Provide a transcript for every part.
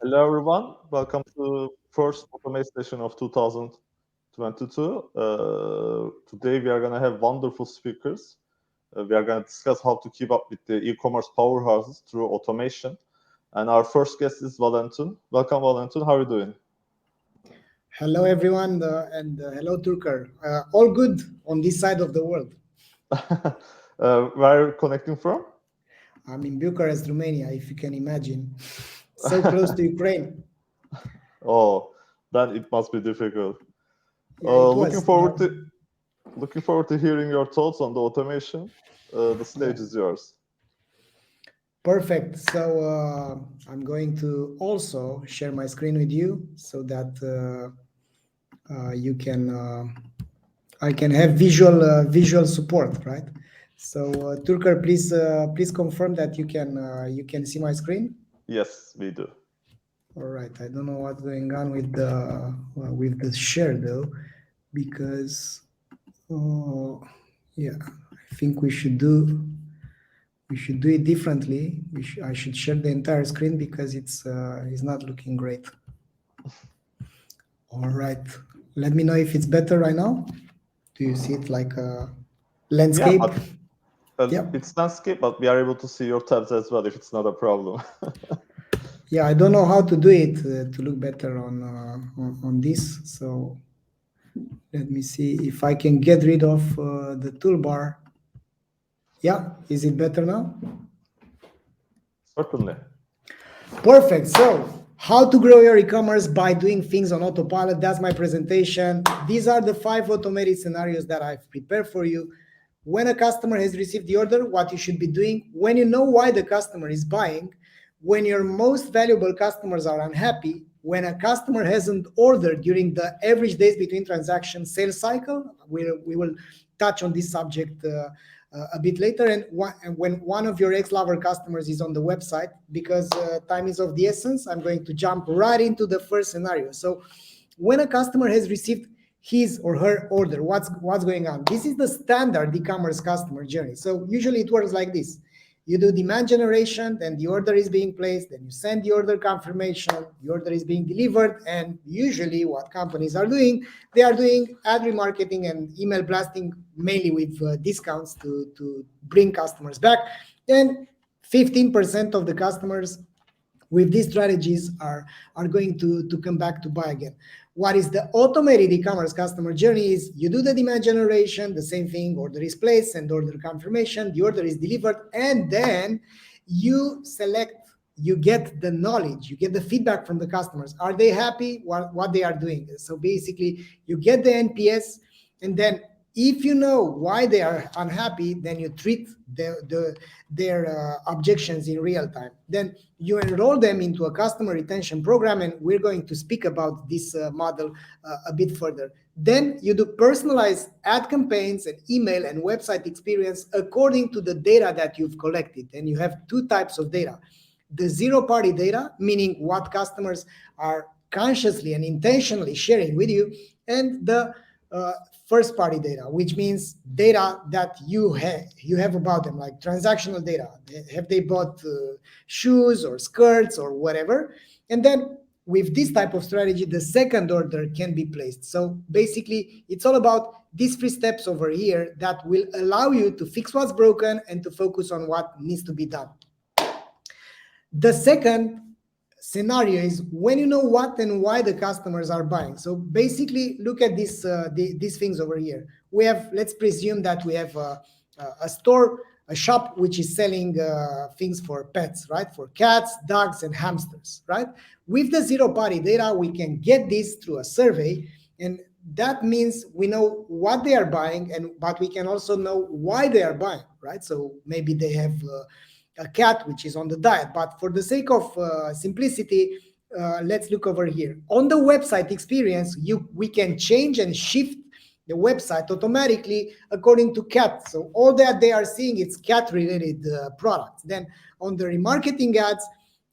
Hello everyone, welcome to first Automate session of 2022. Today we are going to have wonderful speakers. We are going to discuss how to keep up with the e-commerce powerhouses through automation. And our first guest is Valentin. Welcome Valentin, how are you doing? Hello everyone and hello Turker. All good on this side of the world. Where are you connecting from? I'm in Bucharest, Romania, if you can imagine. So close to Ukraine. Oh, then it must be difficult. Yeah, it looking was. forward to hearing your thoughts on the automation. The stage is yours. Perfect. So I'm going to also share my screen with you so that you can I can have visual support, right? So Turker, please confirm that you can see my screen. Yes, we do. All right. I don't know what's going on with the share though, because yeah, I think we should do it differently. I should share the entire screen because it's not looking great. All right. Let me know if it's better right now. Do you see it like a landscape? Yeah, it's landscape, but we are able to see your tabs as well if it's not a problem. Yeah, I don't know how to do it to look better on this. So let me see if I can get rid of the toolbar. Yeah, is it better now? Certainly. Perfect. So how to grow your e-commerce by doing things on autopilot. That's my presentation. These are the 5 automated scenarios that I've prepared for you. When a customer has received the order, what you should be doing, when you know why the customer is buying, when your most valuable customers are unhappy, when a customer hasn't ordered during the average days between transaction sales cycle. We will touch on this subject a bit later, and when one of your ex-lover customers is on the website, because time is of the essence, I'm going to jump right into the first scenario. So when a customer has received his or her order, what's going on? This is the standard e-commerce customer journey. So usually it works like this. You do demand generation, then the order is being placed, then you send the order confirmation, the order is being delivered, and usually what companies are doing, they are doing ad remarketing and email blasting, mainly with discounts to bring customers back. And 15% of the customers with these strategies are going to come back to buy again. What is the automated e-commerce customer journey is you do the demand generation, the same thing, order is placed and order confirmation, the order is delivered, and then you select, you get the knowledge, you get the feedback from the customers. Are they happy what they are doing? So basically you get the NPS, and then if you know why they are unhappy, then you treat their objections in real time. Then you enroll them into a customer retention program, and we're going to speak about this model a bit further. Then you do personalized ad campaigns and email and website experience according to the data that you've collected. And you have 2 types of data. The zero-party data, meaning what customers are consciously and intentionally sharing with you, and the first-party data, which means data that you have about them, like transactional data. Have they bought shoes or skirts or whatever? And then with this type of strategy, the second order can be placed. So basically, it's all about these 3 steps over here that will allow you to fix what's broken and to focus on what needs to be done. The second scenario is when you know what and why the customers are buying. So basically, look at this these things over here. We have, let's presume that we have a store, a shop which is selling things for pets, right? For cats, dogs, and hamsters, right? With the zero-party data, we can get this through a survey, and that means we know what they are buying, but we can also know why they are buying, right? So maybe they have a cat which is on the diet, but for the sake of simplicity, let's look over here. On the website experience, we can change and shift the website automatically according to cat. So all that they are seeing is cat-related products. Then on the remarketing ads,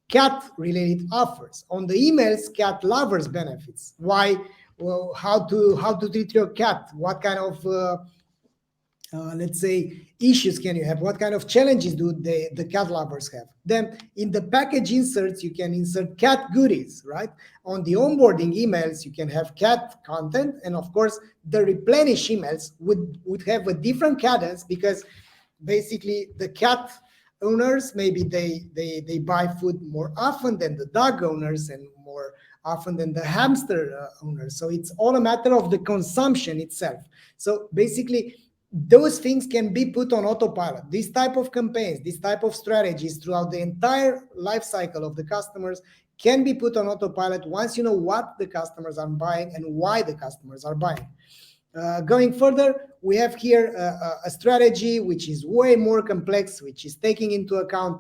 cat-related offers. On the emails, cat lovers benefits. Why? Well, how to treat your cat? What kind of let's say, issues can you have? What kind of challenges do the cat lovers have? Then in the package inserts, you can insert cat goodies, right? On the onboarding emails, you can have cat content. And of course, the replenish emails would have a different cadence, because basically the cat owners, maybe they buy food more often than the dog owners, and more often than the hamster owners. So it's all a matter of the consumption itself. So basically, those things can be put on autopilot. This type of campaigns, this type of strategies throughout the entire life cycle of the customers can be put on autopilot once you know what the customers are buying and why the customers are buying. Going further, we have here a strategy which is way more complex, which is taking into account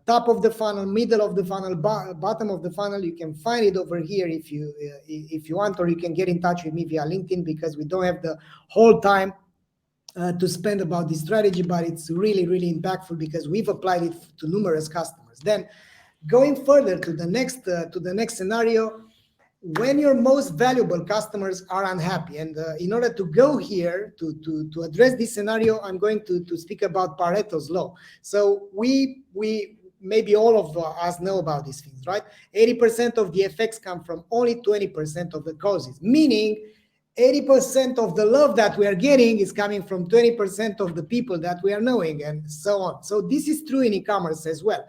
top of the funnel, middle of the funnel, bottom of the funnel. You can find it over here if you want, or you can get in touch with me via LinkedIn, because we don't have the whole time to spend about this strategy, but it's really, really impactful because we've applied it to numerous customers. Then going further to the next scenario, when your most valuable customers are unhappy. And in order to go here to address this scenario, I'm going to speak about Pareto's law. So we maybe all of us know about these things, right? 80% of the effects come from only 20% of the causes, meaning 80% of the love that we are getting is coming from 20% of the people that we are knowing, and so on. So this is true in e-commerce as well.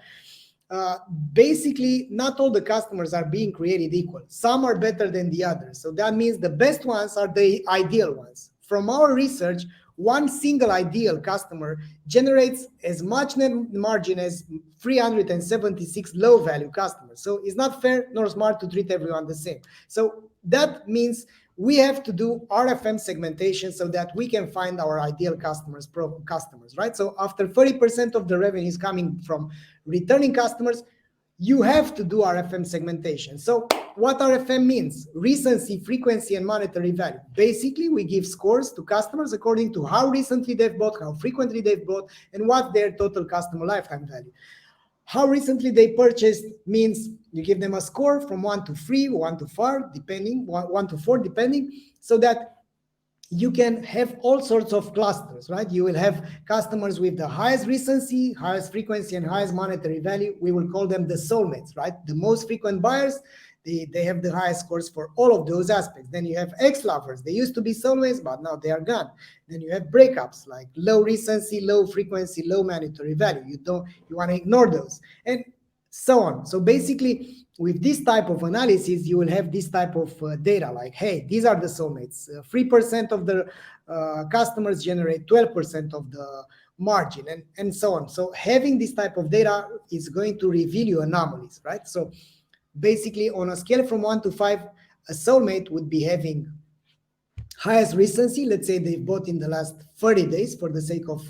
Basically, not all the customers are being created equal. Some are better than the others. So that means the best ones are the ideal ones. From our research, one single ideal customer generates as much net margin as 376 low-value customers. So it's not fair nor smart to treat everyone the same. So that means we have to do RFM segmentation so that we can find our ideal customers, right? So after 30% of the revenue is coming from returning customers, you have to do RFM segmentation. So what RFM means? Recency, frequency, and monetary value. Basically, we give scores to customers according to how recently they've bought, how frequently they've bought, and what their total customer lifetime value. How recently they purchased means you give them a score from 1 to 3, 1 to 4, depending, 1 to 4, depending, so that you can have all sorts of clusters, right? You will have customers with the highest recency, highest frequency, and highest monetary value. We will call them the soulmates, right? The most frequent buyers, they have the highest scores for all of those aspects. Then you have ex-lovers. They used to be soulmates, but now they are gone. Then you have breakups like low recency, low frequency, low monetary value. You want to ignore those, and so on. So basically, with this type of analysis, you will have this type of data like, hey, these are the soulmates. 3% of the customers generate 12% of the margin, and so on. So having this type of data is going to reveal you anomalies, right? So basically, on a scale from 1 to 5, a soulmate would be having highest recency. Let's say they bought in the last 30 days for the sake of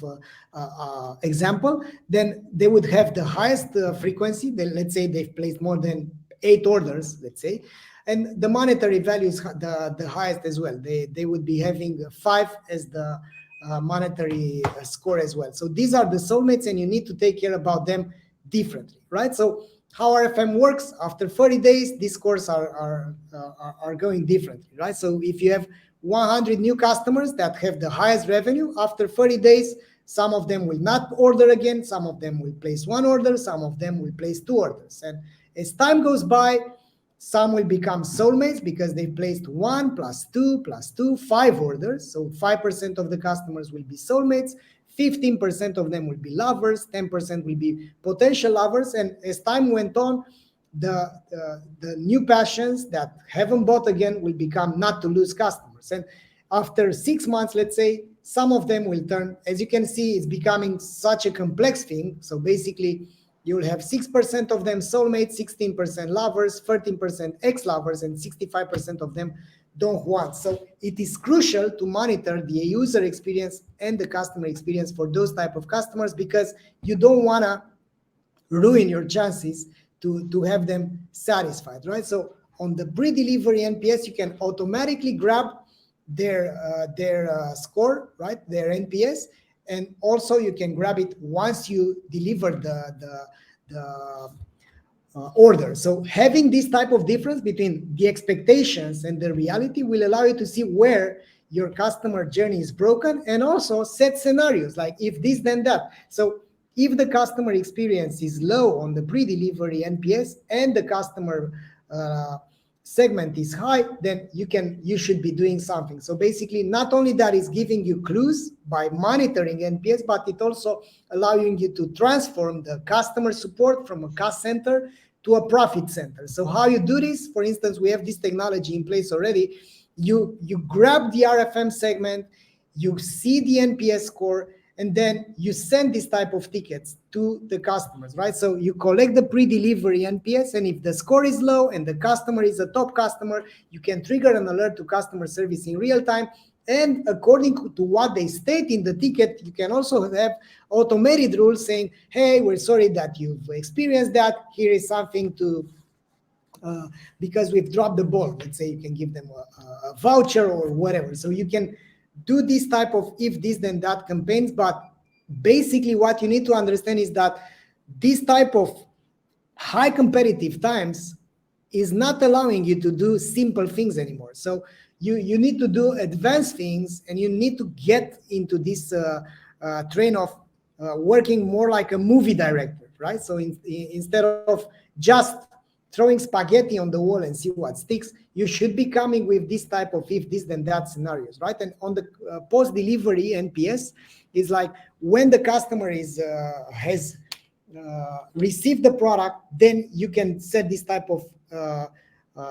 example. Then they would have the highest frequency. Let's say they've placed more than 8 orders, let's say. And the monetary value is the highest as well. They would be having 5 as the monetary score as well. So these are the soulmates, and you need to take care about them differently, right? So how RFM works, after 30 days, these scores are going differently, right? So if you have 100 new customers that have the highest revenue, after 30 days, some of them will not order again, some of them will place 1 order, some of them will place 2 orders. And as time goes by, some will become soulmates because they placed 1 plus 2 plus 2, 5 orders. So 5% of the customers will be soulmates, 15% of them will be lovers, 10% will be potential lovers. And as time went on, the new passions that haven't bought again will become not to lose customers. And after 6 months, let's say, some of them will turn. As you can see, it's becoming such a complex thing. So basically, you'll have 6% of them soulmates, 16% lovers, 13% ex-lovers, and 65% of them don't want. So it is crucial to monitor the user experience and the customer experience for those type of customers, because you don't want to ruin your chances to have them satisfied, right? So on the pre-delivery NPS, you can automatically grab their score, right? Their NPS, and also you can grab it once you deliver the order. So having this type of difference between the expectations and the reality will allow you to see where your customer journey is broken, and also set scenarios like if this then that. So if the customer experience is low on the pre-delivery NPS and the customer segment is high, then you should be doing something. So basically, not only that is giving you clues by monitoring NPS, but it also allowing you to transform the customer support from a cost center to a profit center. So how you do this? For instance, we have this technology in place already. You grab the RFM segment, you see the NPS score, and then you send this type of tickets to the customers, right? So you collect the pre-delivery NPS, and if the score is low and the customer is a top customer, you can trigger an alert to customer service in real time. And according to what they state in the ticket, you can also have automated rules saying, hey, we're sorry that you've experienced that. Here is something to, because we've dropped the ball. Let's say you can give them a voucher or whatever. So you can do this type of if this then that campaigns, but basically what you need to understand is that this type of high competitive times is not allowing you to do simple things anymore. So you need to do advanced things, and you need to get into this train of working more like a movie director, right? So instead of just throwing spaghetti on the wall and see what sticks, you should be coming with this type of if this then that scenarios, right? And on the post-delivery NPS is like when the customer has received the product, then you can set this type of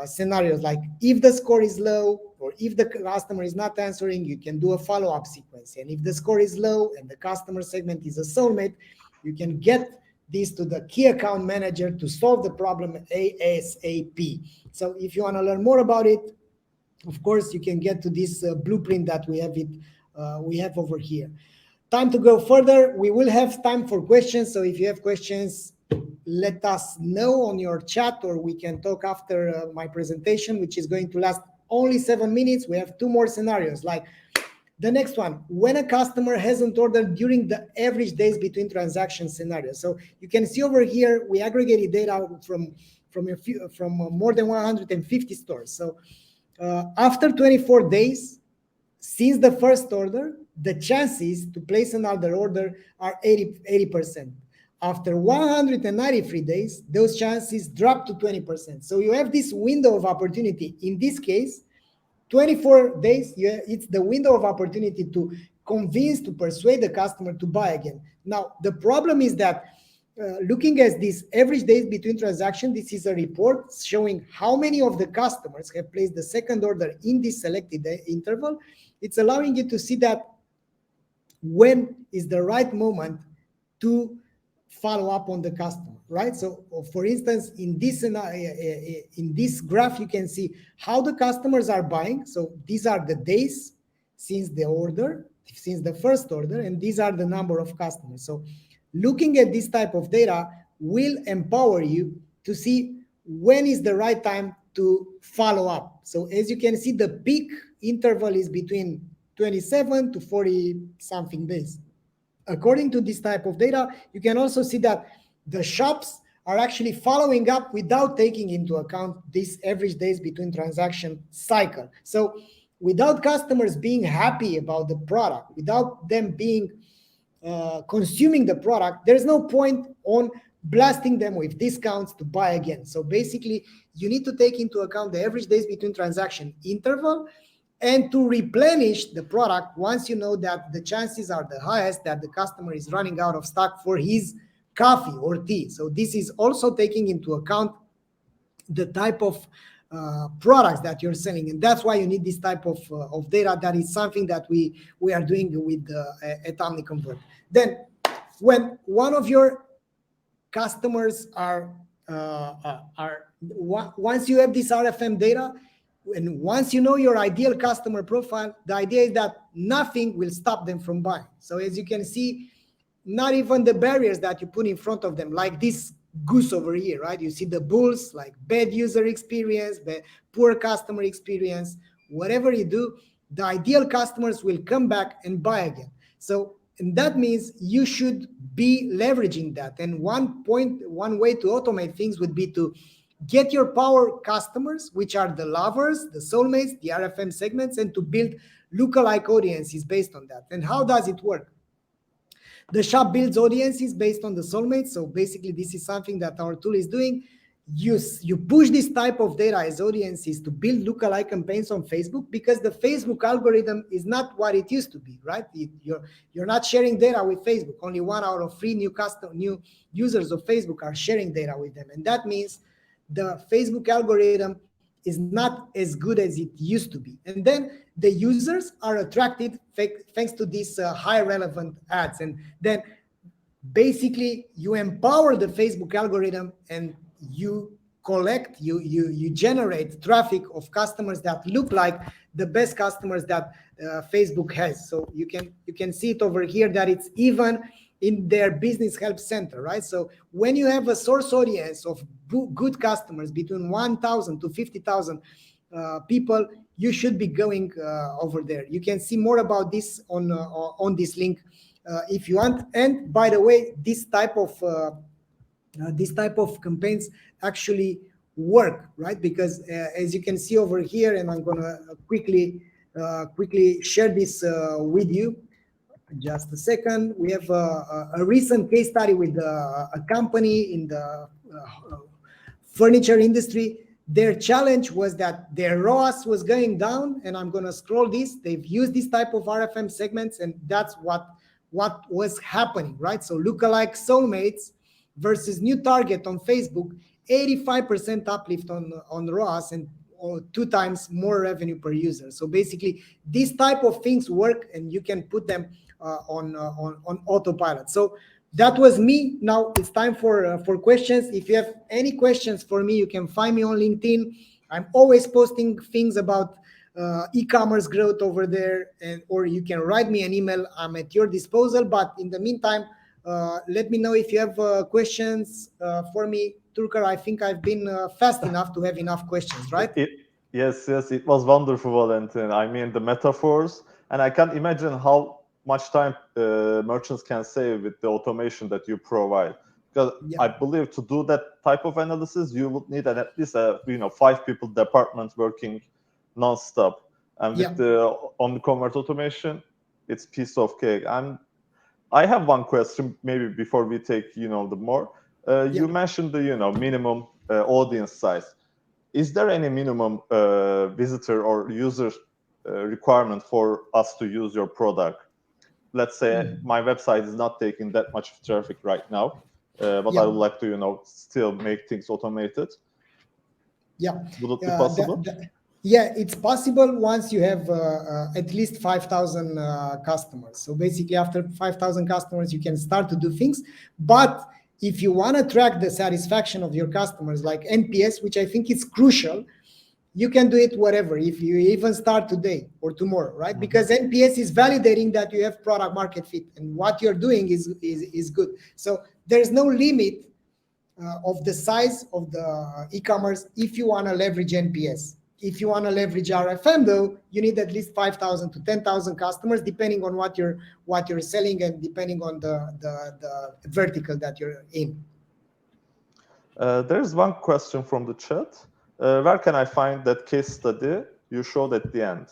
scenarios like if the score is low or if the customer is not answering, you can do a follow-up sequence. And if the score is low and the customer segment is a soulmate, you can get this to the key account manager to solve the problem ASAP. So if you want to learn more about it, of course, you can get to this blueprint that we have over here. Time to go further. We will have time for questions. So if you have questions, let us know on your chat, or we can talk after my presentation, which is going to last only 7 minutes. We have 2 more scenarios. Like the next one, when a customer hasn't ordered during the average days between transaction scenarios. So you can see over here, we aggregated data from more than 150 stores. So after 24 days, since the first order, the chances to place another order are 80%. After 193 days, those chances drop to 20%. So you have this window of opportunity. In this case, 24 days, it's the window of opportunity to convince, to persuade the customer to buy again. Now, the problem is that looking at this average days between transactions, this is a report showing how many of the customers have placed the second order in this selected interval. It's allowing you to see that when is the right moment to follow up on the customer, right? So for instance, in this graph, you can see how the customers are buying. So these are the days since the first order, and these are the number of customers. So looking at this type of data will empower you to see when is the right time to follow up. So as you can see, the peak interval is between 27 to 40 something days. According to this type of data, you can also see that the shops are actually following up without taking into account this average days between transaction cycle. So without customers being happy about the product, without them being consuming the product, there's no point on blasting them with discounts to buy again. So basically, you need to take into account the average days between transaction interval and to replenish the product once you know that the chances are the highest that the customer is running out of stock for his coffee or tea. So this is also taking into account the type of products that you're selling, and that's why you need this type of data. That is something that we are doing with at Omniconvert. Then when one of your customers are once you have this RFM data, and once you know your ideal customer profile, the idea is that nothing will stop them from buying. So as you can see, not even the barriers that you put in front of them, like this goose over here, right? You see the bulls, like bad user experience, bad, poor customer experience. Whatever you do, the ideal customers will come back and buy again. So, and that means you should be leveraging that. And one way to automate things would be to get your power customers, which are the lovers, the soulmates, the RFM segments, and to build lookalike audiences based on that. And how does it work? The shop builds audiences based on the soulmates. So basically, this is something that our tool is doing. You push this type of data as audiences to build lookalike campaigns on Facebook, because the Facebook algorithm is not what it used to be, right? You're not sharing data with Facebook. Only 1 out of 3 new users of Facebook are sharing data with them. And that means the Facebook algorithm is not as good as it used to be. And then the users are attracted thanks to these high relevant ads. And then basically you empower the Facebook algorithm, and you generate traffic of customers that look like the best customers that Facebook has. So you can see it over here that it's even in their business help center, right? So when you have a source audience of good customers between 1,000 to 50,000 people, you should be going over there. You can see more about this on this link if you want. And by the way, this type of campaigns actually work, right? Because as you can see over here, and I'm gonna quickly share this with you. Just a second. We have a recent case study with a company in the furniture industry. Their challenge was that their ROAS was going down, and I'm gonna scroll this. They've used this type of RFM segments, and that's what was happening, right? So lookalike soulmates versus new target on Facebook, 85% uplift on ROAS, and 2 times more revenue per user. So basically, these type of things work, and you can put them on autopilot. So that was me. Now it's time for questions. If you have any questions for me, you can find me on LinkedIn. I'm always posting things about e-commerce growth over there, or you can write me an email. I'm at your disposal. But in the meantime, let me know if you have questions for me. Turker, I think I've been fast enough to have enough questions, right? Yes, it was wonderful, Valentin. I mean, the metaphors, and I can't imagine how much time merchants can save with the automation that you provide. Because I believe to do that type of analysis, you would need at least 5 people department working non-stop. And with the Omniconvert automation, it's piece of cake. And I have one question, maybe before we take the more. You mentioned the minimum audience size. Is there any minimum visitor or user requirement for us to use your product? Let's say my website is not taking that much traffic right now, but I would like to still make things automated. Would it be possible? Yeah, it's possible once you have at least 5,000 customers. So basically, after 5,000 customers, you can start to do things. But if you want to track the satisfaction of your customers, like NPS, which I think is crucial, you can do it whatever, if you even start today or tomorrow, right? Because NPS is validating that you have product market fit, and what you're doing is good. So there's no limit of the size of the e-commerce if you want to leverage NPS. If you want to leverage RFM, though, you need at least 5,000 to 10,000 customers, depending on what you're selling and depending on the vertical that you're in. There's one question from the chat. Where can I find that case study you showed at the end?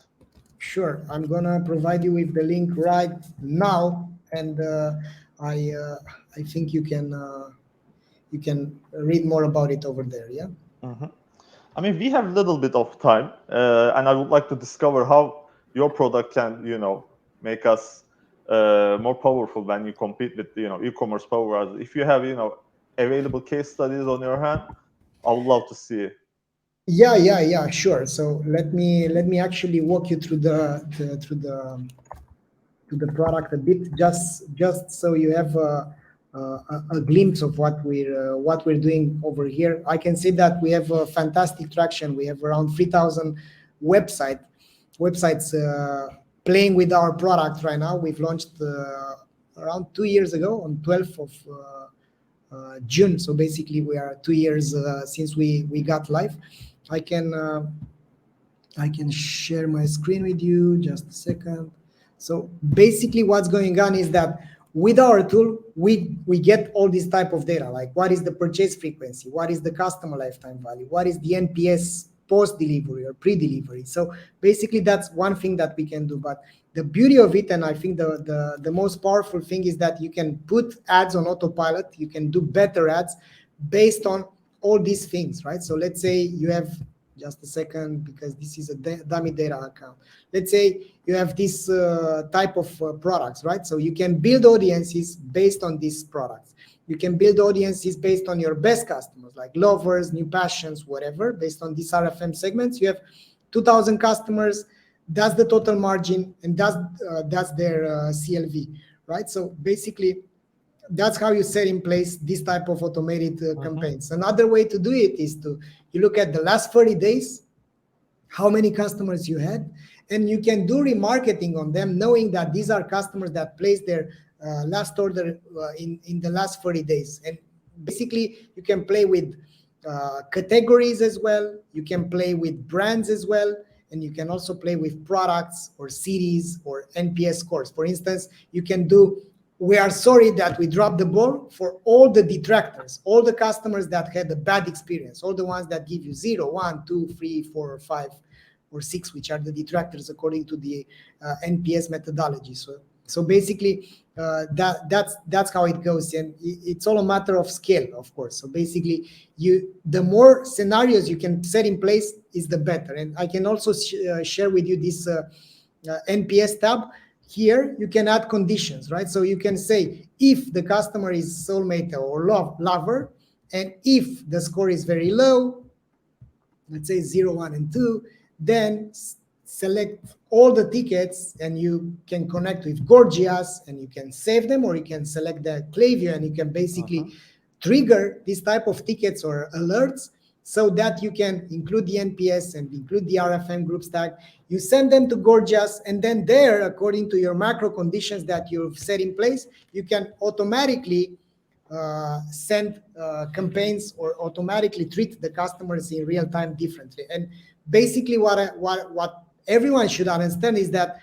Sure, I'm gonna provide you with the link right now, and I think you can read more about it over there. Yeah. I mean, we have a little bit of time, and I would like to discover how your product can, make us more powerful when you compete with, e-commerce powerhouses. If you have, available case studies on your hand, I would love to see it. Yeah, sure. So let me actually walk you through the product a bit, just so you have a glimpse of what we're doing over here. I can say that we have a fantastic traction. We have around 3,000 websites playing with our product right now. We've launched around 2 years ago on 12th of June. So basically, we are 2 years since we got live. I can share my screen with you. Just a second. So basically, what's going on is that With our tool, we get all this type of data, like what is the purchase frequency, what is the customer lifetime value, what is the NPS post-delivery or pre-delivery. So basically that's one thing that we can do. But the beauty of it, and I think the most powerful thing, is that you can put ads on autopilot, you can do better ads based on all these things, right? So let's say you have, just a second, because this is a dummy data account. Let's say you have this type of products, right? So you can build audiences based on these products. You can build audiences based on your best customers, like lovers, new passions, whatever, based on these RFM segments. You have 2,000 customers, that's the total margin, and that's their CLV, right? So basically, that's how you set in place this type of automated campaigns. Another way to do it is you look at the last 30 days, how many customers you had, and you can do remarketing on them, knowing that these are customers that placed their last order in the last 30 days. And basically, you can play with categories as well. You can play with brands as well. And you can also play with products or cities or NPS scores. For instance, you can do, we are sorry that we dropped the ball, for all the detractors, all the customers that had a bad experience, all the ones that give you 0, 1, 2, 3, 4, or 5, or 6, which are the detractors according to the NPS methodology. So basically, that's how it goes, and it's all a matter of scale, of course. So basically, the more scenarios you can set in place is the better. And I can also share with you this NPS tab. Here you can add conditions, right? So you can say if the customer is soulmate or lover, and if the score is very low, let's say 0, 1, and 2, then select all the tickets, and you can connect with Gorgias, and you can save them, or you can select the Klaviyo, and you can basically trigger this type of tickets or alerts, so that you can include the NPS and include the RFM group stack. You send them to Gorgias, and then there, according to your macro conditions that you've set in place, you can automatically send campaigns or automatically treat the customers in real time differently. And basically, what everyone should understand is that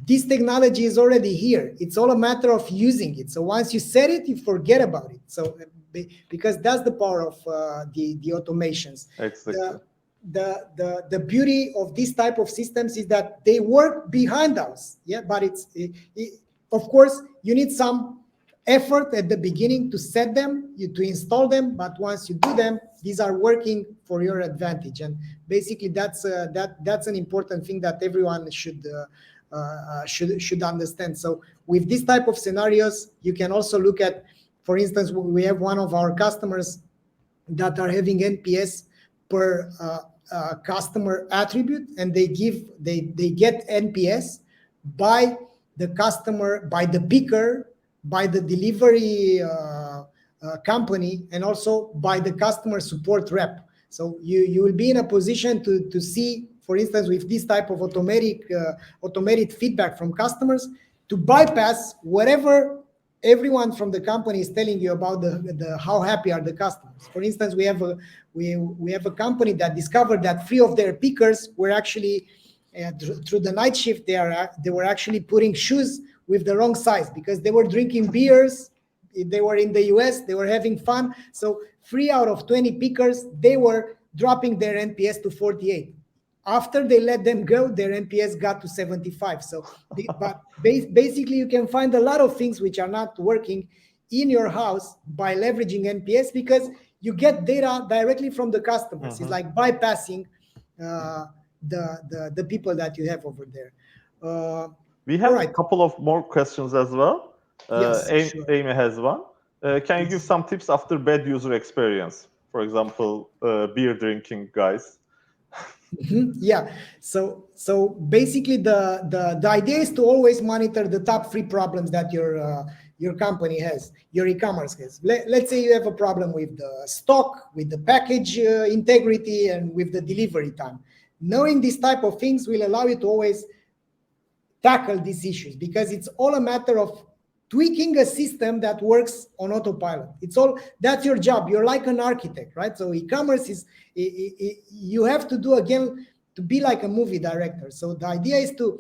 this technology is already here. It's all a matter of using it. So once you set it, you forget about it. So because that's the power of the automations. Exactly. The beauty of this type of systems is that they work behind us. Yeah, but of course you need some effort at the beginning to set them, to install them. But once you do them, these are working for your advantage. And basically, that's an important thing that everyone should understand. So with this type of scenarios, you can also look at, for instance, we have one of our customers that are having NPS per customer attribute, and they get NPS by the customer, by the picker, by the delivery company, and also by the customer support rep. So you will be in a position to see, for instance, with this type of automated feedback from customers, to bypass whatever everyone from the company is telling you about the how happy are the customers. For instance, we have a company that discovered that 3 of their pickers were actually through the night shift, they were actually putting shoes with the wrong size because they were drinking beers. They were in the US, they were having fun. So 3 out of 20 pickers, they were dropping their NPS to 48. After they let them go, their NPS got to 75. So, but basically, you can find a lot of things which are not working in your house by leveraging NPS, because you get data directly from the customers. It's like bypassing the people that you have over there. We have a couple of more questions as well. Yes, sure. Amy has one. Can you give some tips after bad user experience? For example, beer drinking guys. Yeah. So basically, the idea is to always monitor the top 3 problems that your company has, your e-commerce has. Let's say you have a problem with the stock, with the package integrity, and with the delivery time. Knowing these type of things will allow you to always tackle these issues, because it's all a matter of tweaking a system that works on autopilot. That's your job. You're like an architect, right? So e-commerce is, you have to do, again, to be like a movie director. So the idea is to,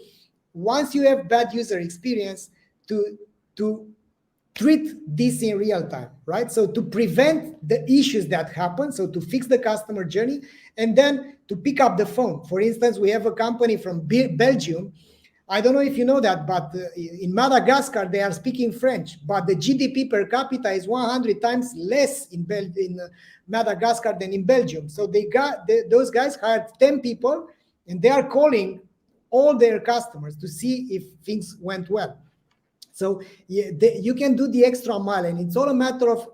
once you have bad user experience, to treat this in real time, right? So to prevent the issues that happen, so to fix the customer journey, and then to pick up the phone. For instance, we have a company from Belgium. I don't know if you know that, but in Madagascar, they are speaking French, but the GDP per capita is 100 times less in Madagascar than in Belgium. So those guys hired 10 people, and they are calling all their customers to see if things went well. So you can do the extra mile, and it's all a matter of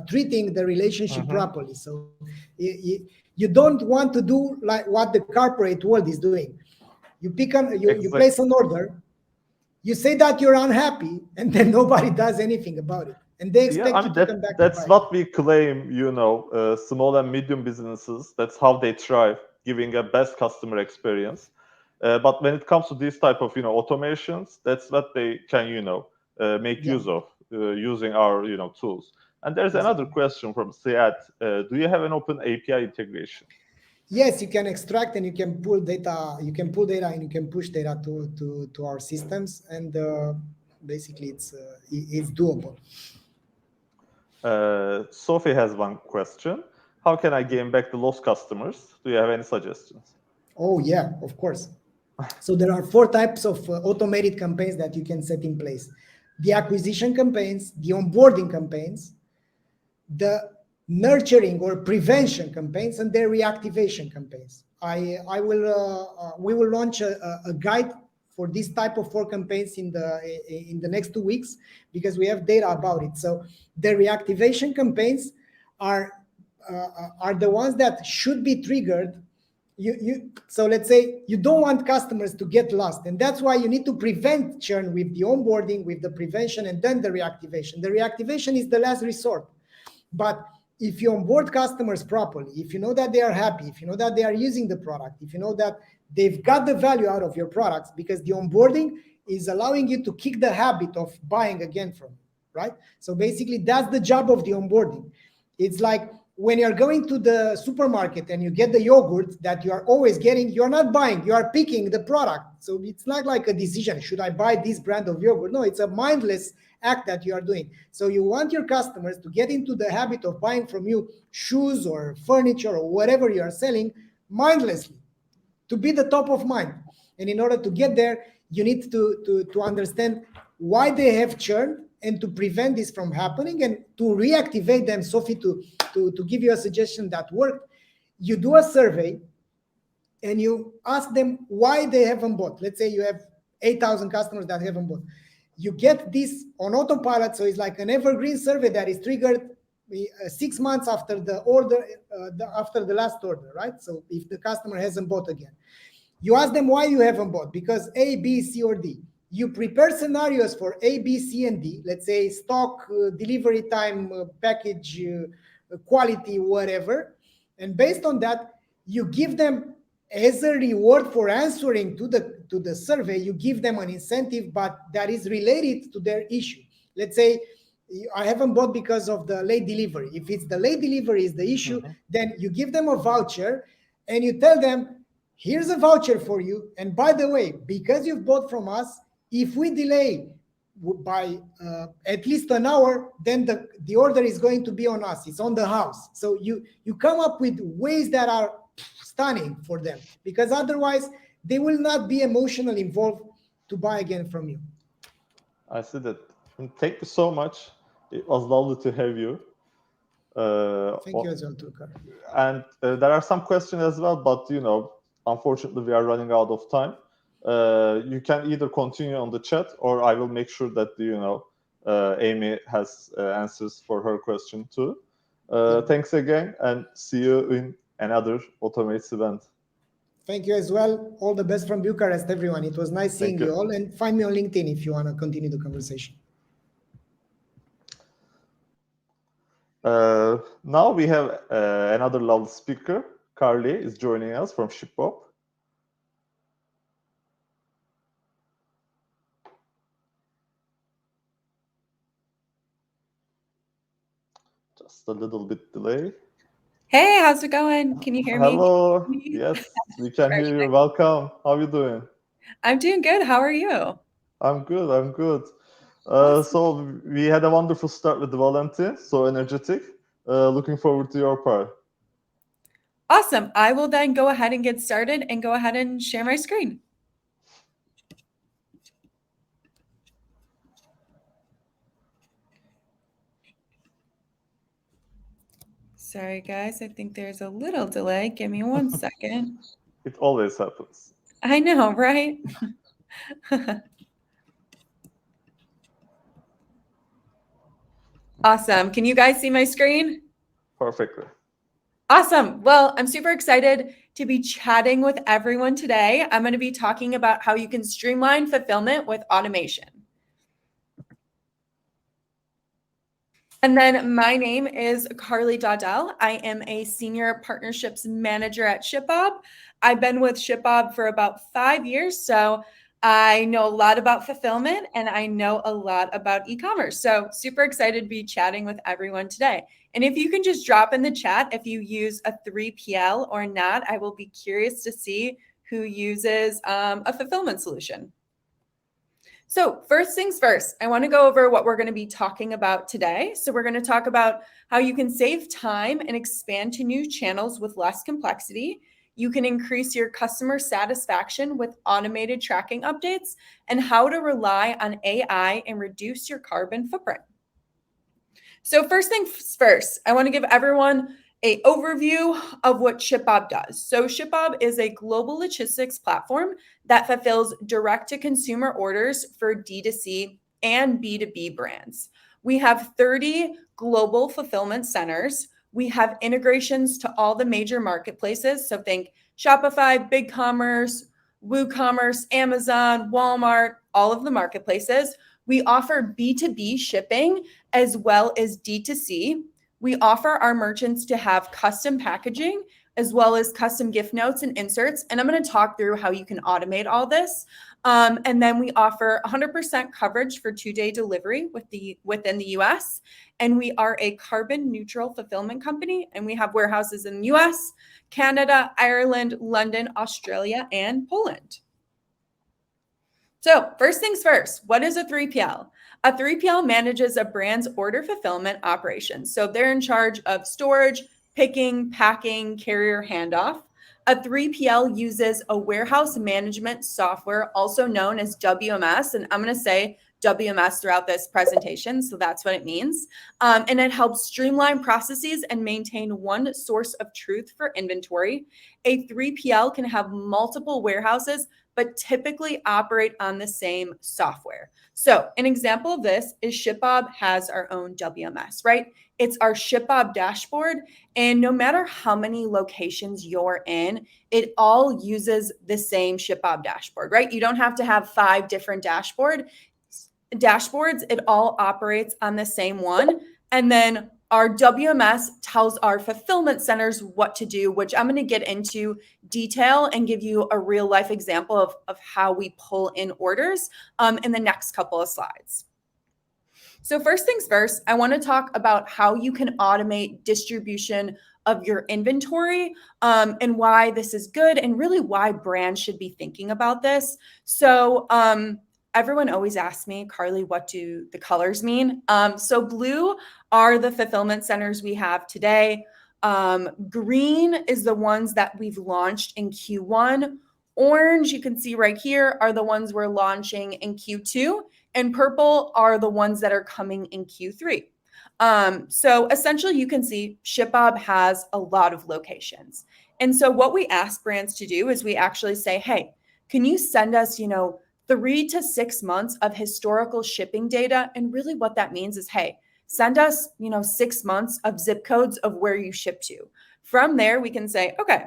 treating the relationship properly. So you don't want to do like what the corporate world is doing. You you place an order, you say that you're unhappy, and then nobody does anything about it, and they expect you to come back. That's what we claim, small and medium businesses. That's how they thrive, giving a best customer experience. But when it comes to these type of automations, that's what they can make use of using our tools. And there's another question from Siad. Do you have an open API integration? Yes, you can extract and you can pull data. You can pull data and you can push data to our systems, and basically it's doable. Sophie has one question. How can I gain back the lost customers? Do you have any suggestions? Oh yeah, of course. So there are 4 types of automated campaigns that you can set in place: the acquisition campaigns, the onboarding campaigns, the nurturing or prevention campaigns, and the reactivation campaigns. We will launch a guide for this type of 4 campaigns in the next 2 weeks, because we have data about it. So the reactivation campaigns are the ones that should be triggered. So let's say you don't want customers to get lost, and that's why you need to prevent churn with the onboarding, with the prevention, and then the reactivation. The reactivation is the last resort. But if you onboard customers properly, if you know that they are happy, if you know that they are using the product, if you know that they've got the value out of your products, because the onboarding is allowing you to kick the habit of buying again from you, right? So basically that's the job of the onboarding. It's like when you're going to the supermarket and you get the yogurt that you are always getting, you're not buying, you are picking the product. So it's not like a decision, should I buy this brand of yogurt? No, it's a mindless act that you are doing. So you want your customers to get into the habit of buying from you shoes or furniture or whatever you are selling mindlessly, to be the top of mind. And in order to get there, you need to understand why they have churned, and to prevent this from happening, and to reactivate them. Sophie, to give you a suggestion that worked, you do a survey and you ask them why they haven't bought. Let's say you have 8,000 customers that haven't bought. You get this on autopilot, so it's like an evergreen survey that is triggered 6 months after the order, after the last order, right? So if the customer hasn't bought again, you ask them why you haven't bought, because A, B, C, or D. You prepare scenarios for A, B, C, and D. Let's say stock, delivery time, package, quality, whatever. And based on that, you give them, as a reward for answering to the survey, you give them an incentive, but that is related to their issue. Let's say I haven't bought because of the late delivery. If it's the late delivery is the issue, then you give them a voucher and you tell them, here's a voucher for you. And by the way, because you've bought from us, if we delay by at least an hour, then the order is going to be on us. It's on the house. So you come up with ways that are stunning for them, because otherwise they will not be emotionally involved to buy again from you. I see that. Thank you so much. It was lovely to have you. Thank you as well, Turker. And there are some questions as well, but unfortunately we are running out of time. You can either continue on the chat, or I will make sure that Amy has answers for her question too. Thanks again, and see you in another Automates event. Thank you as well. All the best from Bucharest, everyone. It was nice seeing you all, and find me on LinkedIn if you want to continue the conversation. Now we have another lovely speaker. Karley is joining us from ShipBob. Just a little bit delay. Hey, how's it going? Can you hear me? Hello. Yes, we can hear you. Welcome. How are you doing? I'm doing good. How are you? I'm good. So we had a wonderful start with Valentin, so energetic. Looking forward to your part. Awesome. I will then go ahead and get started and go ahead and share my screen. Sorry, guys. I think there's a little delay. Give me 1 second. It always happens. I know, right? Awesome. Can you guys see my screen? Perfectly. Awesome. Well, I'm super excited to be chatting with everyone today. I'm going to be talking about how you can streamline fulfillment with automation. And then my name is Karley Daudell. I am a senior partnerships manager at ShipBob. I've been with ShipBob for about 5 years, so I know a lot about fulfillment and I know a lot about e-commerce. So super excited to be chatting with everyone today. And if you can just drop in the chat if you use a 3PL or not, I will be curious to see who uses a fulfillment solution. So first things first, I want to go over what we're going to be talking about today. So we're going to talk about how you can save time and expand to new channels with less complexity. You can increase your customer satisfaction with automated tracking updates, and how to rely on AI and reduce your carbon footprint. So first things first, I want to give everyone an overview of what ShipBob does. So ShipBob is a global logistics platform that fulfills direct-to-consumer orders for D2C and B2B brands. We have 30 global fulfillment centers. We have integrations to all the major marketplaces. So think Shopify, BigCommerce, WooCommerce, Amazon, Walmart, all of the marketplaces. We offer B2B shipping as well as D2C. We offer our merchants to have custom packaging as well as custom gift notes and inserts. And I'm going to talk through how you can automate all this. And then we offer 100% coverage for 2-day delivery within the US. And we are a carbon neutral fulfillment company. And we have warehouses in the US, Canada, Ireland, London, Australia, and Poland. So first things first, what is a 3PL? A 3PL manages a brand's order fulfillment operations. So they're in charge of storage, picking, packing, carrier handoff. A 3PL uses a warehouse management software, also known as WMS. And I'm going to say WMS throughout this presentation, so that's what it means. And it helps streamline processes and maintain one source of truth for inventory. A 3PL can have multiple warehouses, but typically operate on the same software. So an example of this is ShipBob has our own WMS, right? It's our ShipBob dashboard. And no matter how many locations you're in, it all uses the same ShipBob dashboard, right? You don't have to have 5 different dashboards. It all operates on the same one. And then our WMS tells our fulfillment centers what to do, which I'm going to get into detail and give you a real life example of how we pull in orders in the next couple of slides. So first things first, I want to talk about how you can automate distribution of your inventory and why this is good and really why brands should be thinking about this. So everyone always asks me, Karley, what do the colors mean? So blue are the fulfillment centers we have today. Green is the ones that we've launched in Q1. Orange, you can see right here, are the ones we're launching in Q2. And purple are the ones that are coming in Q3. So essentially, you can see ShipBob has a lot of locations. And so what we ask brands to do is we actually say, hey, can you send us, 3 to 6 months of historical shipping data? And really what that means is, hey, send us, 6 months of zip codes of where you ship to. From there, we can say, okay,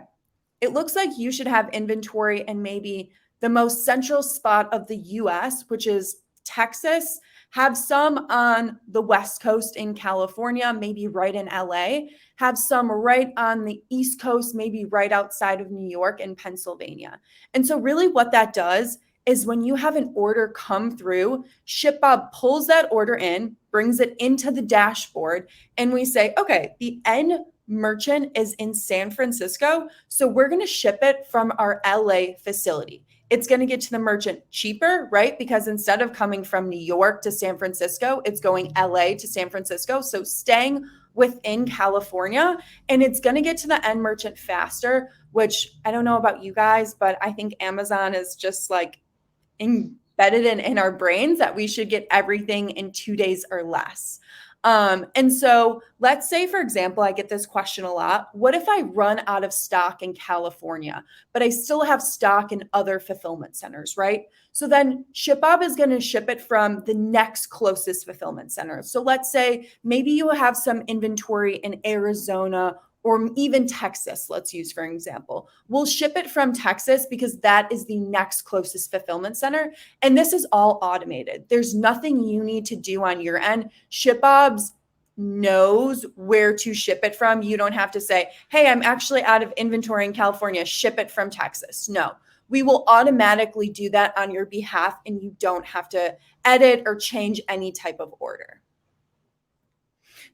it looks like you should have inventory in maybe the most central spot of the US, which is Texas, have some on the West Coast in California, maybe right in LA, have some right on the East Coast, maybe right outside of New York and Pennsylvania. And so really what that does is when you have an order come through, ShipBob pulls that order in, brings it into the dashboard, and we say, okay, the end merchant is in San Francisco, so we're going to ship it from our LA facility. It's going to get to the merchant cheaper, right? Because instead of coming from New York to San Francisco, it's going LA to San Francisco. So staying within California, and it's going to get to the end merchant faster, which I don't know about you guys, but I think Amazon is just like embedded in our brains that we should get everything in 2 days or less. And so let's say, for example, I get this question a lot. What if I run out of stock in California, but I still have stock in other fulfillment centers, right? So then ShipBob is going to ship it from the next closest fulfillment center. So let's say maybe you have some inventory in Arizona or even Texas, let's use for example. We'll ship it from Texas because that is the next closest fulfillment center. And this is all automated. There's nothing you need to do on your end. ShipBob knows where to ship it from. You don't have to say, hey, I'm actually out of inventory in California, ship it from Texas. No, we will automatically do that on your behalf, and you don't have to edit or change any type of order.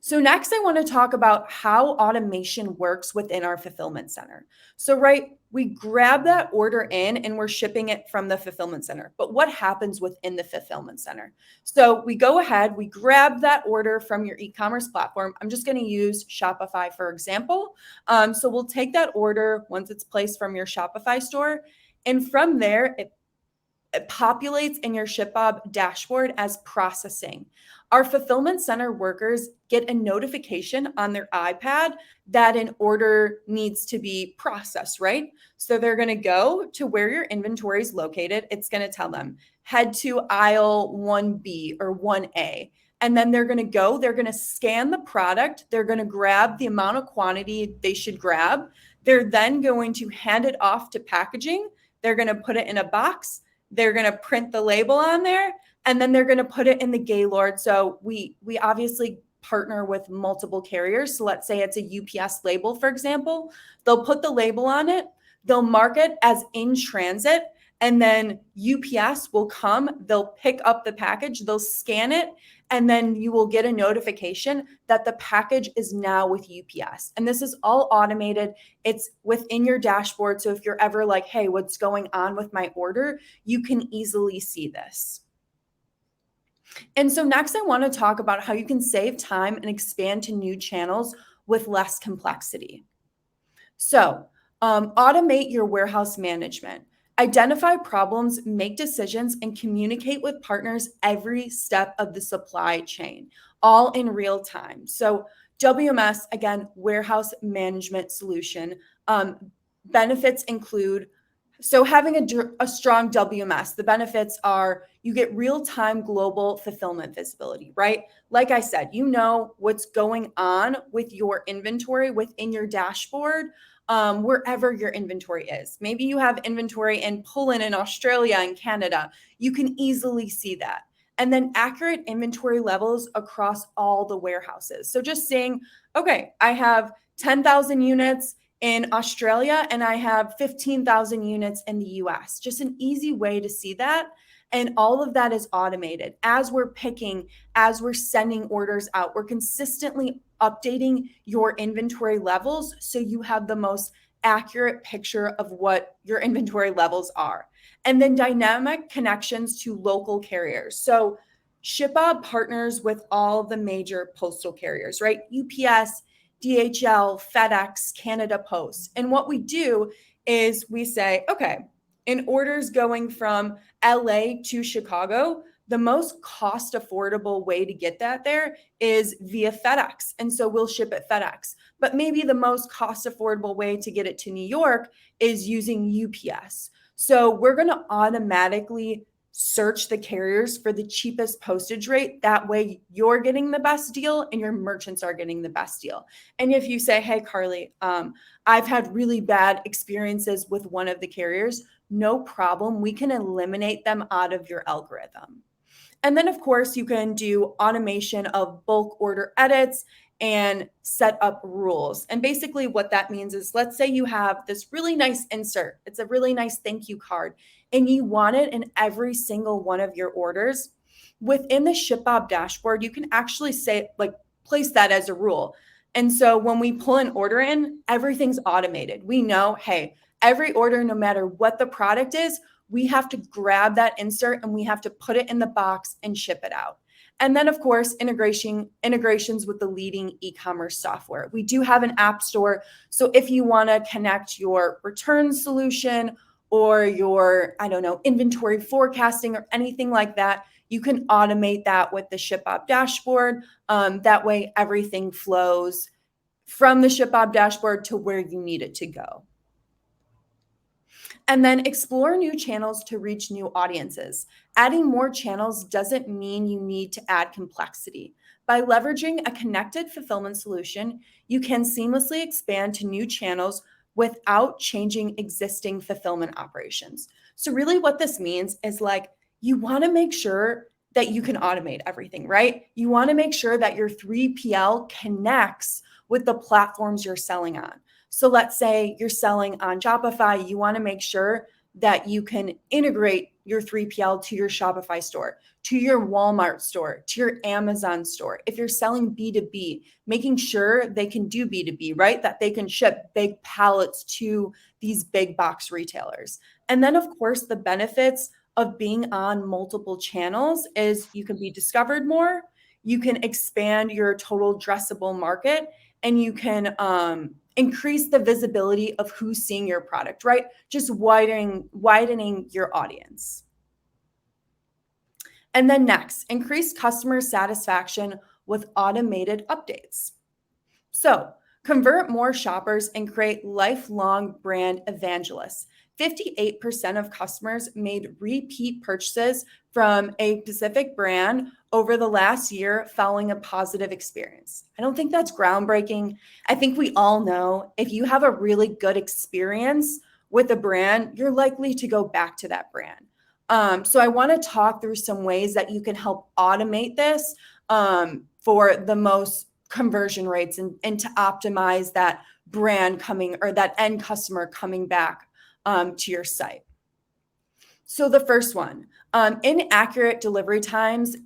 So next, I want to talk about how automation works within our fulfillment center. So, right, we grab that order in and we're shipping it from the fulfillment center. But what happens within the fulfillment center? So we go ahead, we grab that order from your e-commerce platform. I'm just going to use Shopify, for example. So we'll take that order once it's placed from your Shopify store. And from there, it populates in your ShipBob dashboard as processing. Our fulfillment center workers get a notification on their iPad that an order needs to be processed, right? So they're going to go to where your inventory is located. It's going to tell them, head to aisle 1B or 1A. And then they're going to scan the product. They're going to grab the amount of quantity they should grab. They're then going to hand it off to packaging. They're going to put it in a box. They're going to print the label on there, and then they're going to put it in the Gaylord. So we obviously partner with multiple carriers. So let's say it's a UPS label, for example. They'll put the label on it. They'll mark it as in transit, and then UPS will come. They'll pick up the package. They'll scan it, and then you will get a notification that the package is now with UPS. And this is all automated. It's within your dashboard. So if you're ever like, hey, what's going on with my order? You can easily see this. And so next, I want to talk about how you can save time and expand to new channels with less complexity. So automate your warehouse management. Identify problems, make decisions, and communicate with partners every step of the supply chain, all in real time. So WMS, again, warehouse management solution. Benefits include, so having a strong WMS, the benefits are you get real-time global fulfillment visibility, right? Like I said, you know what's going on with your inventory within your dashboard. Wherever your inventory is. Maybe you have inventory in Poland and Australia and Canada. You can easily see that. And then accurate inventory levels across all the warehouses. So just saying, okay, I have 10,000 units in Australia and I have 15,000 units in the US. Just an easy way to see that. And all of that is automated. As we're picking, as we're sending orders out, we're consistently updating your inventory levels so you have the most accurate picture of what your inventory levels are. And then dynamic connections to local carriers. So ShipBob partners with all the major postal carriers, right? UPS, DHL, FedEx, Canada Post. And what we do is we say, okay, in orders going from LA to Chicago, the most cost affordable way to get that there is via FedEx. And so we'll ship it FedEx. But maybe the most cost affordable way to get it to New York is using UPS. So we're going to automatically search the carriers for the cheapest postage rate. That way you're getting the best deal and your merchants are getting the best deal. And if you say, hey, Karley, I've had really bad experiences with one of the carriers, no problem. We can eliminate them out of your algorithm. And then, of course, you can do automation of bulk order edits and set up rules. And basically what that means is, let's say you have this really nice insert. It's a really nice thank you card, and you want it in every single one of your orders. Within the ShipBob dashboard, you can actually say, like, place that as a rule. And so when we pull an order in, everything's automated. We know, hey, every order, no matter what the product is, we have to grab that insert and we have to put it in the box and ship it out. And then, of course, integrations with the leading e-commerce software. We do have an app store. So if you want to connect your return solution or your, I don't know, inventory forecasting or anything like that, you can automate that with the ShipBob dashboard. That way, everything flows from the ShipBob dashboard to where you need it to go. And then explore new channels to reach new audiences. Adding more channels doesn't mean you need to add complexity. By leveraging a connected fulfillment solution, you can seamlessly expand to new channels without changing existing fulfillment operations. So really what this means is like, you want to make sure that you can automate everything, right? You want to make sure that your 3PL connects with the platforms you're selling on. So let's say you're selling on Shopify, you want to make sure that you can integrate your 3PL to your Shopify store, to your Walmart store, to your Amazon store. If you're selling B2B, making sure they can do B2B, right? That they can ship big pallets to these big box retailers. And then, of course, the benefits of being on multiple channels is you can be discovered more, you can expand your total addressable market, and you can increase the visibility of who's seeing your product, right? Just widening your audience. And then next, increase customer satisfaction with automated updates. So convert more shoppers and create lifelong brand evangelists. 58% of customers made repeat purchases from a specific brand over the last year following a positive experience. I don't think that's groundbreaking. I think we all know if you have a really good experience with a brand, you're likely to go back to that brand. So I want to talk through some ways that you can help automate this for the most conversion rates and to optimize that brand coming or that end customer coming back to your site. So the first one, inaccurate delivery times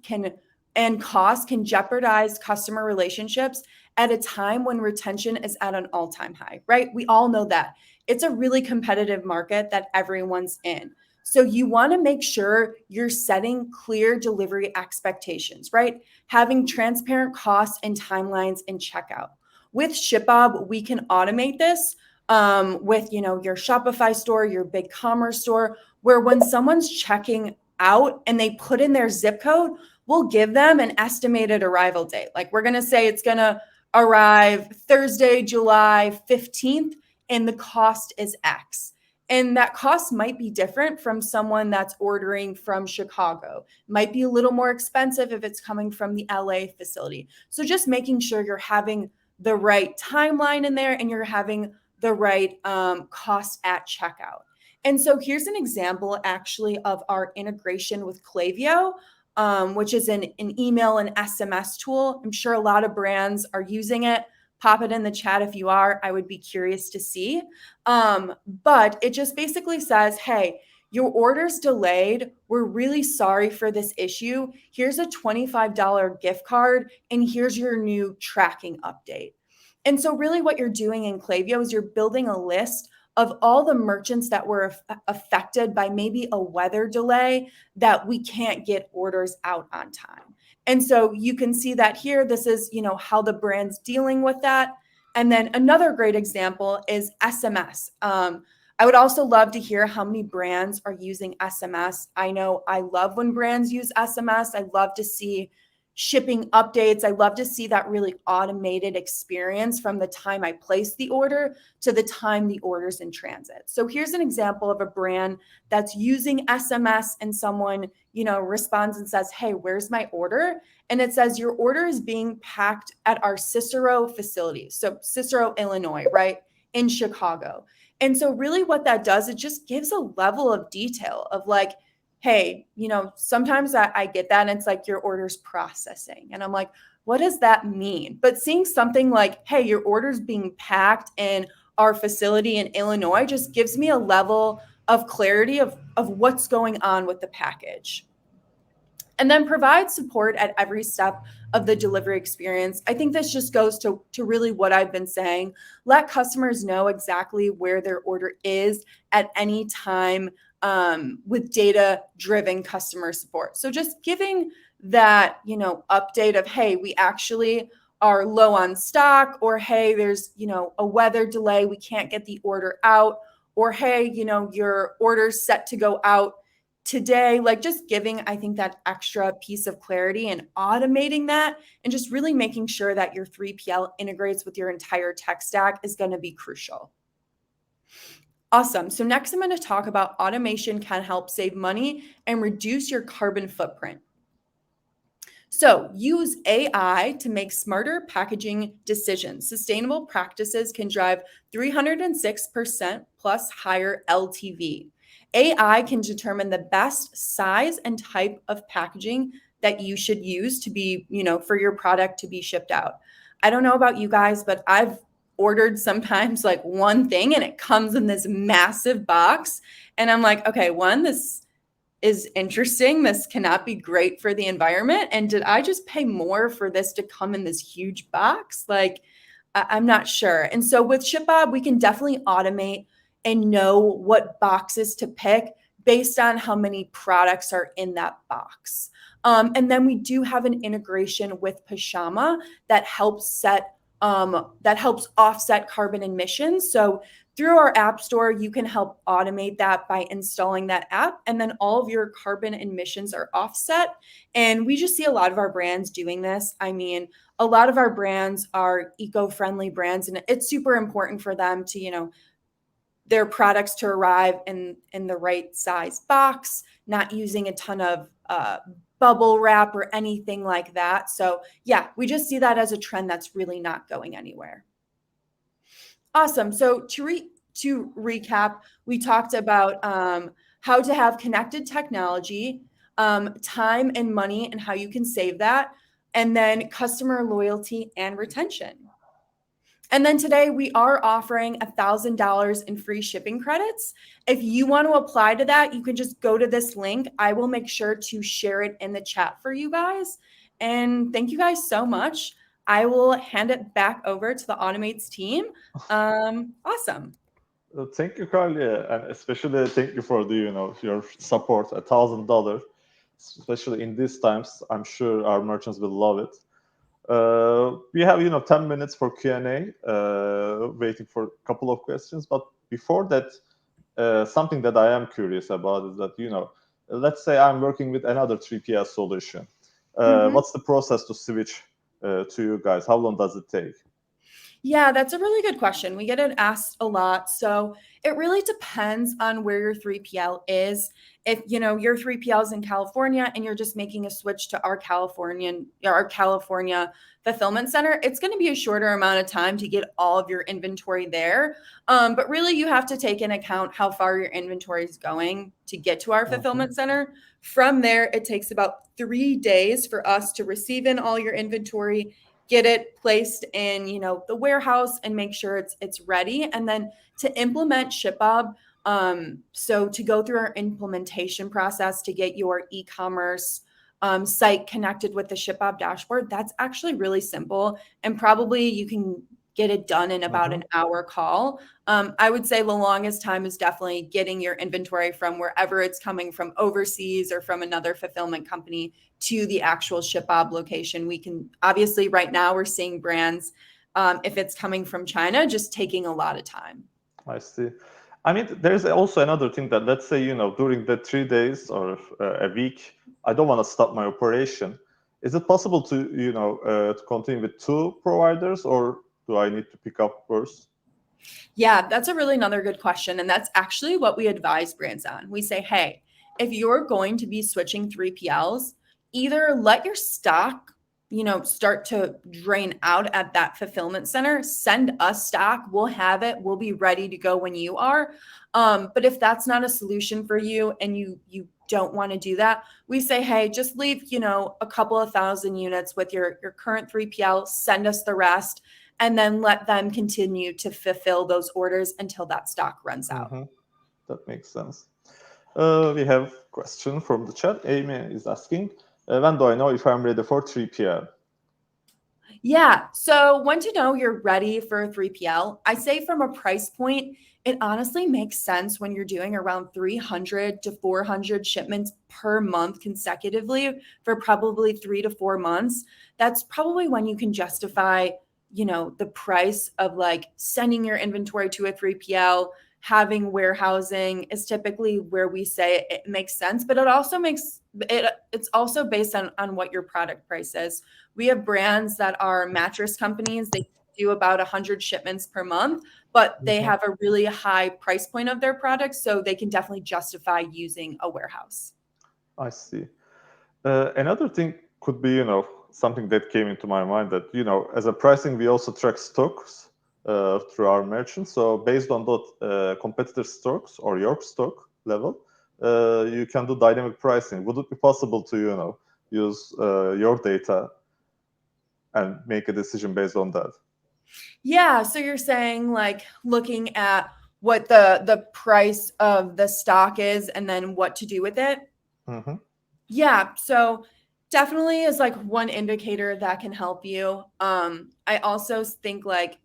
and costs can jeopardize customer relationships at a time when retention is at an all-time high, right? We all know that. It's a really competitive market that everyone's in. So you want to make sure you're setting clear delivery expectations, right? Having transparent costs and timelines in checkout. With ShipBob, we can automate this with your Shopify store, your big commerce store, where when someone's checking out and they put in their zip code, we'll give them an estimated arrival date. Like we're going to say it's going to arrive Thursday, July 15th, and the cost is X. And that cost might be different from someone that's ordering from Chicago. Might be a little more expensive if it's coming from the LA facility. So just making sure you're having the right timeline in there and you're having the right cost at checkout. And so here's an example actually of our integration with Klaviyo, which is an email and SMS tool. I'm sure a lot of brands are using it. Pop it in the chat if you are. I would be curious to see. But it just basically says, hey, your order's delayed. We're really sorry for this issue. Here's a $25 gift card, and here's your new tracking update. And so really what you're doing in Klaviyo is you're building a list of all the merchants that were affected by maybe a weather delay that we can't get orders out on time. And so you can see that here, this is, how the brand's dealing with that. And then another great example is SMS. I would also love to hear how many brands are using SMS. I know I love when brands use SMS. I love to see shipping updates. I love to see that really automated experience from the time I place the order to the time the order's in transit. So here's an example of a brand that's using SMS and someone, responds and says, hey, where's my order? And it says your order is being packed at our Cicero facility. So Cicero, Illinois, right? In Chicago. And so really what that does, it just gives a level of detail of like, hey, sometimes I get that and it's like your order's processing. And I'm like, what does that mean? But seeing something like, hey, your order's being packed in our facility in Illinois just gives me a level of clarity of what's going on with the package. And then provide support at every step of the delivery experience. I think this just goes to really what I've been saying. Let customers know exactly where their order is at any time with data-driven customer support. So just giving that, update of, hey, we actually are low on stock, or hey, there's, a weather delay, we can't get the order out, or hey, your order's set to go out today. Like just giving, I think, that extra piece of clarity and automating that and just really making sure that your 3PL integrates with your entire tech stack is going to be crucial. Awesome. So next I'm going to talk about automation can help save money and reduce your carbon footprint. So use AI to make smarter packaging decisions. Sustainable practices can drive 306% plus higher LTV. AI can determine the best size and type of packaging that you should use to be, for your product to be shipped out. I don't know about you guys, but I've ordered sometimes like one thing and it comes in this massive box. And I'm like, okay, this is interesting. This cannot be great for the environment. And did I just pay more for this to come in this huge box? Like, I'm not sure. And so with ShipBob, we can definitely automate and know what boxes to pick based on how many products are in that box. And then we do have an integration with Pashama that helps offset carbon emissions. So through our app store, you can help automate that by installing that app, and then all of your carbon emissions are offset. And we just see a lot of our brands doing this. I mean, a lot of our brands are eco-friendly brands, and it's super important for them to, their products to arrive in the right size box, not using a ton of bubble wrap or anything like that. So yeah, we just see that as a trend that's really not going anywhere. Awesome. So to recap, we talked about how to have connected technology, time and money, and how you can save that, and then customer loyalty and retention. And then today we are offering $1,000 in free shipping credits. If you want to apply to that, you can just go to this link. I will make sure to share it in the chat for you guys. And thank you guys so much. I will hand it back over to the Automates team. Awesome. Thank you, Karley, and especially thank you for your support. $1,000, especially in these times. I'm sure our merchants will love it. We have 10 minutes for Q&A, waiting for a couple of questions. But before that, something that I am curious about is that let's say I'm working with another 3PL solution. What's the process to switch to you guys? How long does it take? Yeah, that's a really good question. We get it asked a lot. So it really depends on where your 3PL is. If your 3PL is in California and you're just making a switch to our California fulfillment center, it's going to be a shorter amount of time to get all of your inventory there. But really, you have to take into account how far your inventory is going to get to our fulfillment center. From there, it takes about 3 days for us to receive in all your inventory, get it placed in the warehouse, and make sure it's ready, and then to implement ShipBob. So to go through our implementation process to get your e-commerce site connected with the ShipBob dashboard, that's actually really simple, and probably you can get it done in about an hour call. I would say the longest time is definitely getting your inventory from wherever it's coming from, overseas or from another fulfillment company, to the actual ShipBob location. We can obviously, right now we're seeing brands, if it's coming from China, just taking a lot of time. I see. I mean, there's also another thing that, let's say, during the 3 days or a week, I don't want to stop my operation. Is it possible to, to continue with 2 providers, or do I need to pick up first? Yeah, that's another good question. And that's actually what we advise brands on. We say, hey, if you're going to be switching 3PLs, either let your stock, start to drain out at that fulfillment center, send us stock, we'll have it, we'll be ready to go when you are. But if that's not a solution for you and you don't want to do that, we say, hey, just leave, a couple of thousand units with your current 3PL, send us the rest, and then let them continue to fulfill those orders until that stock runs out. That makes sense. We have a question from the chat. Amy is asking, when do I know if I'm ready for 3PL? Yeah. So when to know you're ready for a 3PL, I say from a price point, it honestly makes sense when you're doing around 300 to 400 shipments per month consecutively for probably 3 to 4 months. That's probably when you can justify, the price of like sending your inventory to a 3PL. Having warehousing is typically where we say it makes sense, but it also it's also based on what your product price is. We have brands that are mattress companies. They do about 100 shipments per month, but they have a really high price point of their products, so they can definitely justify using a warehouse. I see. Another thing could be, something that came into my mind that, as a pricing, we also track stocks through our merchants. So based on that competitor stocks or your stock level, you can do dynamic pricing. Would it be possible to, use your data and make a decision based on that? Yeah, so you're saying like looking at what the price of the stock is and then what to do with it? Mm-hmm. Yeah, so definitely is like one indicator that can help you. I also think like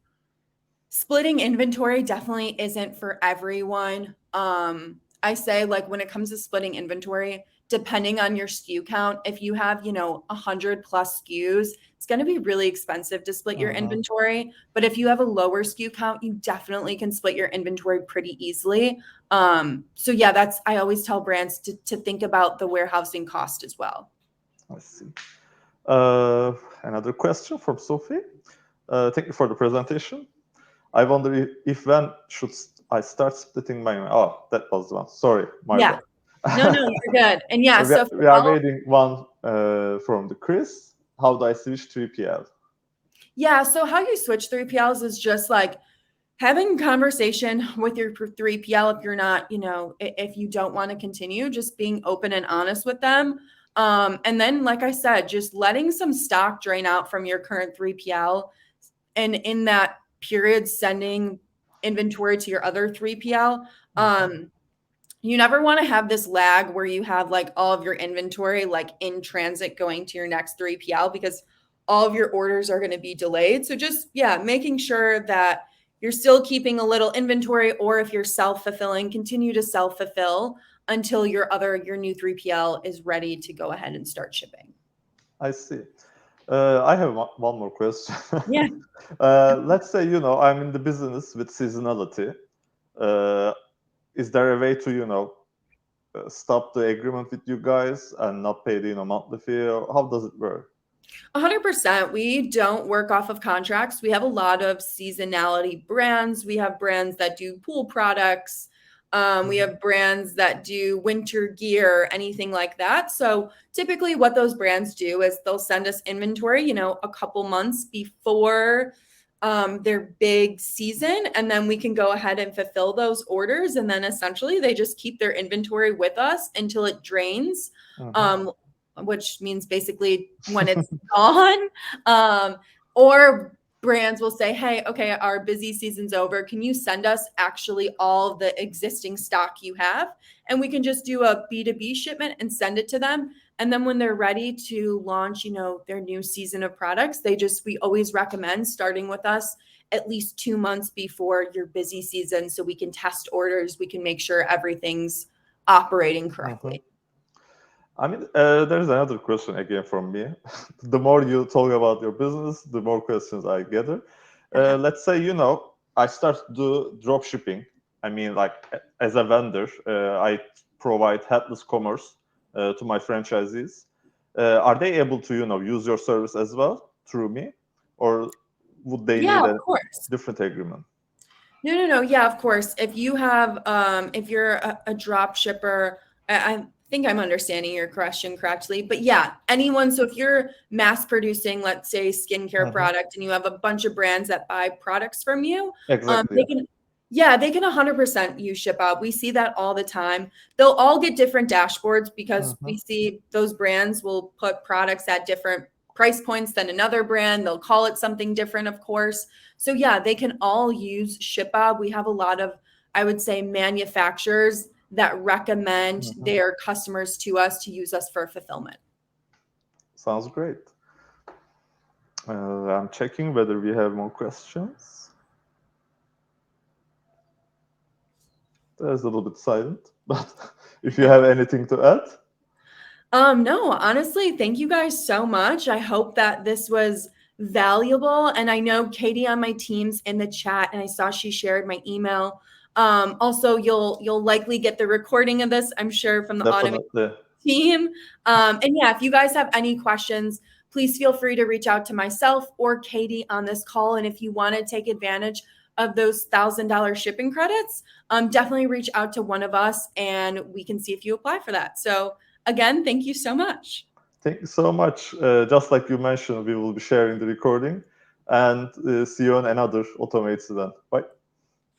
splitting inventory definitely isn't for everyone. I say like when it comes to splitting inventory, depending on your SKU count, if you have, 100 plus SKUs, it's going to be really expensive to split your inventory. But if you have a lower SKU count, you definitely can split your inventory pretty easily. So yeah, I always tell brands to think about the warehousing cost as well. I see. Another question from Sophie. Thank you for the presentation. I wonder if when should I start splitting my... Oh, that was the one. Sorry, my Yeah. bad. No, you're good. And yeah, so we are waiting one from the Chris. How do I switch 3PL? Yeah, so how you switch 3PLs is just like having conversation with your 3PL if you're not, if you don't want to continue, just being open and honest with them. And then, like I said, just letting some stock drain out from your current 3PL. And in that period, sending inventory to your other 3PL. You never want to have this lag where you have like all of your inventory like in transit going to your next 3PL because all of your orders are going to be delayed. So just, making sure that you're still keeping a little inventory, or if you're self-fulfilling, continue to self-fulfill until your new 3PL is ready to go ahead and start shipping. I see. I have one more question. Yeah. Let's say, I'm in the business with seasonality. Is there a way to, stop the agreement with you guys and not pay the, monthly fee? Or how does it work? 100%. We don't work off of contracts. We have a lot of seasonality brands. We have brands that do pool products. We have brands that do winter gear, anything like that. So typically what those brands do is they'll send us inventory, a couple months before their big season, and then we can go ahead and fulfill those orders. And then essentially they just keep their inventory with us until it drains. Which means basically when it's gone. Or brands will say, hey, okay, our busy season's over. Can you send us actually all the existing stock you have? And we can just do a B2B shipment and send it to them. And then when they're ready to launch, their new season of products, we always recommend starting with us at least 2 months before your busy season so we can test orders. We can make sure everything's operating correctly. I mean, there's another question again from me. The more you talk about your business, the more questions I gather. Let's say, I start to do drop shipping. I mean, like, as a vendor, I provide headless commerce to my franchisees. Are they able to, use your service as well through me? Or would they need a different agreement? No. Yeah, of course. If you have, if you're a drop shipper, I think I'm understanding your question correctly, but yeah, anyone. So if you're mass producing, let's say skincare product, and you have a bunch of brands that buy products from you, exactly. they can 100% use ShipBob. We see that all the time. They'll all get different dashboards because we see those brands will put products at different price points than another brand. They'll call it something different, of course. So yeah, they can all use ShipBob. We have a lot of, I would say, manufacturers that recommend their customers to us to use us for fulfillment. Sounds great. I'm checking whether we have more questions. There's a little bit silent, but if you have anything to add. No, honestly, thank you guys so much. I hope that this was valuable. And I know Katie on my team's in the chat, and I saw she shared my email. Also, you'll likely get the recording of this, I'm sure, from the Automate team. And yeah, if you guys have any questions, please feel free to reach out to myself or Katie on this call. And if you want to take advantage of those $1,000 shipping credits, definitely reach out to one of us and we can see if you apply for that. So again, thank you so much. Thank you so much. Just like you mentioned, we will be sharing the recording, and see you on another Automates event. Bye.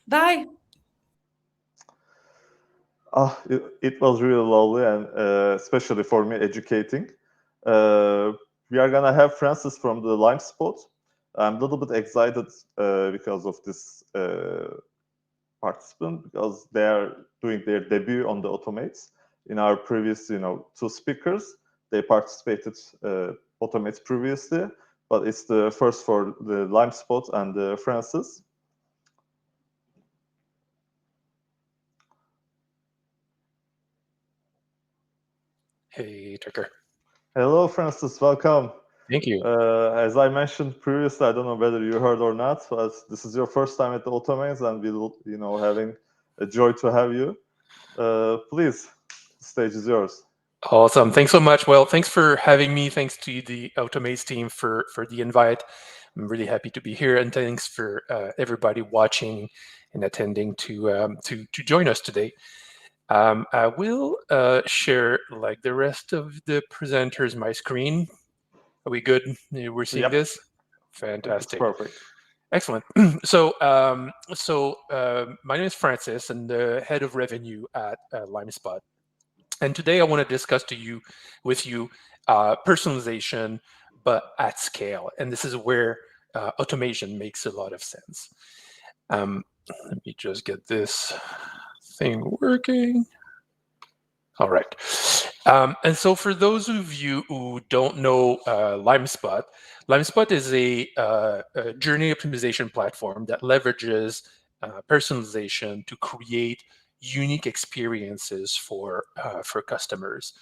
Bye. It was really lovely, and especially for me, educating. We are gonna have Francis from the LimeSpot. I'm a little bit excited because of this participant, because they are doing their debut on the Automates. In our previous, two speakers, they participated Automates previously, but it's the first for the LimeSpot and Francis. Hey, Turker. Hello, Francis. Welcome. Thank you. As I mentioned previously, I don't know whether you heard or not, but this is your first time at the Automates, and we'll, having a joy to have you. Please, the stage is yours. Awesome. Thanks so much. Well, thanks for having me. Thanks to the Automates team for the invite. I'm really happy to be here, and thanks for everybody watching and attending to join us today. I will share, like the rest of the presenters, my screen. Are we good? We're seeing this? Fantastic. It's perfect. Excellent. So my name is Francis, and the head of revenue at LimeSpot. And today I want to discuss with you personalization, but at scale. And this is where automation makes a lot of sense. Let me just get this thing working. All right. And so for those of you who don't know LimeSpot, LimeSpot is a journey optimization platform that leverages personalization to create unique experiences for customers.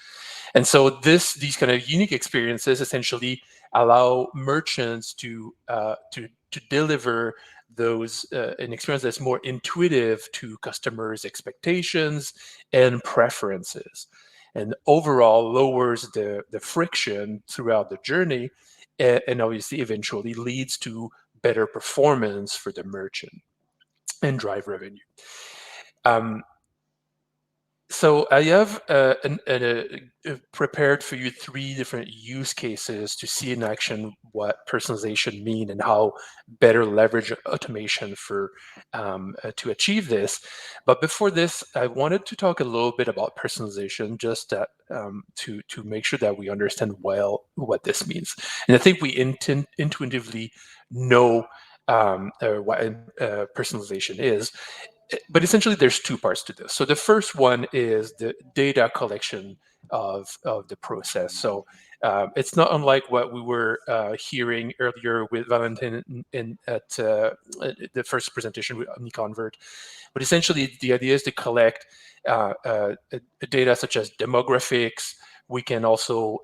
And so these kind of unique experiences essentially allow merchants to deliver those an experience that's more intuitive to customers' expectations and preferences, and overall lowers the friction throughout the journey, and obviously eventually leads to better performance for the merchant and drive revenue. So I have prepared for you 3 different use cases to see in action what personalization mean and how better leverage automation for to achieve this. But before this, I wanted to talk a little bit about personalization, just to make sure that we understand well what this means. And I think we intuitively know what personalization is. But essentially, there's 2 parts to this. So the first one is the data collection of the process. So it's not unlike what we were hearing earlier with Valentin at the first presentation with Omniconvert. But essentially, the idea is to collect data such as demographics. We can also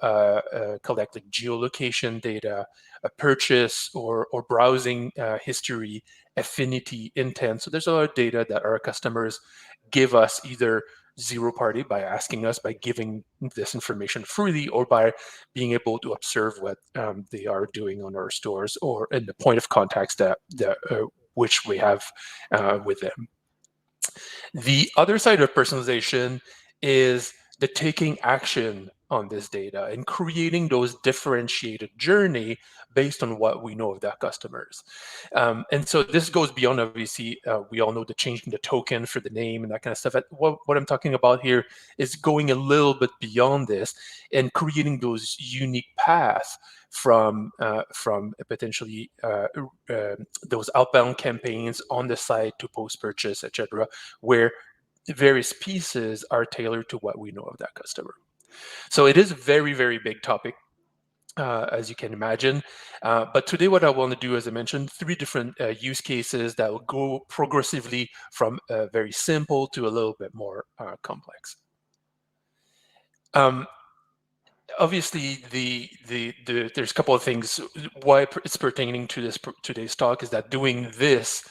collect like geolocation data, a purchase or browsing history, affinity, intent. So there's a lot of data that our customers give us, either zero party by asking us, by giving this information freely, or by being able to observe what they are doing on our stores or in the point of contacts that which we have with them. The other side of personalization is the taking action on this data and creating those differentiated journey based on what we know of that customers. And so this goes beyond, obviously, we all know the changing the token for the name and that kind of stuff. What I'm talking about here is going a little bit beyond this and creating those unique paths from potentially those outbound campaigns on the site to post-purchase, etc., where the various pieces are tailored to what we know of that customer. So it is a very, very big topic. as you can imagine. But today what I want to do, as I mentioned, 3 different use cases that will go progressively from very simple to a little bit more complex. Obviously, there's a couple of things why it's pertaining to today's talk is that doing this,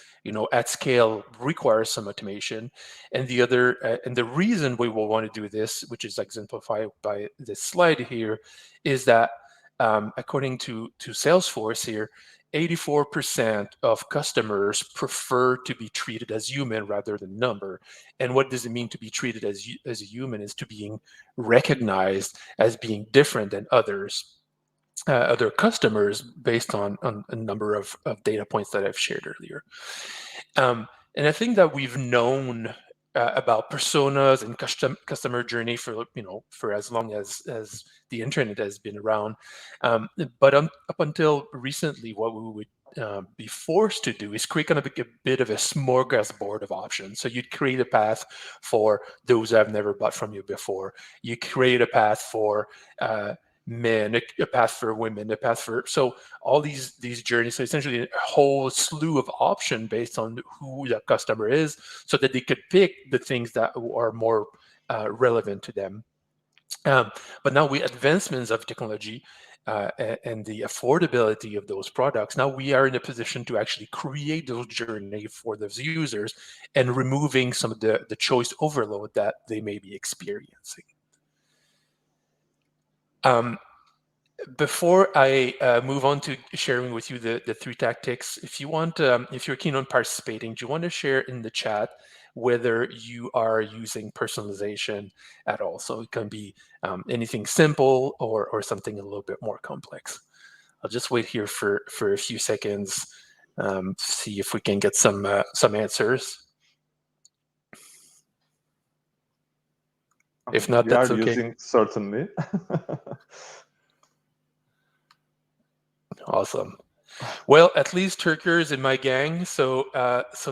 at scale requires some automation, and the reason we will want to do this, which is exemplified by this slide here, is that according to Salesforce here, 84% of customers prefer to be treated as human rather than number. And what does it mean to be treated as a human? Is to being recognized as being different than others, other customers, based on a number of data points that I've shared earlier. And I think that we've known about personas and customer journey for as long as the internet has been around, but up until recently, what we would be forced to do is create kind of a bit of a smorgasbord of options. So you'd create a path for those that have never bought from you before. You create a path for men, a path for women, a path for all these journeys. So essentially a whole slew of options based on who the customer is, so that they could pick the things that are more relevant to them. But now with advancements of technology and the affordability of those products, now we are in a position to actually create those journeys for those users and removing some of the choice overload that they may be experiencing. Before I move on to sharing with you the 3 tactics, if you want, if you're keen on participating, do you want to share in the chat whether you are using personalization at all? So it can be anything simple or something a little bit more complex. I'll just wait here for a few seconds, see if we can get some answers. If not, that's okay. We are using, certainly. Awesome. Well, at least Turker is in my gang, so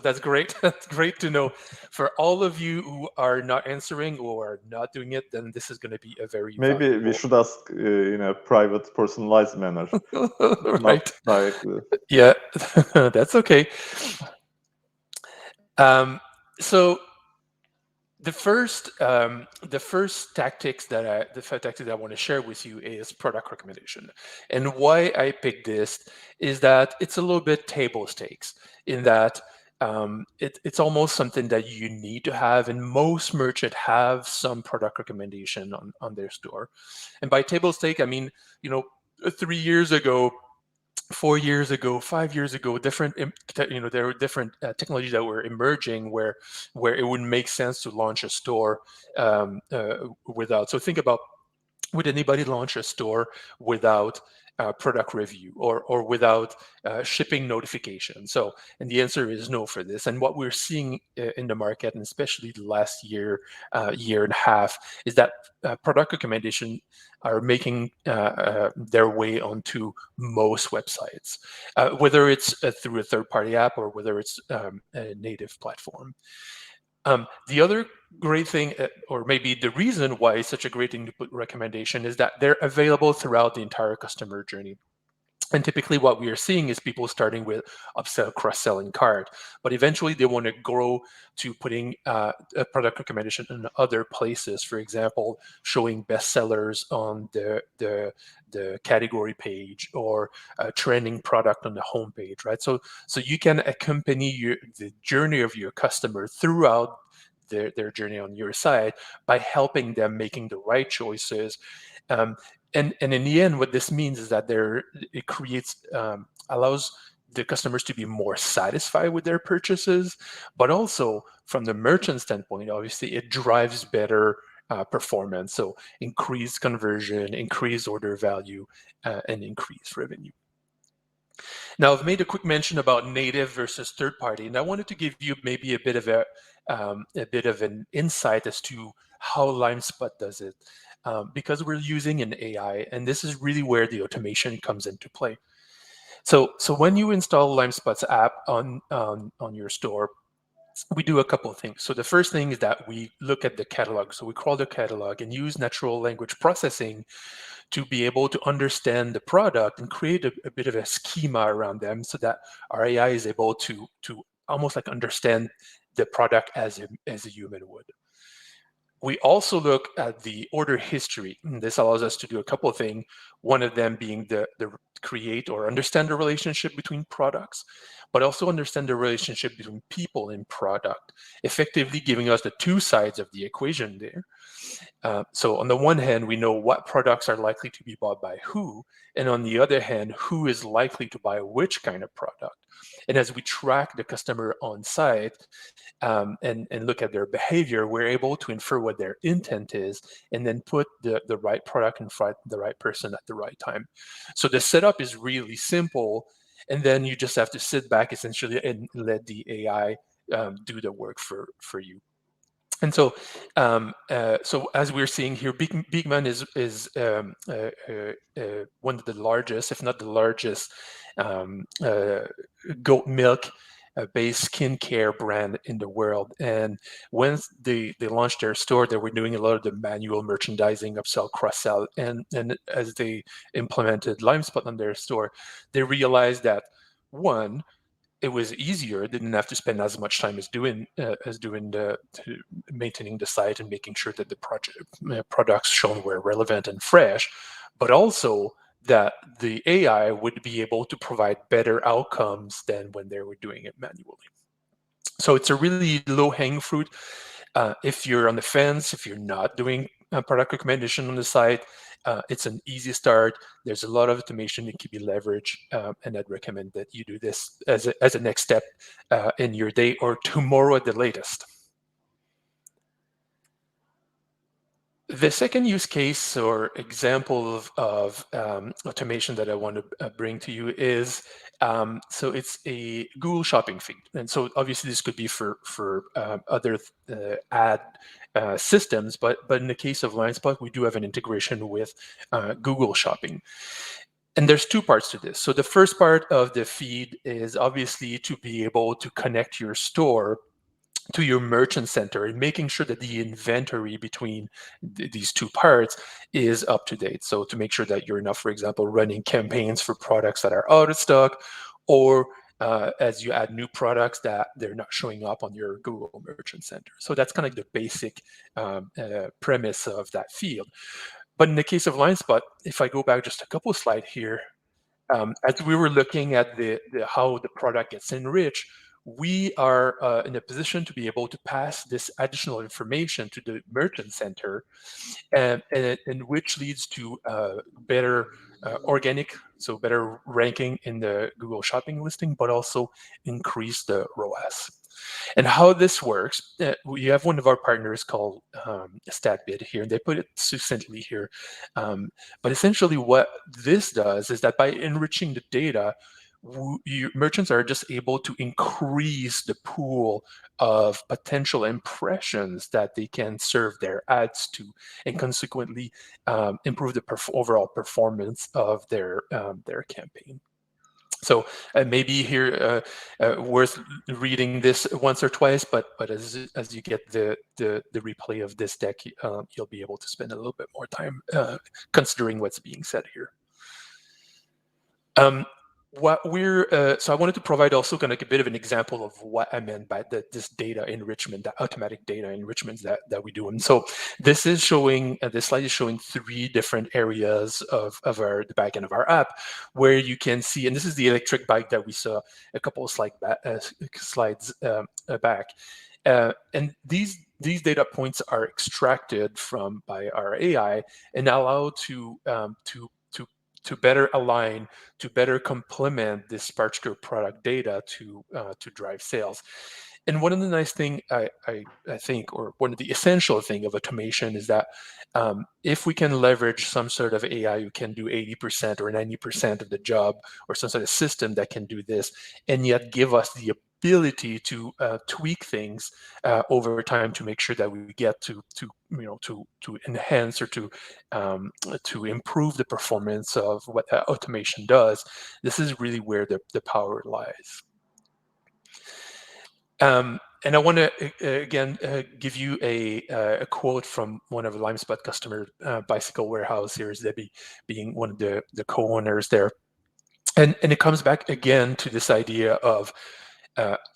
that's great. That's great to know. For all of you who are not answering or are not doing it, then this is going to be a very maybe valuable... we should ask in a private, personalized manner. Right. Not directly. Yeah, that's okay. So the first tactics that I want to share with you is product recommendation. And why I picked this is that it's a little bit table stakes, in that it's almost something that you need to have, and most merchants have some product recommendation on their store. And by table stake, I mean, 3 years ago, 4 years ago, 5 years ago, there were different technologies that were emerging where it wouldn't make sense to launch a store without. So think about, would anybody launch a store without product review or without shipping notification? So, and the answer is no for this. And what we're seeing in the market, and especially the last year and a half, is that product recommendation are making their way onto most websites, whether it's through a third-party app or whether it's a native platform. The other great thing, or maybe the reason why it's such a great thing to put recommendation, is that they're available throughout the entire customer journey. And typically what we are seeing is people starting with upsell, cross-sell, and cart, but eventually they want to grow to putting a product recommendation in other places. For example, showing bestsellers on the category page, or a trending product on the homepage, right? So you can accompany the journey of your customer throughout their journey on your side by helping them making the right choices. And in the end, what this means is that it creates, allows the customers to be more satisfied with their purchases, but also from the merchant standpoint, obviously it drives better performance. So increased conversion, increased order value, and increased revenue. Now, I've made a quick mention about native versus third party, and I wanted to give you maybe a bit of an insight as to how LimeSpot does it. Because we're using an AI, and this is really where the automation comes into play. So when you install LimeSpot's app on your store, we do a couple of things. So the first thing is that we look at the catalog. So we crawl the catalog and use natural language processing to be able to understand the product and create a bit of a schema around them, so that our AI is able to almost like understand the product as a human would. We also look at the order history. And this allows us to do a couple of things. One of them being the create or understand the relationship between products, but also understand the relationship between people and product, effectively giving us the two sides of the equation there. So on the one hand, we know what products are likely to be bought by who, and on the other hand, who is likely to buy which kind of product. And as we track the customer on site and look at their behavior, we're able to infer what their intent is and then put the right product in front of the right person at the right time. So the setup is really simple, and then you just have to sit back essentially and let the AI do the work for you. And so, so as we're seeing here, Beekman is one of the largest, if not the largest, goat milk based skincare brand in the world. And when they launched their store, they were doing a lot of the manual merchandising, upsell, cross-sell. And as they implemented LimeSpot on their store, they realized that, one, it was easier. Didn't have to spend as much time as maintaining the site and making sure that the products shown were relevant and fresh, but also that the AI would be able to provide better outcomes than when they were doing it manually. So it's a really low-hanging fruit. If you're on the fence, if you're not doing product recommendation on the site, it's an easy start. There's a lot of automation that can be leveraged, and I'd recommend that you do this as a next step in your day or tomorrow at the latest. The second use case or example of automation that I want to bring to you is, so it's a Google Shopping feed. And so obviously this could be for other ad systems, but in the case of LimeSpot, we do have an integration with Google Shopping. And there's two parts to this. So the first part of the feed is obviously to be able to connect your store to your merchant center and making sure that the inventory between these two parts is up to date. So to make sure that you're not, for example, running campaigns for products that are out of stock, or as you add new products that they're not showing up on your Google Merchant Center. So that's kind of like the basic premise of that field. But in the case of LimeSpot, if I go back just a couple of slides here, as we were looking at how the product gets enriched, we are in a position to be able to pass this additional information to the merchant center, and which leads to better organic, so better ranking in the Google Shopping listing, but also increase the ROAS. And how this works, we have one of our partners called StatBid here, and they put it succinctly here. But essentially what this does is that by enriching the data, merchants are just able to increase the pool of potential impressions that they can serve their ads to, and consequently improve the overall performance of their campaign. So maybe here worth reading this once or twice, but as you get the replay of this deck, you'll be able to spend a little bit more time considering what's being said here. What we're so I wanted to provide also kind of like a bit of an example of what I meant by this data enrichment, that automatic data enrichments that we do. And so this is showing, this slide is showing 3 different areas of the back end of our app, where you can see, and this is the electric bike that we saw a couple of slides back. And these data points are extracted by our AI and allow to better align, to better complement this particular product data to drive sales. And one of the nice thing I think, or one of the essential thing of automation is that if we can leverage some sort of AI who can do 80% or 90% of the job, or some sort of system that can do this, and yet give us the ability to tweak things over time to make sure that we get to enhance or to improve the performance of what automation does. This is really where the power lies. And I want to again give you a quote from one of LimeSpot customer, Bicycle Warehouse. Here's Debbie being one of the co-owners there. And it comes back again to this idea of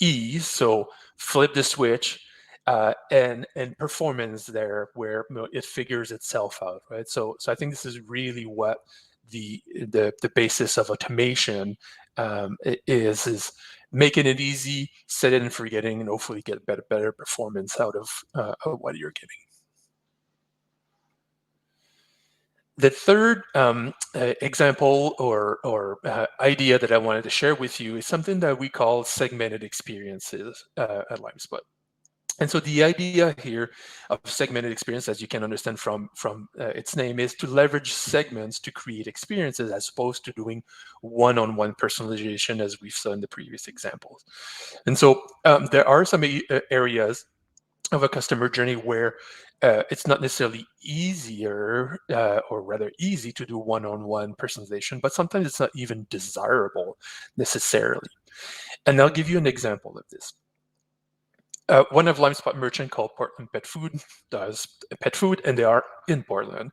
ease. So flip the switch and performance there, where it figures itself out, right? So I think this is really what the basis of automation is making it easy, set it and forgetting, and hopefully get better performance out of what you're getting. The third example or idea that I wanted to share with you is something that we call segmented experiences at LimeSpot. And so the idea here of segmented experience, as you can understand from its name, is to leverage segments to create experiences as opposed to doing one-on-one personalization as we've saw in the previous examples. And so there are some areas of a customer journey where it's not necessarily easier or rather easy to do one-on-one personalization, but sometimes it's not even desirable necessarily. And I'll give you an example of this. One of LimeSpot merchant called Portland Pet Food does pet food, and they are in Portland.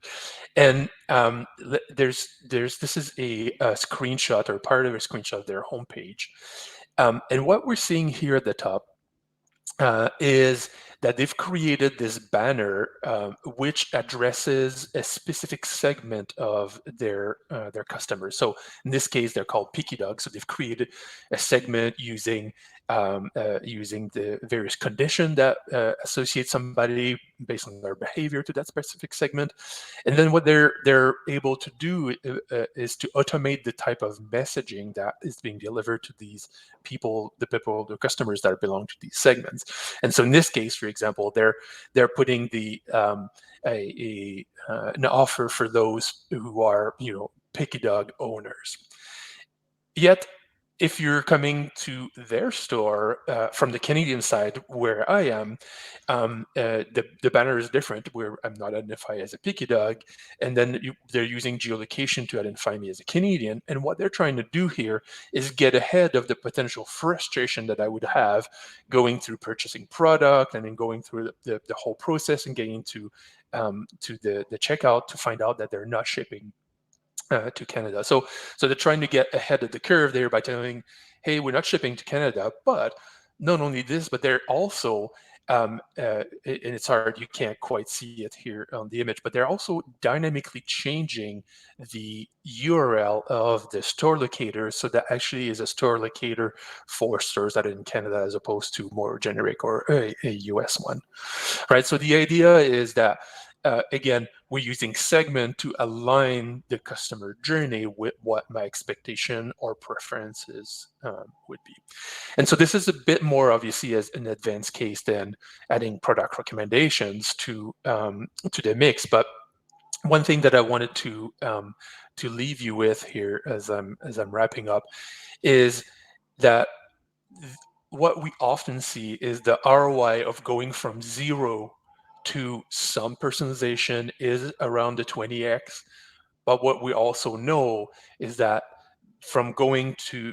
And this is a screenshot or part of a screenshot of their homepage. And what we're seeing here at the top is that they've created this banner which addresses a specific segment of their customers. So in this case, they're called picky dogs. So they've created a segment using the various conditions that associate somebody based on their behavior to that specific segment. And then what they're able to do is to automate the type of messaging that is being delivered to these people, the customers that belong to these segments. And so in this case, for example, they're putting the an offer for those who are picky dog owners. Yet, if you're coming to their store from the Canadian side, where I am, the banner is different, where I'm not identified as a picky dog, and then they're using geolocation to identify me as a Canadian. And what they're trying to do here is get ahead of the potential frustration that I would have going through purchasing product and then going through the whole process and getting to the checkout to find out that they're not shipping to Canada. So they're trying to get ahead of the curve there by telling, hey, we're not shipping to Canada, but not only this, but they're also, and it's hard, you can't quite see it here on the image, but they're also dynamically changing the URL of the store locator, so that actually is a store locator for stores that are in Canada as opposed to more generic or a US one, right? So the idea is that again, we're using segment to align the customer journey with what my expectation or preferences would be. And so this is a bit more obviously as an advanced case than adding product recommendations to the mix. But one thing that I wanted to leave you with here as I'm wrapping up is that what we often see is the ROI of going from 0 to some personalization is around the 20x. But what we also know is that from going to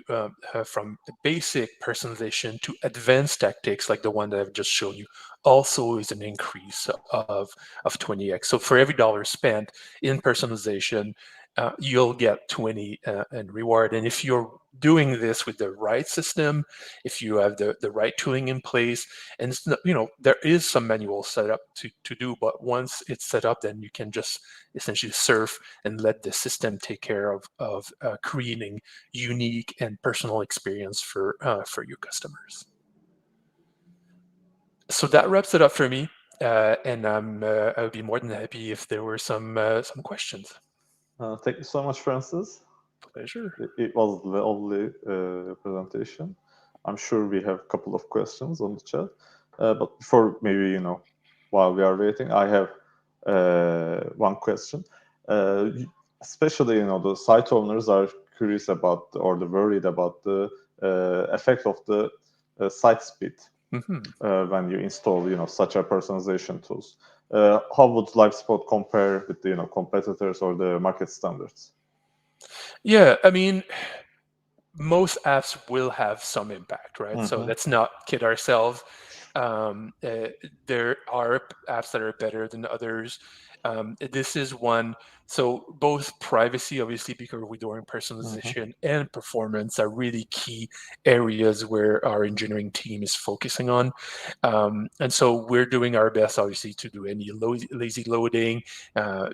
from basic personalization to advanced tactics like the one that I've just shown you also is an increase of 20x. So for every dollar spent in personalization, you'll get 20 in reward. And if you're doing this with the right system, if you have the right tooling in place, and there is some manual setup to do, but once it's set up, then you can just essentially surf and let the system take care of creating unique and personal experience for your customers. So that wraps it up for me, and I would be more than happy if there were some questions. Thank you so much, Francis. Pleasure. It was a lovely presentation. I'm sure we have a couple of questions on the chat. But before maybe, while we are waiting, I have one question. Especially, the site owners are curious about or worried about the effect of the site speed when you install, such a personalization tools. How would LimeSpot compare with the competitors or the market standards? Yeah, I mean, most apps will have some impact, right? So let's not kid ourselves. There are apps that are better than others. This is one. So both privacy, obviously, because we're doing personalization, and performance are really key areas where our engineering team is focusing on. And so we're doing our best, obviously, to do any lazy loading,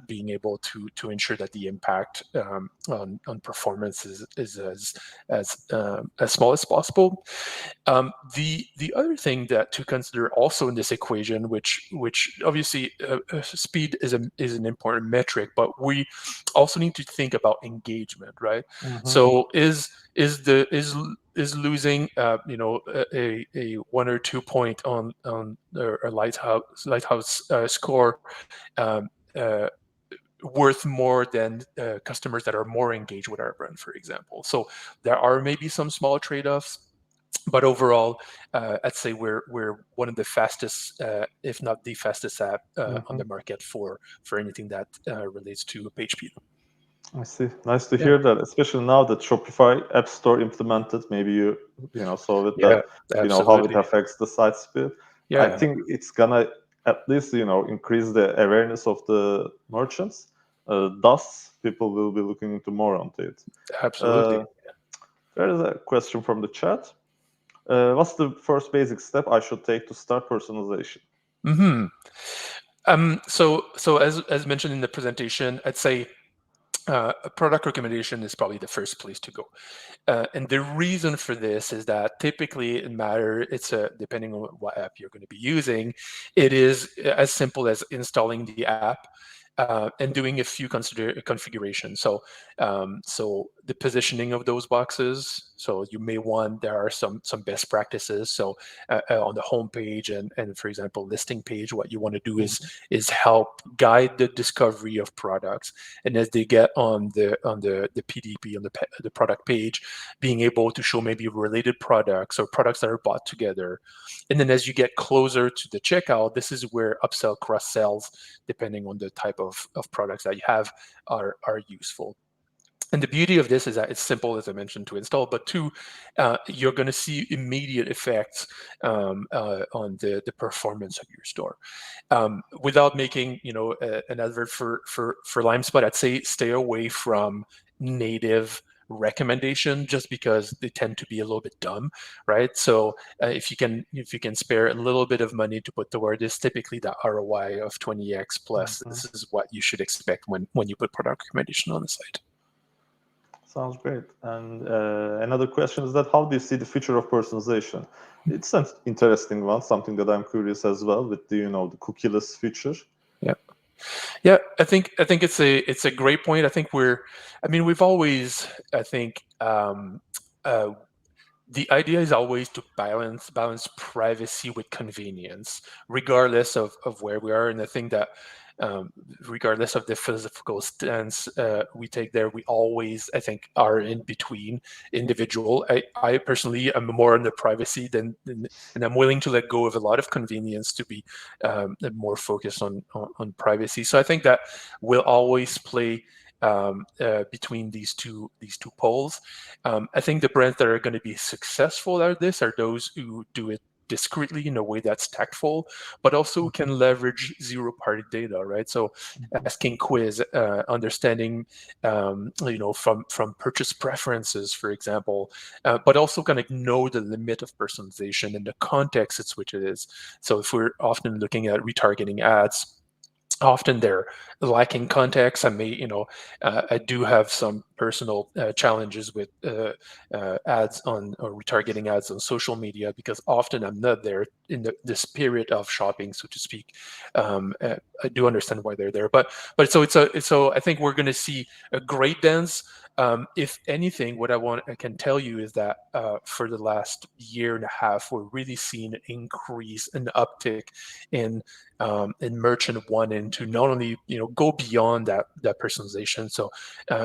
being able to ensure that the impact on performance is as small as possible. The other thing that to consider also in this equation, which obviously speed is an important metric, but we also need to think about engagement, right? So is losing a 1 or 2 point on a lighthouse score worth more than customers that are more engaged with our brand, for example? So there are maybe some small trade-offs, but overall, I'd say we're one of the fastest, if not the fastest app on the market for anything that relates to page speed. I see. Nice to hear that, especially now that Shopify App Store implemented. Maybe you saw it, that how it affects the site speed. I think it's gonna at least increase the awareness of the merchants. Thus, people will be looking into more onto it. Absolutely. There is a question from the chat. What's the first basic step I should take to start personalization? So as mentioned in the presentation, I'd say a product recommendation is probably the first place to go. And the reason for this is that typically in Matter, it's depending on what app you're going to be using, it is as simple as installing the app and doing a few configurations. So the positioning of those boxes. So you may want, there are some best practices. So on the home page and for example, listing page, what you want to do is help guide the discovery of products. And as they get on the PDP, on the product page, being able to show maybe related products or products that are bought together. And then as you get closer to the checkout, this is where upsell, cross sells, depending on the type of products that you have, are useful. And the beauty of this is that it's simple, as I mentioned, to install, but two, you're going to see immediate effects on the performance of your store. Without making an advert for LimeSpot, I'd say stay away from native recommendation, just because they tend to be a little bit dumb, right? So if you can spare a little bit of money to put toward this, typically the ROI of 20x plus, this is what you should expect when you put product recommendation on the site. Sounds great. And another question is that how do you see the future of personalization? It's an interesting one, something that I'm curious as well, with the the cookieless feature. Yeah, I think it's a great point. I think we've always, I think the idea is always to balance privacy with convenience, regardless of where we are. And I think that regardless of the physical stance we take there, we always, I think, are in between individual. I personally am more on the privacy and I'm willing to let go of a lot of convenience to be more focused on privacy. So I think that we'll always play between these two poles. I think the brands that are going to be successful at this are those who do it discreetly in a way that's tactful, but also can leverage zero-party data, right? So asking quiz, understanding, from purchase preferences, for example, but also kind of know the limit of personalization and the context in which it is. So if we're often looking at retargeting ads, often they're lacking context. I may, I do have some personal challenges with ads or retargeting ads on social media, because often I'm not there in the spirit of shopping, so to speak. I do understand why they're there, but so I think we're going to see a great dance. If anything, what I can tell you is that for the last year and a half, we're really seeing an increase, an uptick in merchant wanting to not only go beyond that personalization, so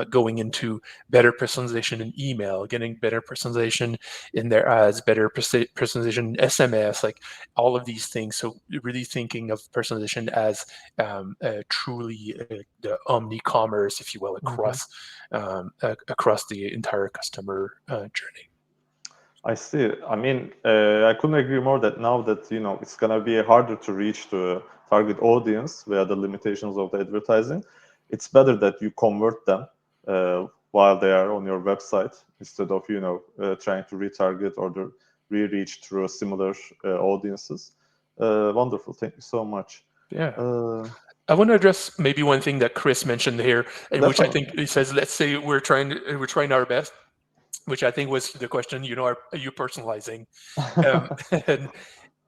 going into better personalization in email, getting better personalization in their ads, better personalization in SMS, like all of these things. So really thinking of personalization as truly the omni-commerce, if you will, across the entire customer journey. I see. I mean, I couldn't agree more that now that, it's going to be harder to reach the target audience via the limitations of the advertising, it's better that you convert them while they are on your website instead of, trying to retarget or the re-reach through similar audiences. Wonderful. Thank you so much. Yeah. I want to address maybe one thing that Chris mentioned here, and which I think he says, let's say we're trying our best, which I think was the question, are you personalizing?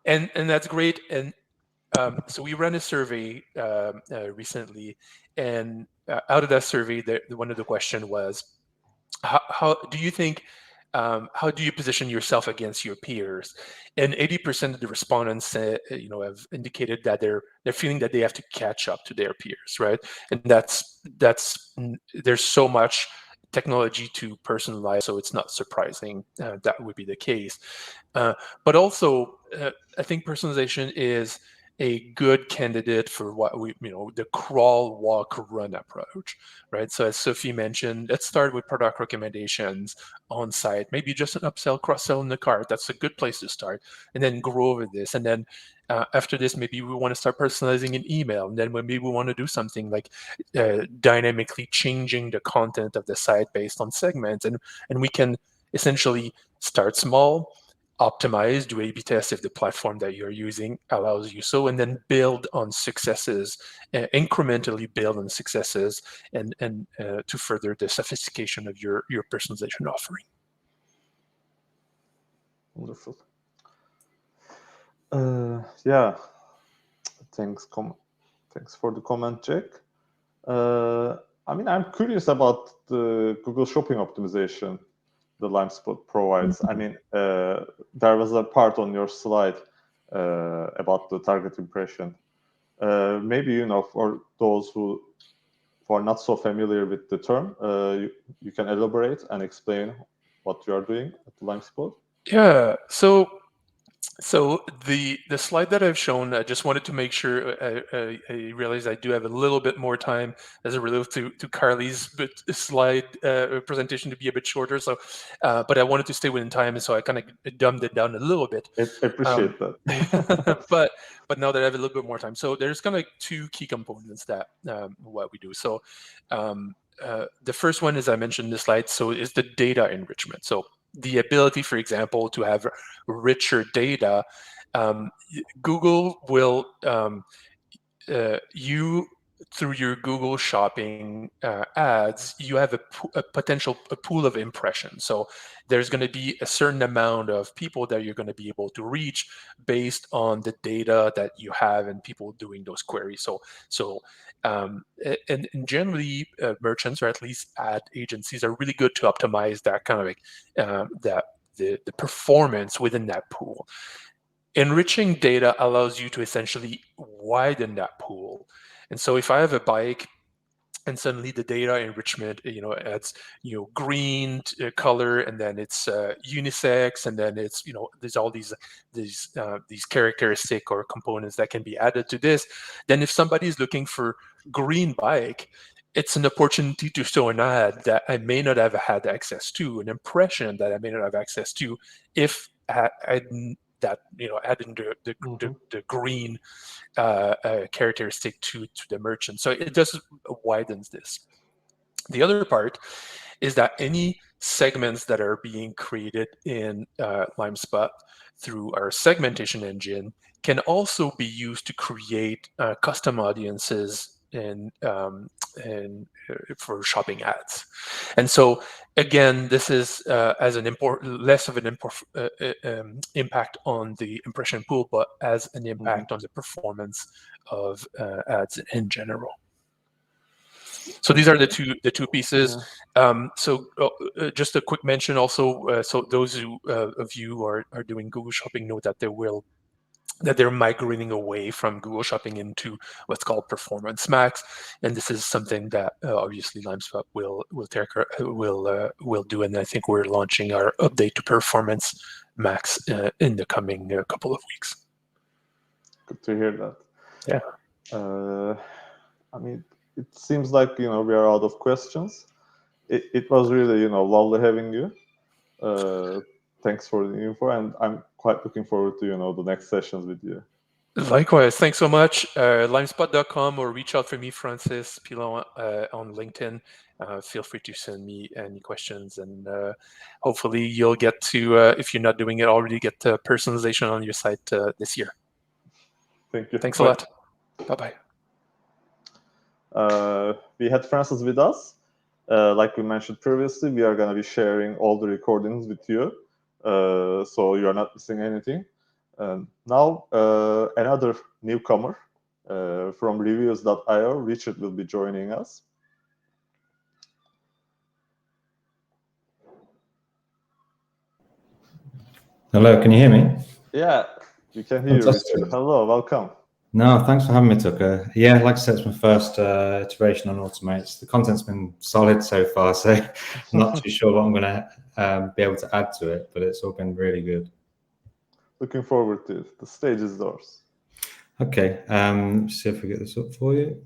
And that's great. And so we ran a survey recently, and out of that survey, one of the question was, how do you think, how do you position yourself against your peers? And 80% of the respondents, have indicated that they're feeling that they have to catch up to their peers, right? And there's so much technology to personalize, so it's not surprising that would be the case. But also, I think personalization is a good candidate for what the crawl, walk, run approach, right? So as Sophie mentioned, let's start with product recommendations on site, maybe just an upsell, cross-sell in the cart. That's a good place to start, and then grow over this. And then after this, maybe we want to start personalizing an email, and then maybe we want to do something like dynamically changing the content of the site based on segments, and we can essentially start small, optimize, do A/B test if the platform that you're using allows you so, and then build on successes, incrementally build on successes, and to further the sophistication of your personalization offering. Wonderful. Yeah. Thanks for the comment, Jack. I mean, I'm curious about the Google Shopping optimization the LimeSpot provides. I mean, there was a part on your slide about the target impression. Maybe, for those who are not so familiar with the term, you can elaborate and explain what you are doing at LimeSpot. Yeah. So the slide that I've shown, I just wanted to make sure I realize I do have a little bit more time as it relates to Karley's slide presentation to be a bit shorter. So, but I wanted to stay within time, and so I kind of dumbed it down a little bit. I appreciate that. but now that I have a little bit more time, so there's kind of two key components that what we do. So the first one, as I mentioned in the slide, so is the data enrichment. So the ability, for example, to have richer data. Google will, you, through your Google Shopping ads, you have a potential pool of impressions. So there's going to be a certain amount of people that you're going to be able to reach based on the data that you have and people doing those queries. And generally, merchants, or at least ad agencies, are really good to optimize that kind of like the performance within that pool. Enriching data allows you to essentially widen that pool. And so if I have a bike and suddenly the data enrichment, adds, green color, and then it's unisex, and then it's, there's all these characteristic or components that can be added to this. Then if somebody is looking for green bike, it's an opportunity to show an ad that I may not have had access to, an impression that I may not have access to if adding the green characteristic to the merchant. So it just widens this. The other part is that any segments that are being created in LimeSpot through our segmentation engine can also be used to create custom audiences and for shopping ads. And so again, this is as an less of an impact on the impression pool, but as an impact on the performance of ads in general. So these are the two pieces. So just a quick mention also. So those of you who are doing Google Shopping know that they're migrating away from Google Shopping into what's called Performance Max, and this is something that obviously LimeSpot will do, and I think we're launching our update to Performance Max in the coming couple of weeks. Good to hear that. Yeah. I mean, it seems like we are out of questions. It was really lovely having you. thanks for the info, and I'm quite looking forward to the next sessions with you. Likewise, thanks so much. LimeSpot.com, or reach out for me, Francis Pilon, on LinkedIn. Feel free to send me any questions, and hopefully you'll get to, if you're not doing it already, get personalization on your site this year. Thank you. Thanks a lot. Bye-bye. We had Francis with us. Like we mentioned previously, we are going to be sharing all the recordings with you, so you are not missing anything. Now, another newcomer from reviews.io, Richard, will be joining us. Hello, can you hear me? Yeah, we can hear you, Richard. Hello, welcome. No, thanks for having me, Turker. Yeah, like I said, it's my first iteration on Automates. The content's been solid so far, so I'm not too sure what I'm going to be able to add to it, but it's all been really good. Looking forward to it. The stage is yours. Okay, see if we get this up for you.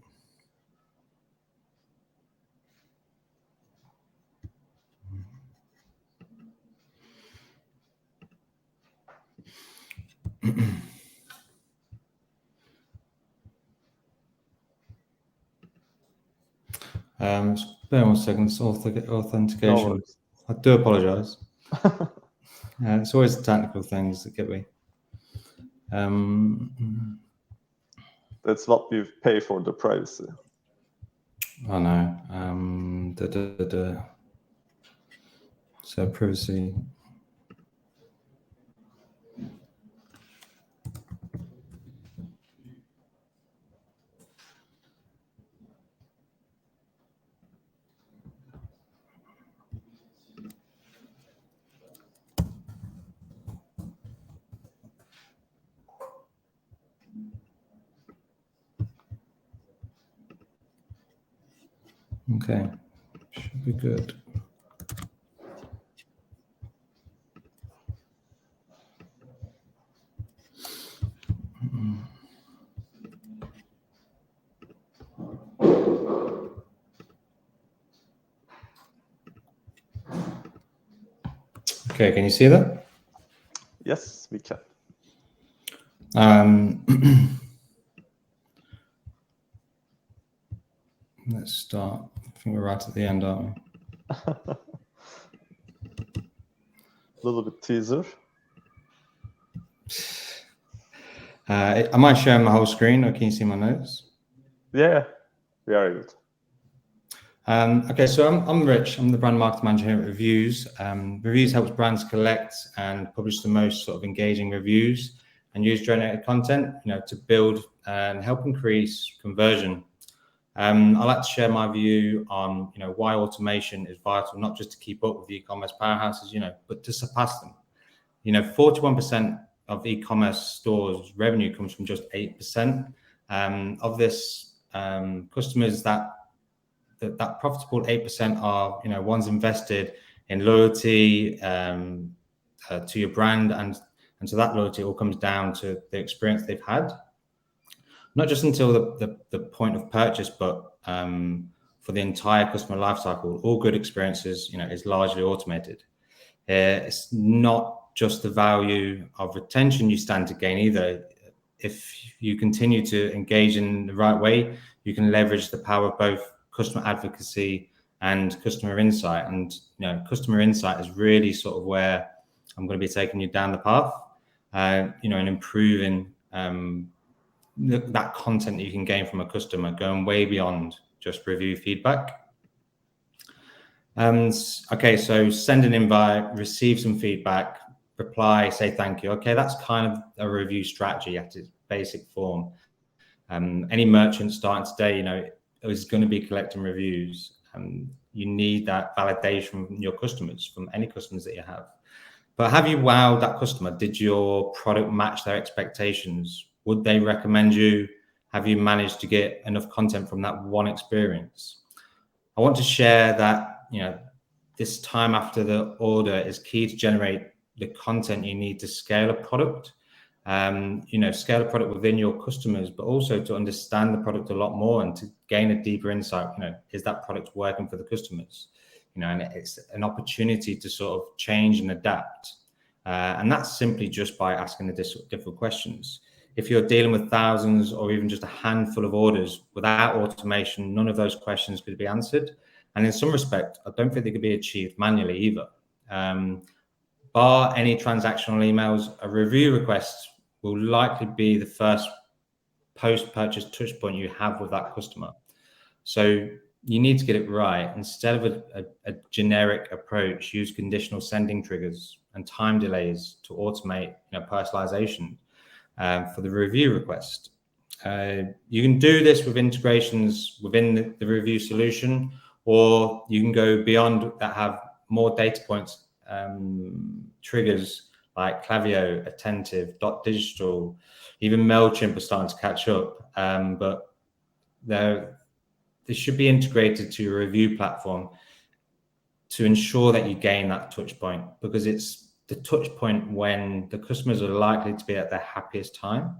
Bear 1 second, it's authentication. No, I do apologize. It's always the technical things that get me. that's what we pay for, the privacy. I know. So privacy. Okay, should be good. Okay, can you see that? Yes, we can. Let's start. I think we're right at the end, aren't we? A little bit teaser. Am I sharing my whole screen, or can you see my notes? Yeah, we are able to. Okay, so I'm Rich. I'm the brand marketing manager here at Reviews. Reviews helps brands collect and publish the most sort of engaging reviews and use generated content, to build and help increase conversion. I like to share my view on, why automation is vital, not just to keep up with the e-commerce powerhouses, but to surpass them. 41% of e-commerce stores' revenue comes from just 8%. Of this, customers that profitable 8% are, ones invested in loyalty to your brand, and so that loyalty all comes down to the experience they've had, not just until the point of purchase, but for the entire customer lifecycle. All good experiences, is largely automated. It's not just the value of retention you stand to gain either. If you continue to engage in the right way, you can leverage the power of both customer advocacy and customer insight. And customer insight is really sort of where I'm going to be taking you down the path, and improving that content that you can gain from a customer, going way beyond just review feedback. Okay, so send an invite, receive some feedback, reply, say thank you. Okay, that's kind of a review strategy at its basic form. Any merchant starting today, is going to be collecting reviews. You need that validation from your customers, from any customers that you have. But have you wowed that customer? Did your product match their expectations? Would they recommend you? Have you managed to get enough content from that one experience? I want to share that, this time after the order is key to generate the content you need to scale a product. Scale a product within your customers, but also to understand the product a lot more and to gain a deeper insight. Is that product working for the customers? And it's an opportunity to sort of change and adapt. And that's simply just by asking the different questions. If you're dealing with thousands or even just a handful of orders, without automation, none of those questions could be answered. And in some respect, I don't think they could be achieved manually either. Bar any transactional emails, a review request will likely be the first post-purchase touch point you have with that customer. So you need to get it right. Instead of a generic approach, use conditional sending triggers and time delays to automate personalization for the review request. You can do this with integrations within the review solution, or you can go beyond that, have more data points, triggers like Klaviyo, Attentive, Digital, even MailChimp are starting to catch up. But this should be integrated to your review platform to ensure that you gain that touch point, because it's the touch point when the customers are likely to be at their happiest time.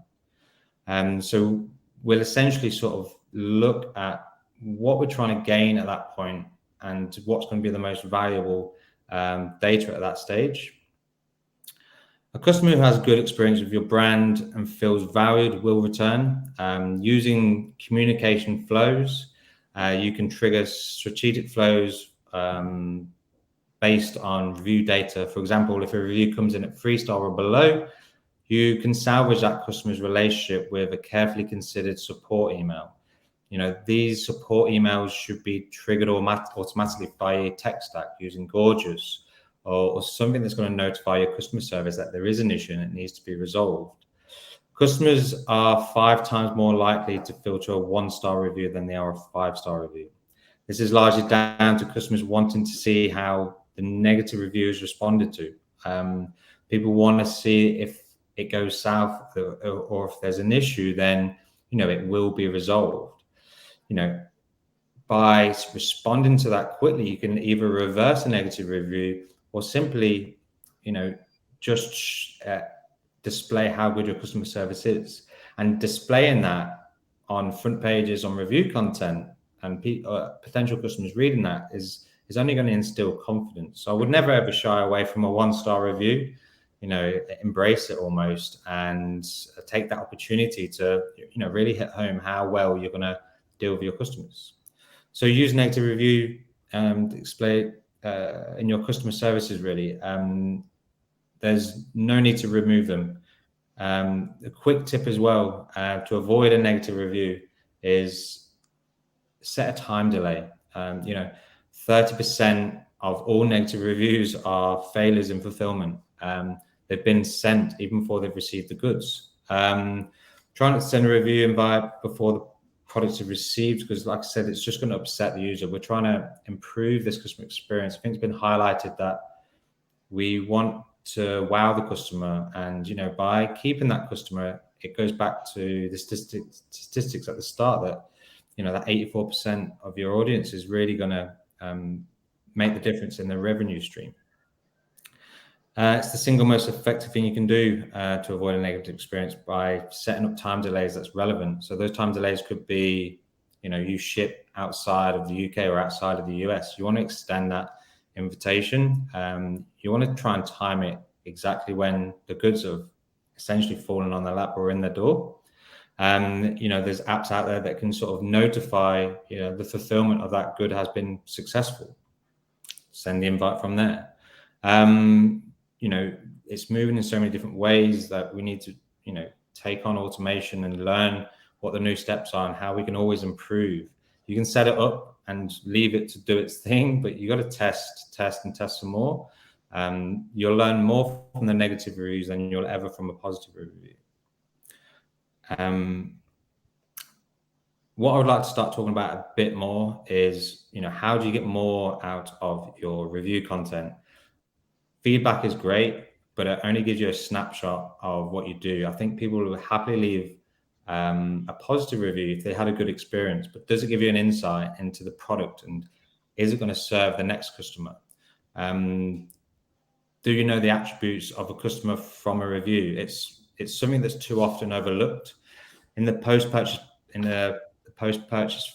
So we'll essentially sort of look at what we're trying to gain at that point and what's going to be the most valuable data at that stage. A customer who has good experience with your brand and feels valued will return. Using communication flows, you can trigger strategic flows based on review data. For example, if a review comes in at 3-star or below, you can salvage that customer's relationship with a carefully considered support email. These support emails should be triggered automatically by a tech stack using Gorgeous, or something that's going to notify your customer service that there is an issue and it needs to be resolved. Customers are 5 times more likely to filter a 1-star review than they are a 5-star review. This is largely down to customers wanting to see how the negative review is responded to. People want to see if it goes south, or if there's an issue, then it will be resolved. By responding to that quickly, you can either reverse a negative review or simply, just display how good your customer service is. And displaying that on front pages, on review content, and potential customers reading that is only going to instill confidence. So I would never ever shy away from a 1-star review. Embrace it almost, and take that opportunity to really hit home how well you're going to deal with your customers. So use negative review display in your customer services, really. There's no need to remove them. A quick tip as well to avoid a negative review is set a time delay. 30% of all negative reviews are failures in fulfillment. They've been sent even before they've received the goods. Try not to send a review invite before the products are received, because like I said, it's just going to upset the user. We're trying to improve this customer experience. I think it's been highlighted that we want to wow the customer, and by keeping that customer, it goes back to the statistics at the start that that 84% of your audience is really going to make the difference in the revenue stream. It's the single most effective thing you can do to avoid a negative experience, by setting up time delays that's relevant. So those time delays could be, you ship outside of the UK or outside of the US. You want to extend that invitation. You want to try and time it exactly when the goods have essentially fallen on their lap or in their door. There's apps out there that can sort of notify, the fulfillment of that good has been successful. Send the invite from there. It's moving in so many different ways that we need to, take on automation and learn what the new steps are and how we can always improve. You can set it up and leave it to do its thing, but you got to test some more. You'll learn more from the negative reviews than you'll ever from a positive review. What I would like to start talking about a bit more is, how do you get more out of your review content? Feedback is great, but it only gives you a snapshot of what you do. I think people will happily leave a positive review if they had a good experience, but does it give you an insight into the product, and is it going to serve the next customer? Do you know the attributes of a customer from a review? It's something that's too often overlooked in the post-purchase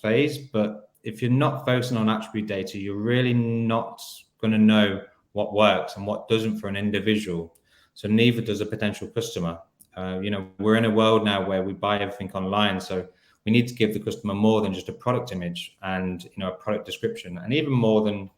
phase. But if you're not focusing on attribute data, you're really not going to know what works and what doesn't for an individual. So neither does a potential customer. We're in a world now where we buy everything online, so we need to give the customer more than just a product image and a product description, and even more than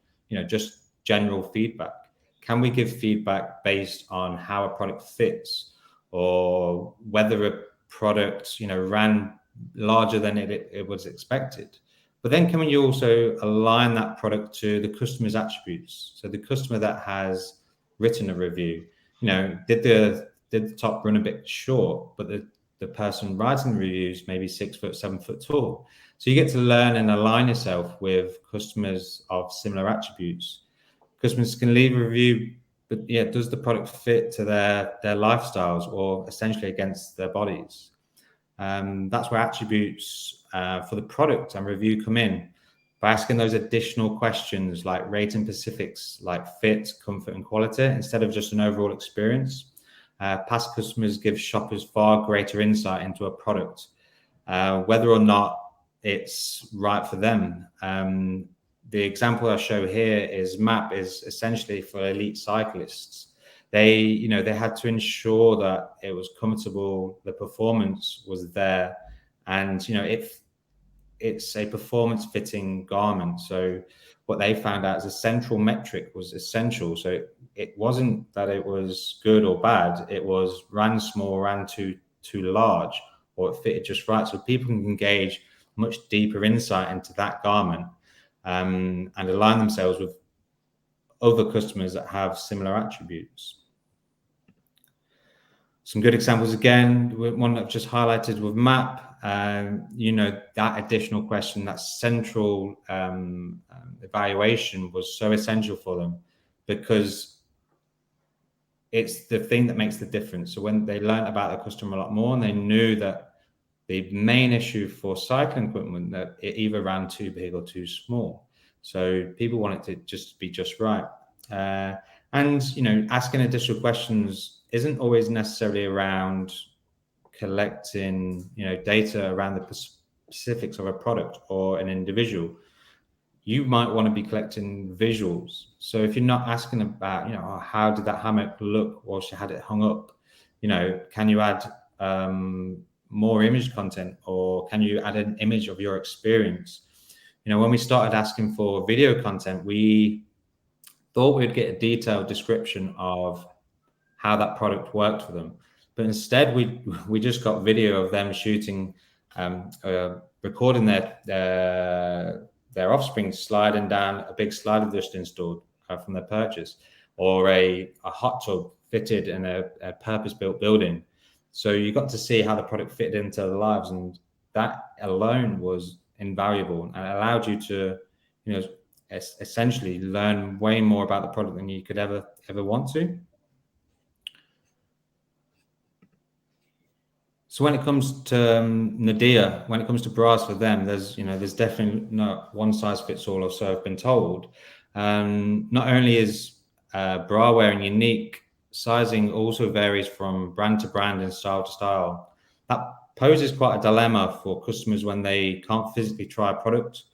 just general feedback. Can we give feedback based on how a product fits, or whether a product ran larger than it was expected? But then can you also align that product to the customer's attributes? So the customer that has written a review, did the top run a bit short, but the person writing the reviews maybe 6 foot, 7 foot tall. So you get to learn and align yourself with customers of similar attributes. Customers can leave a review, but does the product fit to their lifestyles or essentially against their bodies? That's where attributes for the product and review come in, by asking those additional questions like rating specifics like fit, comfort, and quality, instead of just an overall experience. Past customers give shoppers far greater insight into a product, whether or not it's right for them. The example I show here is MAP is essentially for elite cyclists. They had to ensure that it was comfortable, the performance was there, and it's a performance fitting garment. So what they found out is a central metric was essential. So it wasn't that it was good or bad, it was ran small, ran too large, or it fitted just right. So people can engage much deeper insight into that garment, and align themselves with other customers that have similar attributes. Some good examples again, one I've just highlighted with MAP, that additional question, that central evaluation was so essential for them, because it's the thing that makes the difference. So when they learned about the customer a lot more, and they knew that the main issue for cycling equipment, that it either ran too big or too small. So people want it to just be just right. And asking additional questions isn't always necessarily around collecting data around the specifics of a product or an individual. You might want to be collecting visuals. So if you're not asking about how did that hammock look or she had it hung up, can you add more image content, or can you add an image of your experience? When we started asking for video content, we thought we'd get a detailed description of how that product worked for them, but instead we just got video of them shooting, recording their offspring sliding down a big slider just installed from their purchase, or a hot tub fitted in a purpose-built building. So you got to see how the product fit into their lives, and that alone was invaluable and allowed you to essentially learn way more about the product than you could ever want to. So when it comes to Nadia, when it comes to bras for them, there's definitely not one size fits all, or so I've been told. Not only is bra wearing unique, sizing also varies from brand to brand and style to style. That poses quite a dilemma for customers when they can't physically try a product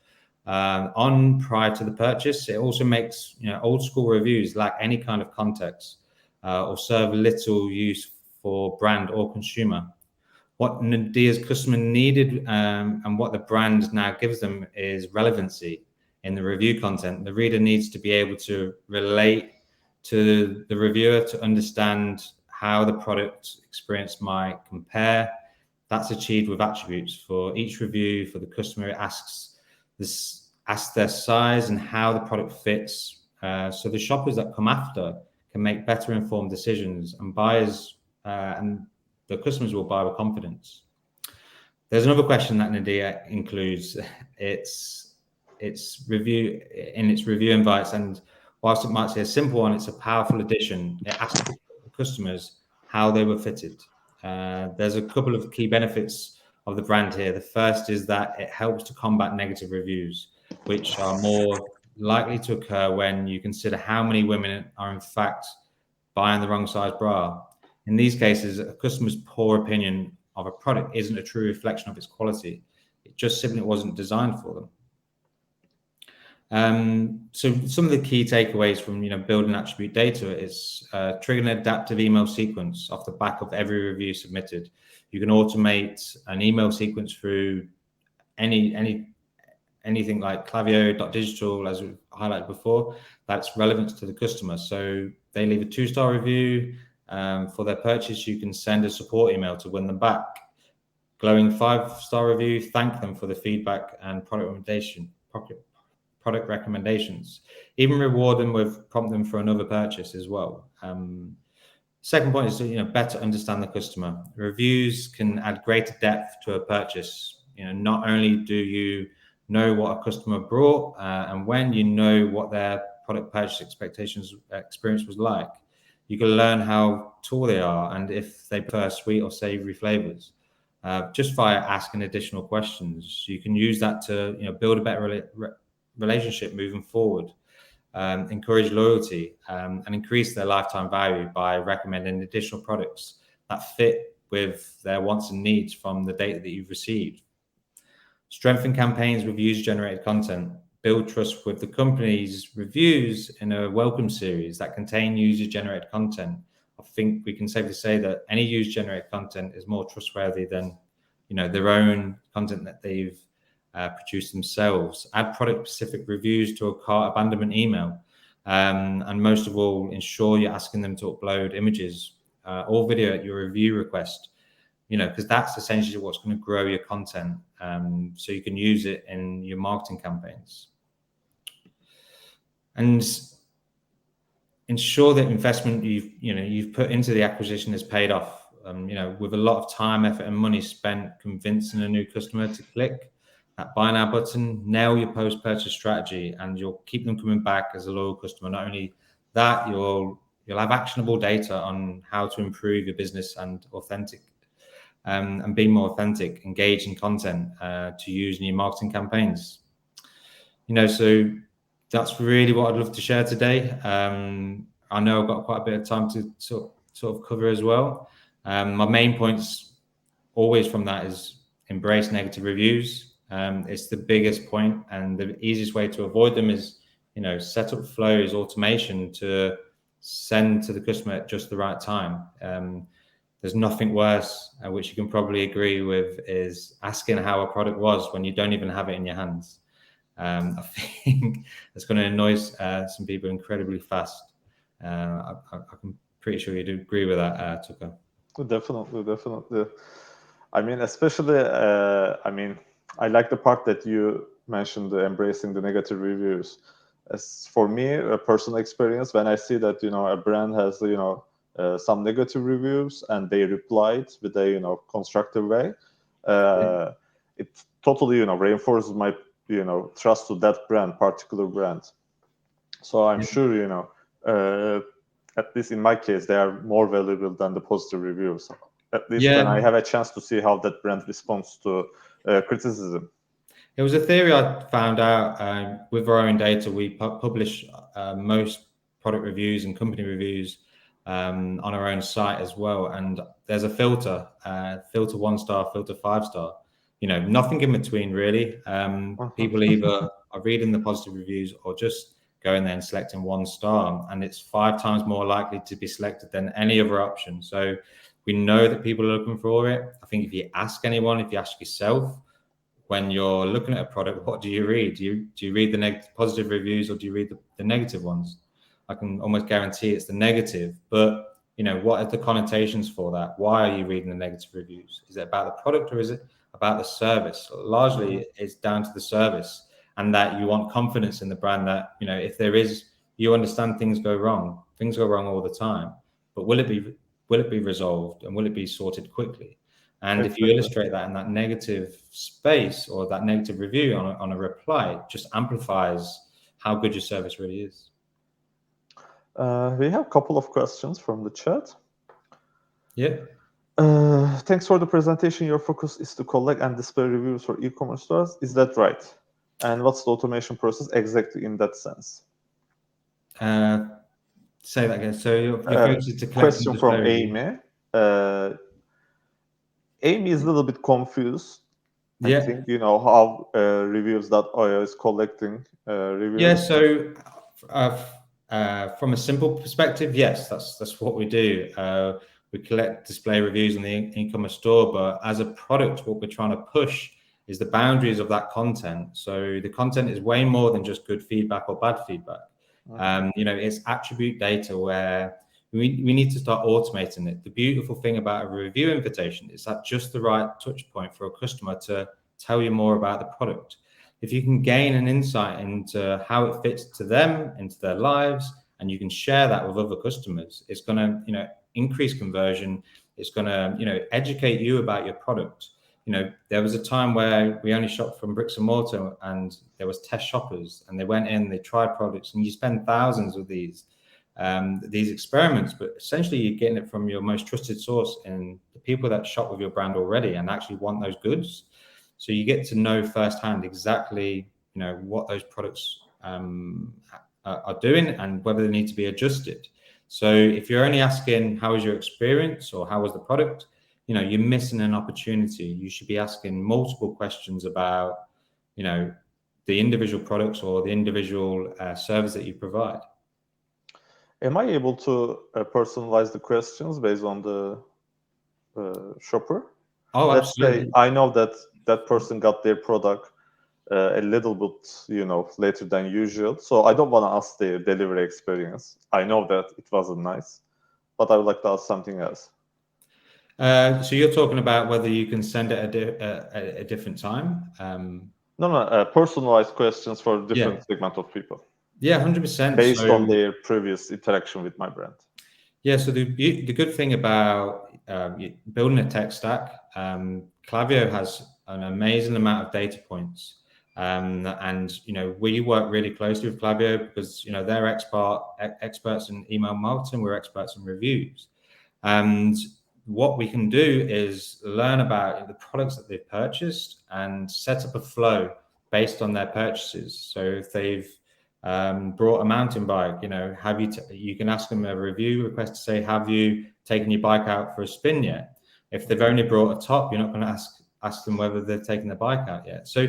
on prior to the purchase. It also makes old school reviews lack any kind of context, or serve little use for brand or consumer. What Nadia's customer needed, and what the brand now gives them, is relevancy in the review content. The reader needs to be able to relate to the reviewer to understand how the product experience might compare. That's achieved with attributes. For each review, for the customer, it asks their size and how the product fits, so the shoppers that come after can make better informed decisions, and buyers and the customers will buy with confidence. There's another question that Nadia includes. Its review invites, and whilst it might say a simple one, it's a powerful addition. It asks customers how they were fitted. There's a couple of key benefits of the brand here. The first is that it helps to combat negative reviews, which are more likely to occur when you consider how many women are in fact buying the wrong size bra. In these cases, a customer's poor opinion of a product isn't a true reflection of its quality. It just simply wasn't designed for them. So some of the key takeaways from building attribute data is triggering an adaptive email sequence off the back of every review submitted. You can automate an email sequence through anything like Klaviyo.digital, as we highlighted before, that's relevant to the customer. So they leave a 2-star review for their purchase, you can send a support email to win them back. Glowing 5-star review, thank them for the feedback and product recommendations. Even reward them with prompt them for another purchase as well. Second point is to better understand the customer. Reviews can add greater depth to a purchase. Not only do you know what a customer brought and when, you know what their product purchase experience was like. You can learn how tall they are and if they prefer sweet or savory flavors. Just via asking additional questions, you can use that to build a better relationship moving forward, encourage loyalty, and increase their lifetime value by recommending additional products that fit with their wants and needs from the data that you've received. Strengthen campaigns with user-generated content. Build trust with the company's reviews in a welcome series that contain user-generated content. I think we can safely say that any user-generated content is more trustworthy than their own content that they've produced themselves. Add product-specific reviews to a cart abandonment email, and most of all, ensure you're asking them to upload images or video at your review request. Because that's essentially what's going to grow your content, so you can use it in your marketing campaigns. And ensure that investment you've put into the acquisition has paid off. With a lot of time, effort, and money spent convincing a new customer to click that buy now button, nail your post-purchase strategy, and you'll keep them coming back as a loyal customer. Not only that, you'll have actionable data on how to improve your business and be more authentic, engaging content to use in your marketing campaigns. So that's really what I'd love to share today. I know I've got quite a bit of time to sort of cover as well. My main points always from that is embrace negative reviews. It's the biggest point, and the easiest way to avoid them is set up flows, automation to send to the customer at just the right time. There's nothing worse, which you can probably agree with, is asking how a product was when you don't even have it in your hands. I think it's going to annoy some people incredibly fast. I'm pretty sure you do agree with that, Turker. Definitely. I mean, especially, I like the part that you mentioned, embracing the negative reviews. As for me, a personal experience, when I see that a brand has some negative reviews and they replied with a constructive way, it totally reinforces my trust to that particular brand. So I'm sure at least in my case, they are more valuable than the positive reviews. At least when I have a chance to see how that brand responds to criticism. It was a theory I found out with our own data. We publish most product reviews and company reviews on our own site as well. And there's a filter 1-star, filter 5-star. Nothing in between really. People either are reading the positive reviews or just going there and selecting 1-star, and it's 5 times more likely to be selected than any other option. So we know that people are looking for it. I think if you ask anyone, if you ask yourself, when you're looking at a product, what do you read? Do you read the positive reviews, or do you read the negative ones? I can almost guarantee it's the negative, but what are the connotations for that? Why are you reading the negative reviews? Is it about the product, or is it about the service? Largely, it's down to the service, and that you want confidence in the brand that, if there is, you understand things go wrong all the time, but will it be resolved, and will it be sorted quickly? And if you illustrate that in that negative space or that negative review on a reply, it just amplifies how good your service really is. We have a couple of questions from the chat. Yeah. Thanks for the presentation. Your focus is to collect and display reviews for e-commerce stores. Is that right? And what's the automation process exactly in that sense? Say that again. So your focus is to collect question and from display Amy. Amy is a little bit confused. I think how reviews.io is collecting reviews. Yeah, so from a simple perspective, yes, that's what we do. We collect display reviews on the e-commerce store, but as a product, what we're trying to push is the boundaries of that content. So the content is way more than just good feedback or bad feedback. It's attribute data where we need to start automating it. The beautiful thing about a review invitation is that just the right touch point for a customer to tell you more about the product. If you can gain an insight into how it fits to them, into their lives, and you can share that with other customers, it's going to, increase conversion. It's going to, educate you about your product. There was a time where we only shopped from bricks and mortar, and there was test shoppers, and they went in, they tried products, and you spend thousands of these experiments, but essentially you're getting it from your most trusted source and the people that shop with your brand already and actually want those goods. So you get to know firsthand exactly, what those products are doing and whether they need to be adjusted. So if you're only asking how was your experience or how was the product, you're missing an opportunity. You should be asking multiple questions about, the individual products or the individual service that you provide. Am I able to personalize the questions based on the shopper? Oh, Let's absolutely. say I know that person got their product a little bit, later than usual. So I don't want to ask their delivery experience. I know that it wasn't nice, but I would like to ask something else. So you're talking about whether you can send it at a different time? No, personalized questions for different segment of people. Yeah, 100%. Based on their previous interaction with my brand. Yeah, so the good thing about building a tech stack, Klaviyo has an amazing amount of data points. And we work really closely with Klaviyo because they're experts in email marketing, we're experts in reviews. And what we can do is learn about the products that they've purchased and set up a flow based on their purchases. So if they've brought a mountain bike, you can ask them a review request to say, have you taken your bike out for a spin yet? If they've only brought a top, you're not going to ask them whether they've taken their bike out yet. So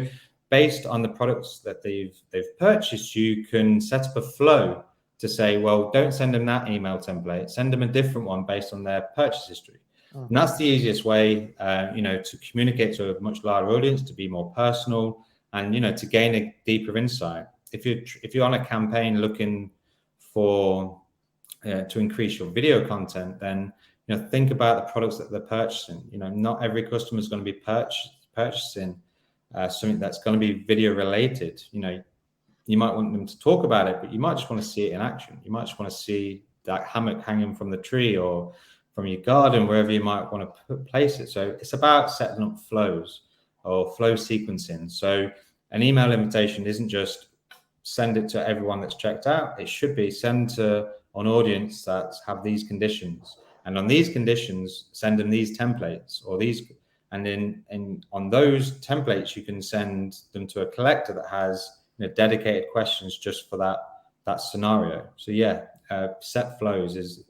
based on the products that they've purchased, you can set up a flow to say, well, don't send them that email template, send them a different one based on their purchase history. And that's the easiest way, to communicate to a much larger audience, to be more personal, and to gain a deeper insight. If you're on a campaign looking for to increase your video content, then think about the products that they're purchasing. Not every customer is going to be purchasing something that's going to be video related. You might want them to talk about it, but you might just want to see it in action. You might just want to see that hammock hanging from the tree or from your garden, wherever you might want to place it. So it's about setting up flows or flow sequencing. So an email invitation isn't just send it to everyone that's checked out. It should be send to an audience that have these conditions, and on these conditions, send them these templates or these, and then on those templates, you can send them to a collector that has dedicated questions just for that scenario. So set flows is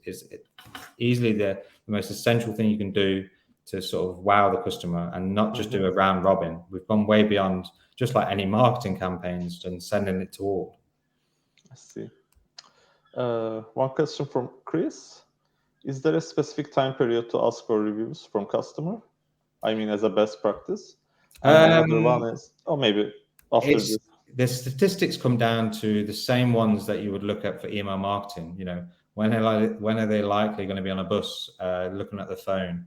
easily the most essential thing you can do to sort of wow the customer and not just do a round robin. We've gone way beyond just like any marketing campaigns and sending it to all. I see. One question from Chris. Is there a specific time period to ask for reviews from customer? I mean, as a best practice? And the other one is, maybe after this. The statistics come down to the same ones that you would look at for email marketing. When are they likely going to be on a bus, looking at the phone?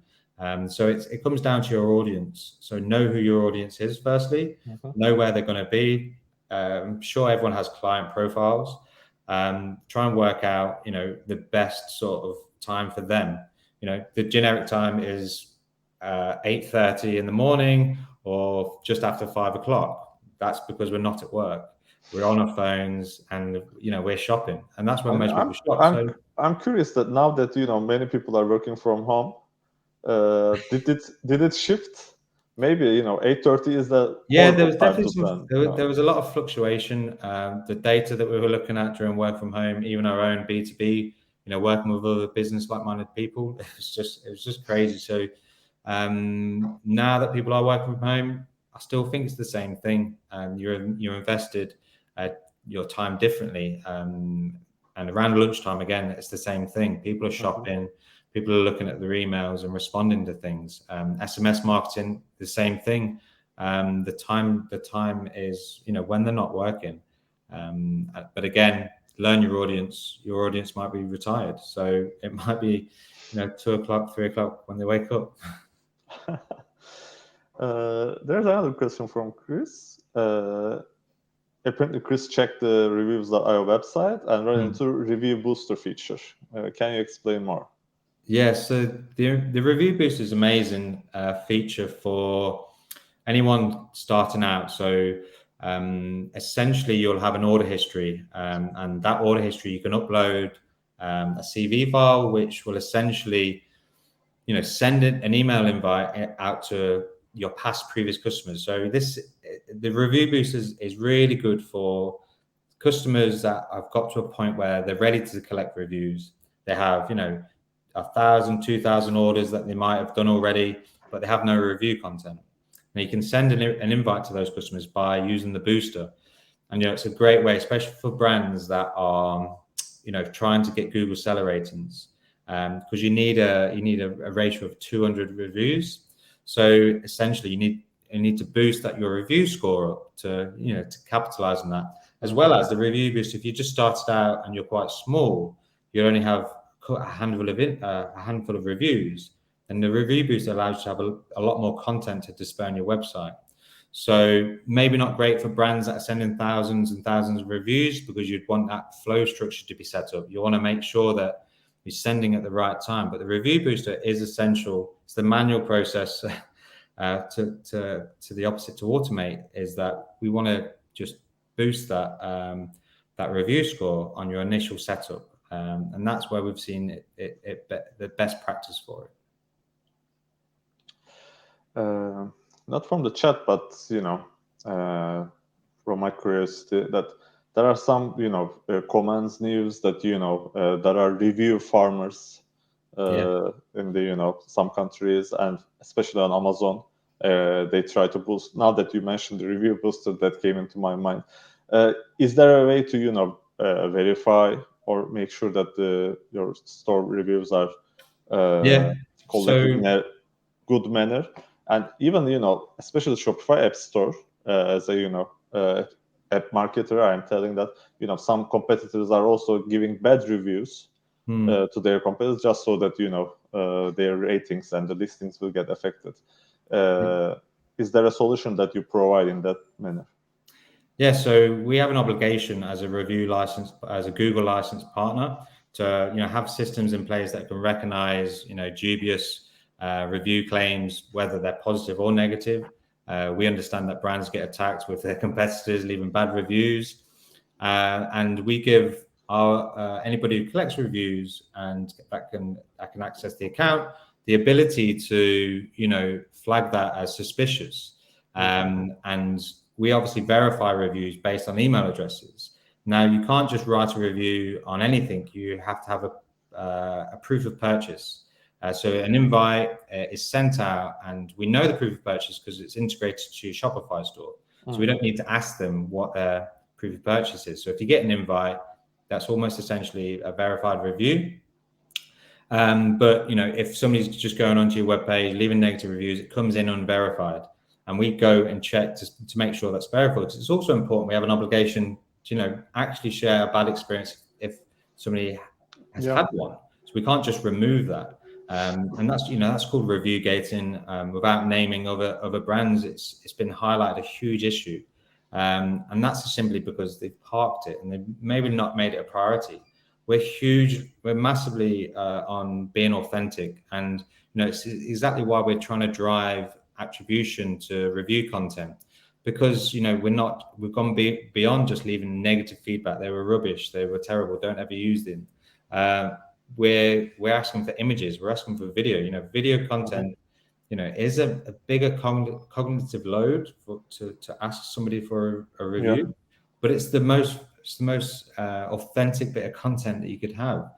So it comes down to your audience. So know who your audience is firstly, know where they're going to be. I'm sure everyone has client profiles. Try and work out, the best sort of time for them. The generic time is 8:30 in the morning or just after 5 o'clock. That's because we're not at work. We're on our phones and, we're shopping. And that's when most people shop. I'm curious that now that, many people are working from home, did it shift? Maybe, 8:30 is the there was definitely there was a lot of fluctuation. The data that we were looking at during work from home, even our own B2B, working with other business like-minded people, it was just crazy. So now that people are working from home, I still think it's the same thing. You're invested your time differently. And around lunchtime, again, it's the same thing. People are shopping, people are looking at their emails and responding to things. SMS marketing, the same thing. The time is, when they're not working. But again, learn your audience. Your audience might be retired, so it might be 2 o'clock, 3 o'clock when they wake up. There's another question from Chris. Apparently, Chris checked the reviews.io website and ran into review booster feature. Can you explain more? Yeah, so the review booster is an amazing feature for anyone starting out. So essentially, you'll have an order history, and that order history you can upload a CV file, which will essentially, send an email invite out to your past previous customers. So the review booster is really good for customers that have got to a point where they're ready to collect reviews. They have 1,000, 2,000 orders that they might have done already, but they have no review content. And you can send an invite to those customers by using the booster. And it's a great way, especially for brands that are trying to get Google seller ratings, because you need a ratio of 200 reviews. So essentially, you need to boost your review score up to capitalize on that, as well as the review boost. If you just started out and you're quite small, you only have a handful of reviews, and the review boost allows you to have a lot more content to display on your website. So maybe not great for brands that are sending thousands and thousands of reviews, because you'd want that flow structure to be set up. You want to make sure that you're sending at the right time. But the review booster is essential. It's the manual process to the opposite to automate, is that we want to just boost that review score on your initial setup. And that's where we've seen the best practice for it. Not from the chat, but from my curiosity, that there are some comments, news that there are review farmers in the some countries, and especially on Amazon. They try to boost. Now that you mentioned the review booster, that came into my mind. Is there a way to verify or make sure that your store reviews are collected in a good manner? And even especially Shopify App Store, as a app marketer, I'm telling that some competitors are also giving bad reviews to their competitors, just so that their ratings and the listings will get affected. Is there a solution that you provide in that manner? Yeah, so we have an obligation as a review license, as a Google licensed partner, to have systems in place that can recognize dubious review claims, whether they're positive or negative. We understand that brands get attacked with their competitors leaving bad reviews, and we give our anybody who collects reviews and that can access the account the ability to flag that as suspicious, and we obviously verify reviews based on email addresses. Now, you can't just write a review on anything. You have to have a proof of purchase. So an invite is sent out, and we know the proof of purchase because it's integrated to your Shopify store. So we don't need to ask them what their proof of purchase is. So if you get an invite, that's almost essentially a verified review. But if somebody's just going onto your webpage, leaving negative reviews, it comes in unverified, and we go and check to make sure that's verified. It's also important. We have an obligation to actually share a bad experience if somebody has had one. So we can't just remove that. And that's called review gating. Without naming other brands, it's been highlighted a huge issue, and that's simply because they've parked it and they've maybe not made it a priority. We're massively on being authentic, and it's exactly why we're trying to drive attribution to review content, because we've gone beyond just leaving negative feedback. They were rubbish, they were terrible, don't ever use them. We're asking for images, we're asking for video. Video content is a bigger cognitive load to ask somebody for a review, but it's the most authentic bit of content that you could have.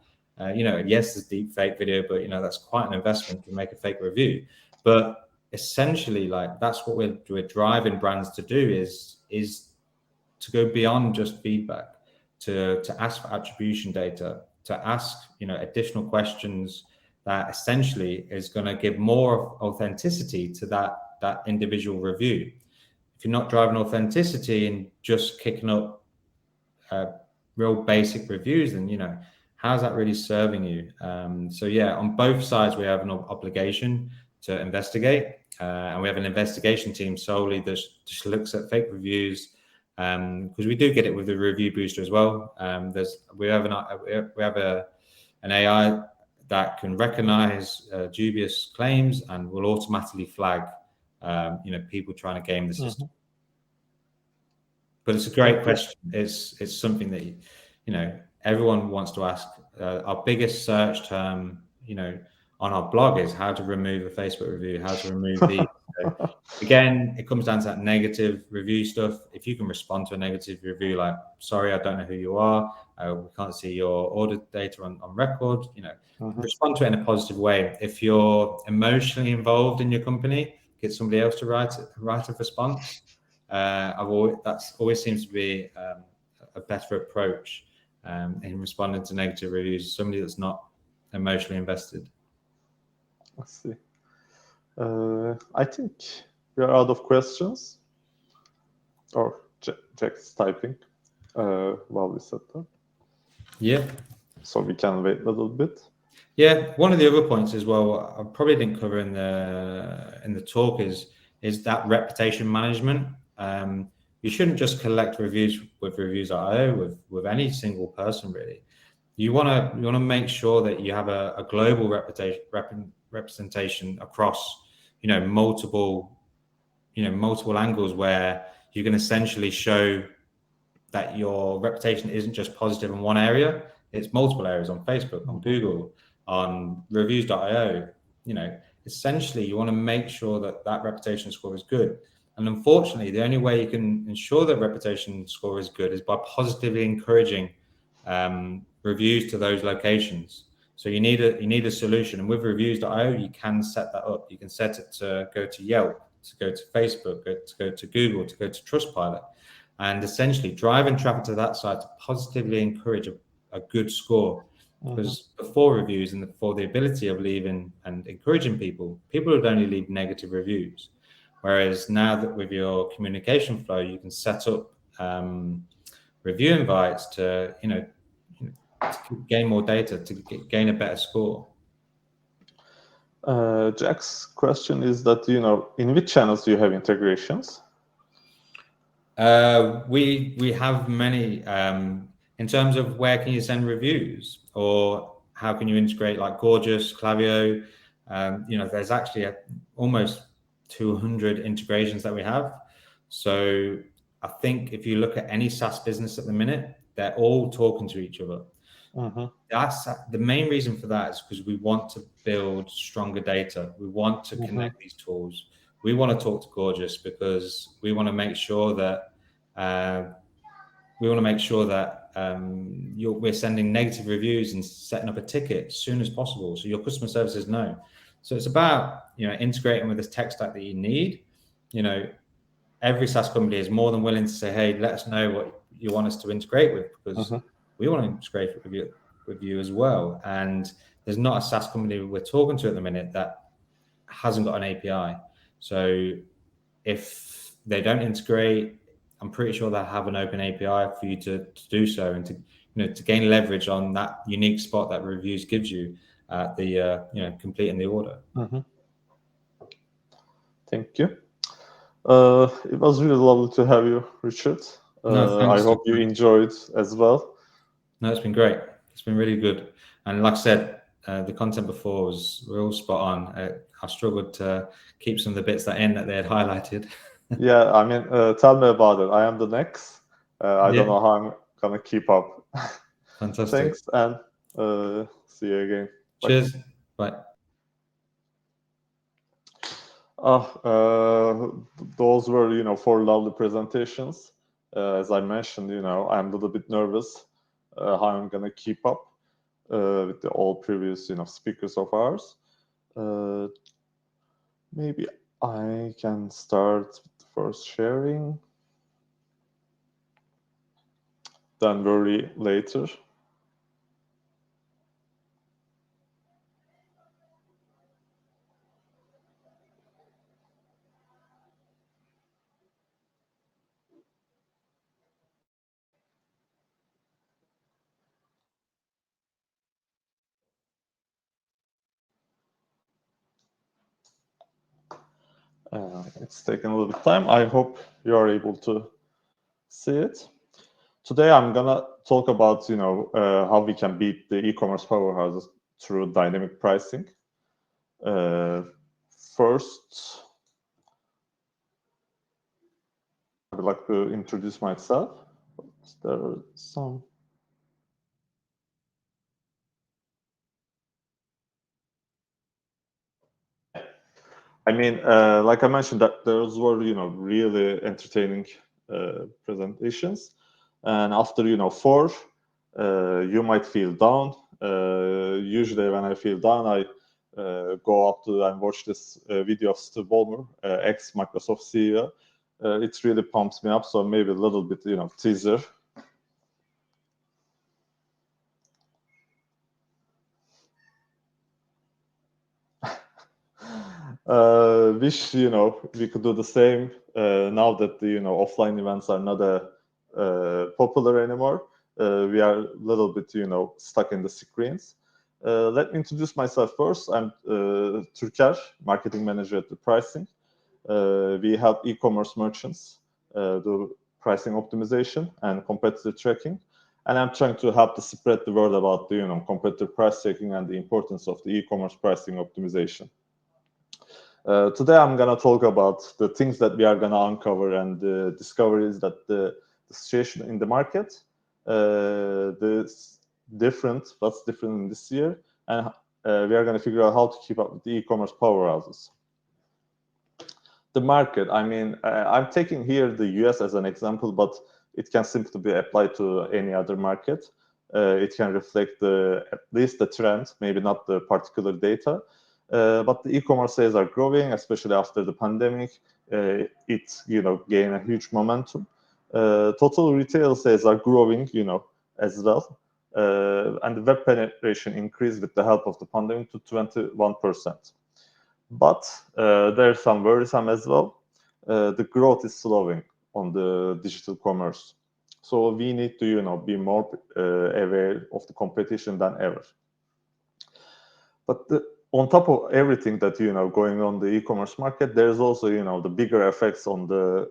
Yes, there's deep fake video, but that's quite an investment to make a fake review. But essentially, like, that's what we're driving brands to do, is to go beyond just feedback, to ask for attribution data, to ask, you know, additional questions that essentially is going to give more authenticity to that individual review. If you're not driving authenticity and just kicking up real basic reviews, then, you know, how's that really serving you? So yeah, on both sides we have an obligation to investigate, and we have an investigation team solely that just looks at fake reviews, because we do get it with the review booster as well. We have an AI that can recognize dubious claims and will automatically flag you know, people trying to game the system. But it's a great question. It's something that, you know, everyone wants to ask. Our biggest search term, you know, on our blog is how to remove a Facebook review, how to remove these. So again, it comes down to that negative review stuff. If you can respond to a negative review, like, sorry, I don't know who you are, we can't see your order data on record, you know, respond to it in a positive way. If you're emotionally involved in your company, get somebody else to write a response. That's always seems to be a better approach in responding to negative reviews. Somebody that's not emotionally invested. Let's see. I think we are out of questions. Or Jack's typing while we set them. Yeah. So we can wait a little bit. Yeah. One of the other points as well, I probably didn't cover in the talk, is that reputation management. You shouldn't just collect reviews with reviews.io with any single person, really. You want to make sure that you have a global representation across, you know, multiple angles, where you can essentially show that your reputation isn't just positive in one area, it's multiple areas, on Facebook, on Google, on reviews.io. You know, essentially you want to make sure that reputation score is good. And unfortunately, the only way you can ensure that reputation score is good is by positively encouraging reviews to those locations. So you need a solution. And with reviews.io, you can set that up. You can set it to go to Yelp, to go to Facebook, to go to Google, to go to Trustpilot, and essentially driving traffic to that site to positively encourage a good score. Because before reviews and for the ability of leaving and encouraging people would only leave negative reviews. Whereas now that with your communication flow, you can set up review invites to, you know, to gain more data, to gain a better score. Jack's question is that, you know, in which channels do you have integrations? We have many, in terms of where can you send reviews, or how can you integrate, like Gorgeous, Klaviyo. You know, there's actually almost 200 integrations that we have. So I think if you look at any SaaS business at the minute, they're all talking to each other. That's the main reason for that, is because we want to build stronger data. We want to connect these tools. We want to talk to Gorgeous because we want to make sure that we're sending negative reviews and setting up a ticket as soon as possible, so your customer services know. So it's about, you know, integrating with the tech stack that you need. You know, every SaaS company is more than willing to say, hey, let us know what you want us to integrate with, because we want to integrate with you as well. And there's not a SaaS company we're talking to at the minute that hasn't got an API. So if they don't integrate, I'm pretty sure they'll have an open API for you to do so, and to, you know, to gain leverage on that unique spot that reviews gives you at the you know, completing the order. Thank you. It was really lovely to have you, Richard. No, I hope you enjoyed as well. No, it's been great. It's been really good. And like I said, the content before was real spot on. I struggled to keep some of the bits that they had highlighted. Yeah, I mean, tell me about it. I am the next. I don't know how I'm gonna keep up. Fantastic. Thanks, and see you again. Bye. Cheers. Bye. Those were, you know, 4 lovely presentations. As I mentioned, you know, I'm a little bit nervous how I'm gonna keep up with all previous, you know, speakers of ours. Maybe I can start with the first sharing, then worry later. It's taken a little bit of time. I hope you are able to see it. Today, I'm gonna talk about how we can beat the e-commerce powerhouses through dynamic pricing. First, I would like to introduce myself. There are some. I mean, like I mentioned, that those were really entertaining presentations, and after 4, you might feel down. Usually, when I feel down, I go up to and watch this video of Steve Ballmer, ex Microsoft CEO. It really pumps me up. So maybe a little bit, teaser. Wish we could do the same now that the offline events are not popular anymore. We are a little bit stuck in the screens. Let me introduce myself first. I'm Turker, marketing manager at the Prisync. We help e-commerce merchants do pricing optimization and competitor tracking, and I'm trying to help to spread the word about the competitor price checking and the importance of the e-commerce pricing optimization. Today, I'm going to talk about the things that we are going to uncover and the discoveries that the situation in the market, what's different in this year, and we are going to figure out how to keep up with the e-commerce powerhouses. The market, I mean, I'm taking here the US as an example, but it can simply be applied to any other market. It can reflect at least the trend, maybe not the particular data. But the e-commerce sales are growing, especially after the pandemic. It gained a huge momentum. Total retail sales are growing, as well, and the web penetration increased with the help of the pandemic to 21%. But there's some worrisome as well. The growth is slowing on the digital commerce, so we need to be more aware of the competition than ever. But on top of everything that going on the e-commerce market, there's also the bigger effects on the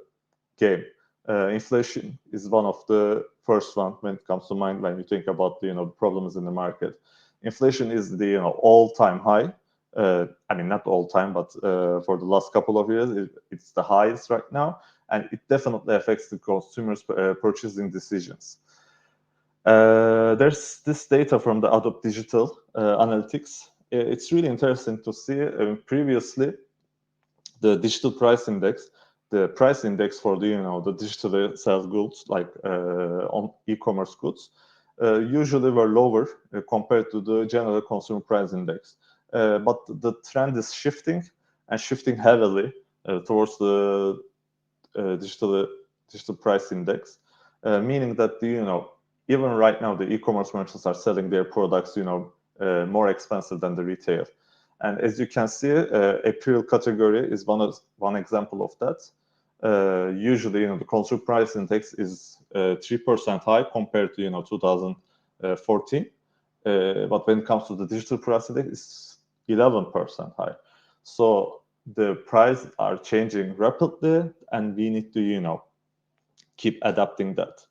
game. Inflation is one of the first one when it comes to mind when you think about the problems in the market. Inflation is the all-time high. I mean, not all time, but for the last couple of years, it's the highest right now, and it definitely affects the consumers' purchasing decisions. There's this data from the Adobe Digital Analytics. It's really interesting to see. Previously, the digital price index, the price index for the digital sales goods, like on e-commerce goods, usually were lower compared to the general consumer price index. But the trend is shifting heavily towards the digital price index, meaning that even right now the e-commerce merchants are selling their products more expensive than the retail. And as you can see, apparel category is one example of that. Usually, the consumer price index is 3% high compared to 2014. But when it comes to the digital price index, it's 11% high. So the prices are changing rapidly, and we need to keep adapting that.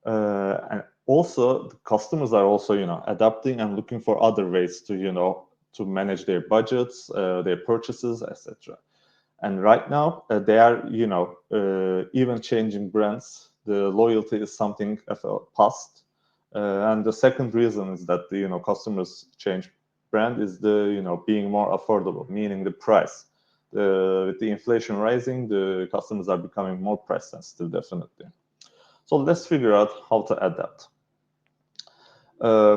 And also, the customers are also adapting and looking for other ways to to manage their budgets, their purchases, etc. And right now, they are even changing brands. The loyalty is something of a past. And the second reason is that the customers change brand is the being more affordable, meaning the price. With the inflation rising, the customers are becoming more price sensitive, definitely. So let's figure out how to adapt.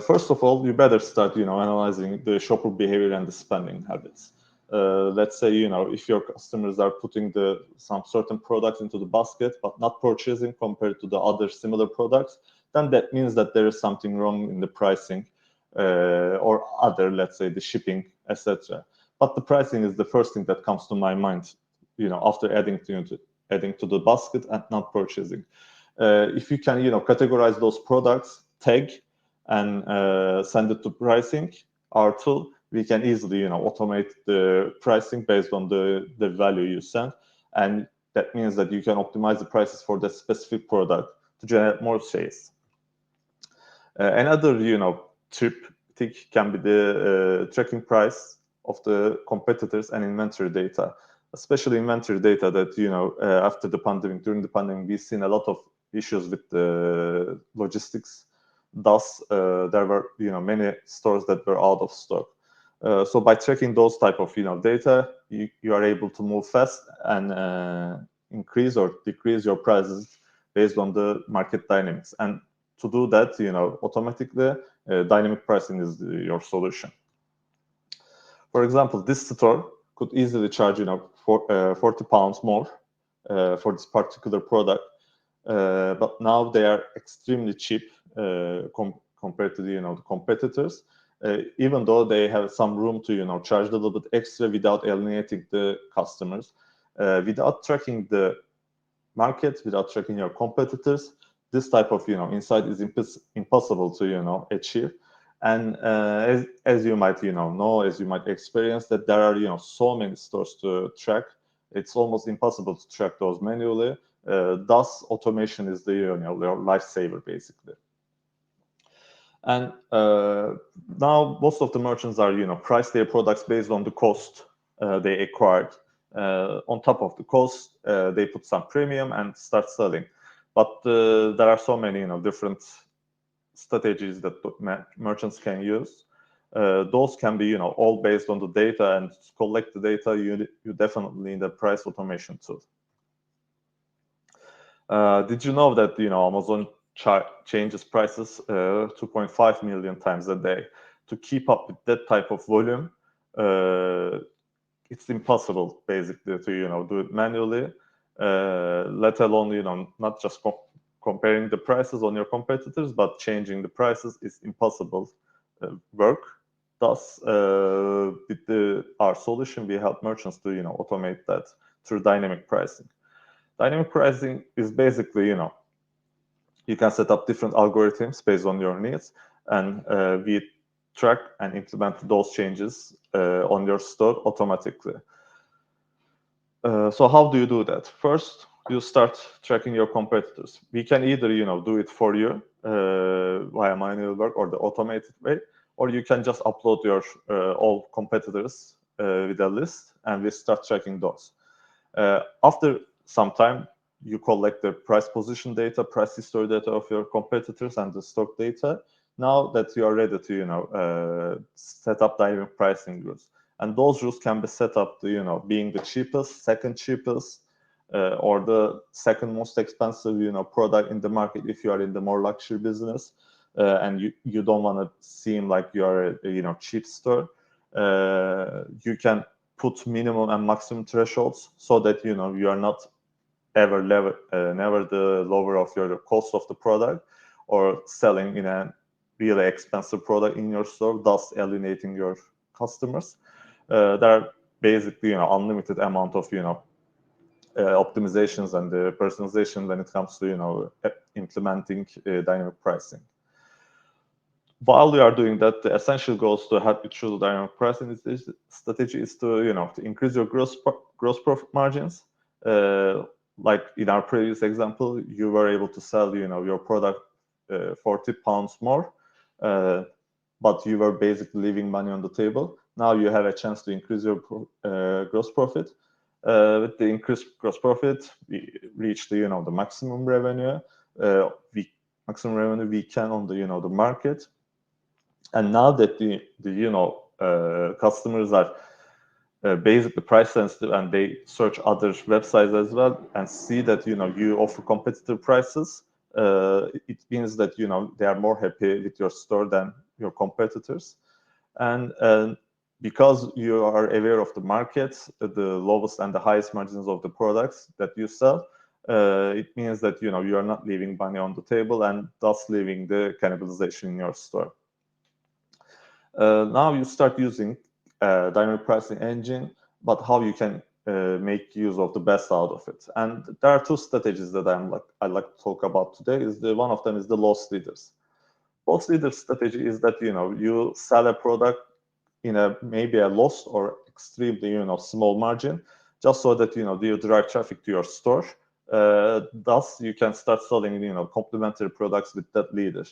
First of all, you better start analyzing the shopper behavior and the spending habits. Let's say, if your customers are putting some certain products into the basket but not purchasing compared to the other similar products, then that means that there is something wrong in the pricing or other, let's say, the shipping, etc. But the pricing is the first thing that comes to my mind, after adding to the basket and not purchasing. If you can, categorize those products, tag, and send it to pricing, our tool, we can easily, automate the pricing based on the value you send, and that means that you can optimize the prices for that specific product to generate more sales. Another, trick can be the tracking price of the competitors and inventory data, especially inventory data that, after the pandemic, during the pandemic, we've seen a lot of issues with the logistics. Thus, there were, many stores that were out of stock. So by tracking those type of, data, you are able to move fast and increase or decrease your prices based on the market dynamics. And to do that, automatically, dynamic pricing is your solution. For example, this store could easily charge, £40 more for this particular product, but now they are extremely cheap compared to the competitors. Even though they have some room to charge a little bit extra without alienating the customers, without tracking the market, without tracking your competitors, this type of insight is impossible to achieve. And as you might know, as you might experience, that there are so many stores to track. It's almost impossible to track those manually. Thus, automation is the your lifesaver basically. And now most of the merchants are price their products based on the cost they acquired. On top of the cost, they put some premium and start selling. But there are so many different strategies that merchants can use. Those can be all based on the data, and to collect the data, you definitely need a price automation tool. Did you know that Amazon changes prices 2.5 million times a day? To keep up with that type of volume, it's impossible basically to do it manually, let alone not just comparing the prices on your competitors, but changing the prices is impossible work. Thus, with our solution, we help merchants to automate that through dynamic pricing. Dynamic pricing is basically you can set up different algorithms based on your needs, and we track and implement those changes on your store automatically. So how do you do that? First, you start tracking your competitors. We can either do it for you via manual work or the automated way, or you can just upload your all competitors with a list, and we start tracking those. After some time, you collect the price position data, price history data of your competitors, and the stock data. Now that you are ready to set up dynamic pricing rules, and those rules can be set up to being the cheapest, second cheapest, or the second most expensive product in the market if you are in the more luxury business, and you don't want to seem like you are a cheap store. You can put minimum and maximum thresholds so that you are not never the lower of your cost of the product, or selling in a really expensive product in your store, thus alienating your customers. There are basically unlimited amount of optimizations and personalization when it comes to implementing dynamic pricing. While we are doing that, the essential goals to help you through dynamic pricing strategy is to increase your gross profit margins. Like in our previous example, you were able to sell your product £40 more, but you were basically leaving money on the table. Now you have a chance to increase your gross profit. With the increased gross profit, we reach the maximum revenue. Maximum revenue we can on the market. And now that the customers are basically price sensitive, and they search other websites as well and see that you offer competitive prices, it means that they are more happy with your store than your competitors. And because you are aware of the market, the lowest and the highest margins of the products that you sell, it means that you are not leaving money on the table and thus leaving the cannibalization in your store. Now you start using dynamic pricing engine, but how you can make use of the best out of it. And there are two strategies that I like to talk about today. One of them is the loss leaders. Loss leader strategy is that you sell a product in maybe a loss or extremely small margin, just so that you drive traffic to your store. Thus, you can start selling complementary products with that leader.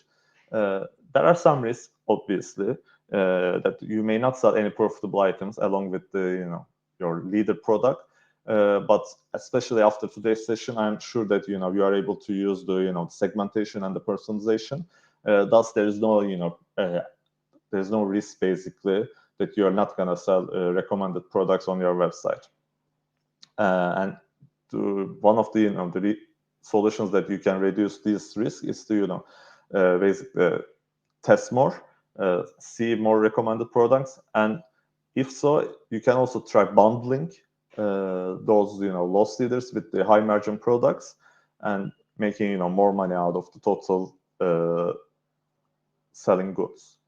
There are some risks, obviously, that you may not sell any profitable items along with the your leader product. But especially after today's session, I'm sure that you are able to use the segmentation and the personalization. Thus, there is no there's no risk basically that you are not going to sell recommended products on your website. And one of the solutions that you can reduce this risk is to basically test more, see more recommended products, and if so, you can also try bundling those loss leaders with the high margin products and making more money out of the total selling goods.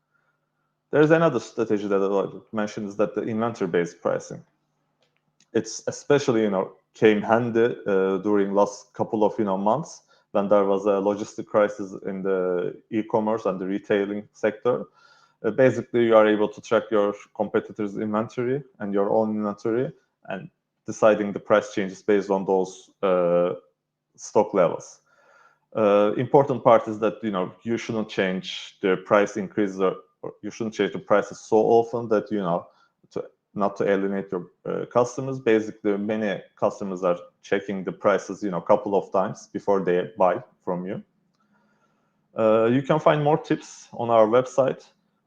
There's another strategy that I'd like to mention, is that the inventory-based pricing. It's especially came handy during last couple of months when there was a logistic crisis in the e-commerce and the retailing sector. Basically, you are able to track your competitors' inventory and your own inventory and deciding the price changes based on those stock levels. Important part is that you shouldn't change the price increases, or you shouldn't change the prices so often that not to alienate your customers. Basically, many customers are checking the prices a couple of times before they buy from you. You can find more tips on our website,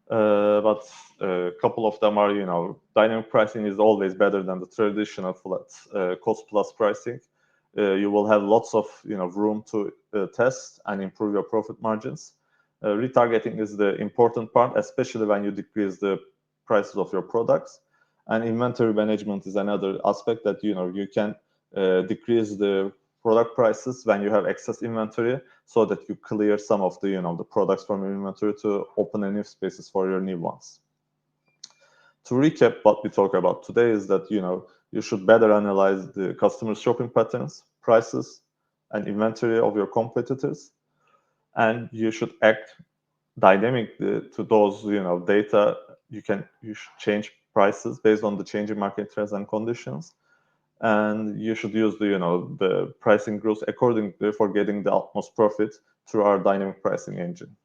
but a couple of them are dynamic pricing is always better than the traditional flat cost plus pricing. You will have lots of room to test and improve your profit margins. Retargeting is the important part, especially when you decrease the prices of your products. And inventory management is another aspect that you can decrease the product prices when you have excess inventory, so that you clear some of the the products from your inventory to open new spaces for your new ones. To recap, what we talk about today is that you should better analyze the customer shopping patterns, prices, and inventory of your competitors, and you should act dynamically to those data. You should change prices based on the changing market trends and conditions, and you should use the pricing groups accordingly for getting the utmost profit through our dynamic pricing engine.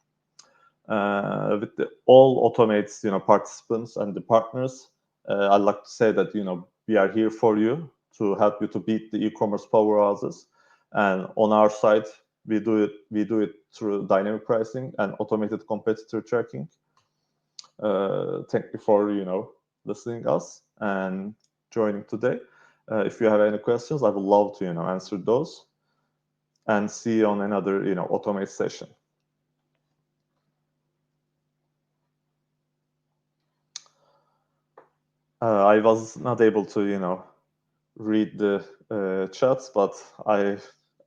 With all Automates participants and the partners, I'd like to say that we are here for you to help you to beat the e-commerce powerhouses, and on our side we do it through dynamic pricing and automated competitor tracking. Thank you for listening us and joining today. If you have any questions, I would love to answer those, and see you on another Automate session. I was not able to read the chats, but I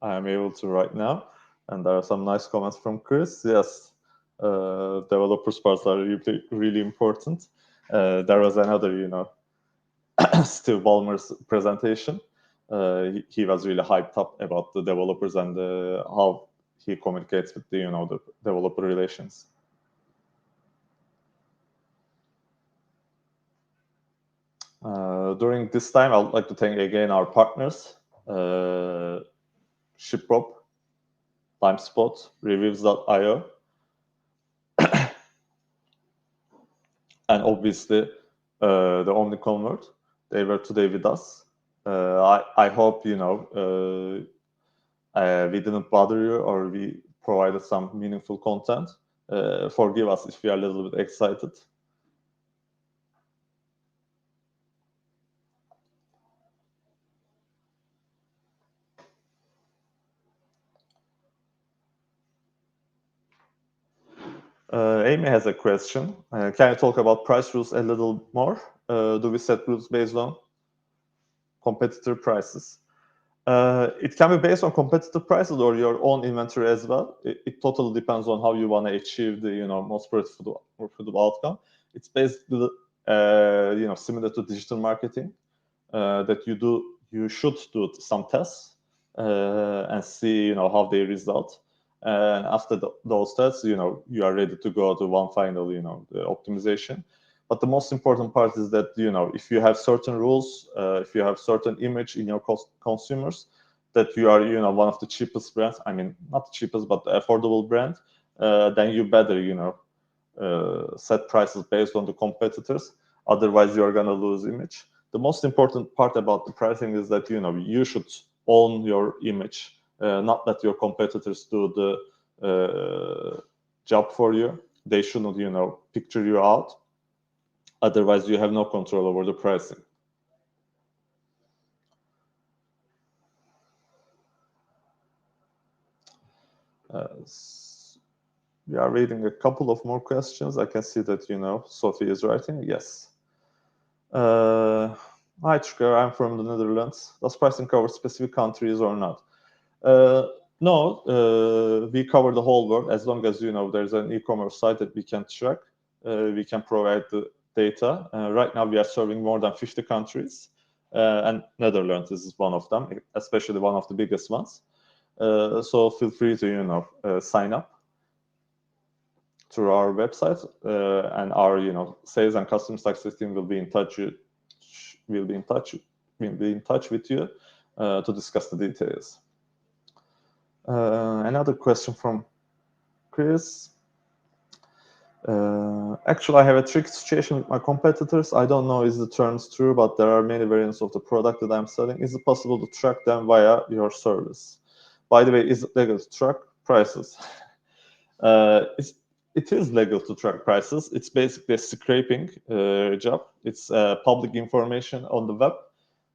am able to right now, and there are some nice comments from Chris. Yes, developers parts are really important. There was another Steve Ballmer's presentation. He was really hyped up about the developers and how he communicates with the developer relations. During this time, I would like to thank again our partners, ShipBob, LimeSpot, Reviews.io, and obviously the Omniconvert. They were today with us. I hope we didn't bother you, or we provided some meaningful content. Forgive us if we are a little bit excited. Amy has a question. Can you talk about price rules a little more? Do we set rules based on competitor prices? It can be based on competitor prices or your own inventory as well. It totally depends on how you want to achieve the most profitable outcome. It's basically similar to digital marketing, that you should do some tests and see how they result. And after those tests, you are ready to go to one final the optimization. But the most important part is that if you have certain rules, if you have certain image in your consumers, that you are one of the cheapest brands. I mean, not the cheapest, but the affordable brand. Then you better set prices based on the competitors. Otherwise, you are gonna lose image. The most important part about the pricing is that you should own your image, not let your competitors do the job for you. They shouldn't picture you out. Otherwise, you have no control over the pricing. We are reading a couple of more questions. I can see that Sophie is writing. Yes. Hi, Turker. I'm from the Netherlands. Does pricing cover specific countries or not? No, we cover the whole world as long as there's an e-commerce site that we can track. We can provide the data. Right now, we are serving more than 50 countries, and Netherlands is one of them, especially one of the biggest ones. So feel free to sign up through our website, and our sales and customer success team will be in touch. Will be in touch with you to discuss the details. Another question from Chris. Actually, I have a tricky situation with my competitors. I don't know if the term's true, but there are many variants of the product that I'm selling. Is it possible to track them via your service? By the way, is it legal to track prices? It is legal to track prices. It's basically a scraping job. It's public information on the web.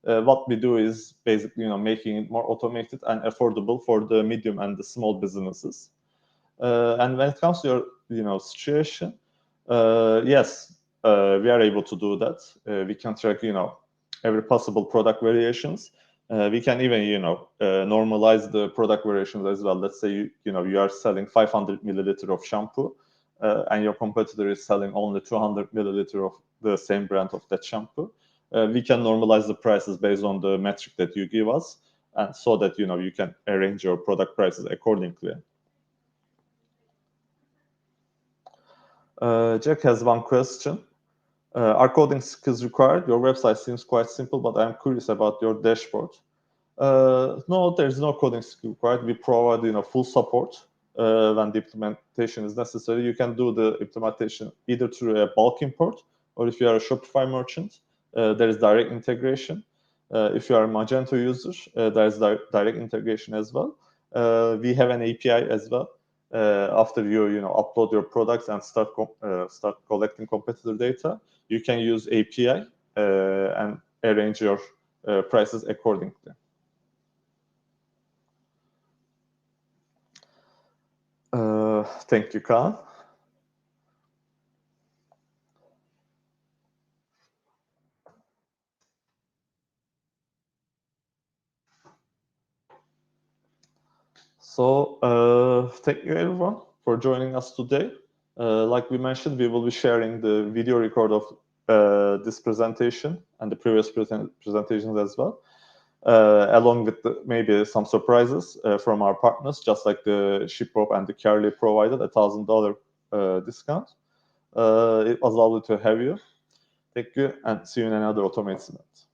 What we do is basically making it more automated and affordable for the medium and the small businesses. And when it comes to your situation, yes, we are able to do that. We can track every possible product variations. We can even normalize the product variations as well. Let's say you are selling 500 milliliter of shampoo, and your competitor is selling only 200 milliliter of the same brand of that shampoo. We can normalize the prices based on the metric that you give us, and so that you can arrange your product prices accordingly. Jack has one question. Are coding skills required? Your website seems quite simple, but I'm curious about your dashboard. No, there's no coding skill required. We provide full support when the implementation is necessary. You can do the implementation either through a bulk import, or if you are a Shopify merchant, there is direct integration. If you are a Magento user, there is direct integration as well. We have an API as well. After you upload your products and start collecting competitor data, you can use API and arrange your prices accordingly. Thank you, Kaan. So thank you everyone for joining us today. Like we mentioned, we will be sharing the video record of this presentation and the previous presentations as well, along with maybe some surprises from our partners, just like the ShipBob and the Karley provided a $1,000 discount. It was lovely to have you. Thank you, and see you in another Automates event.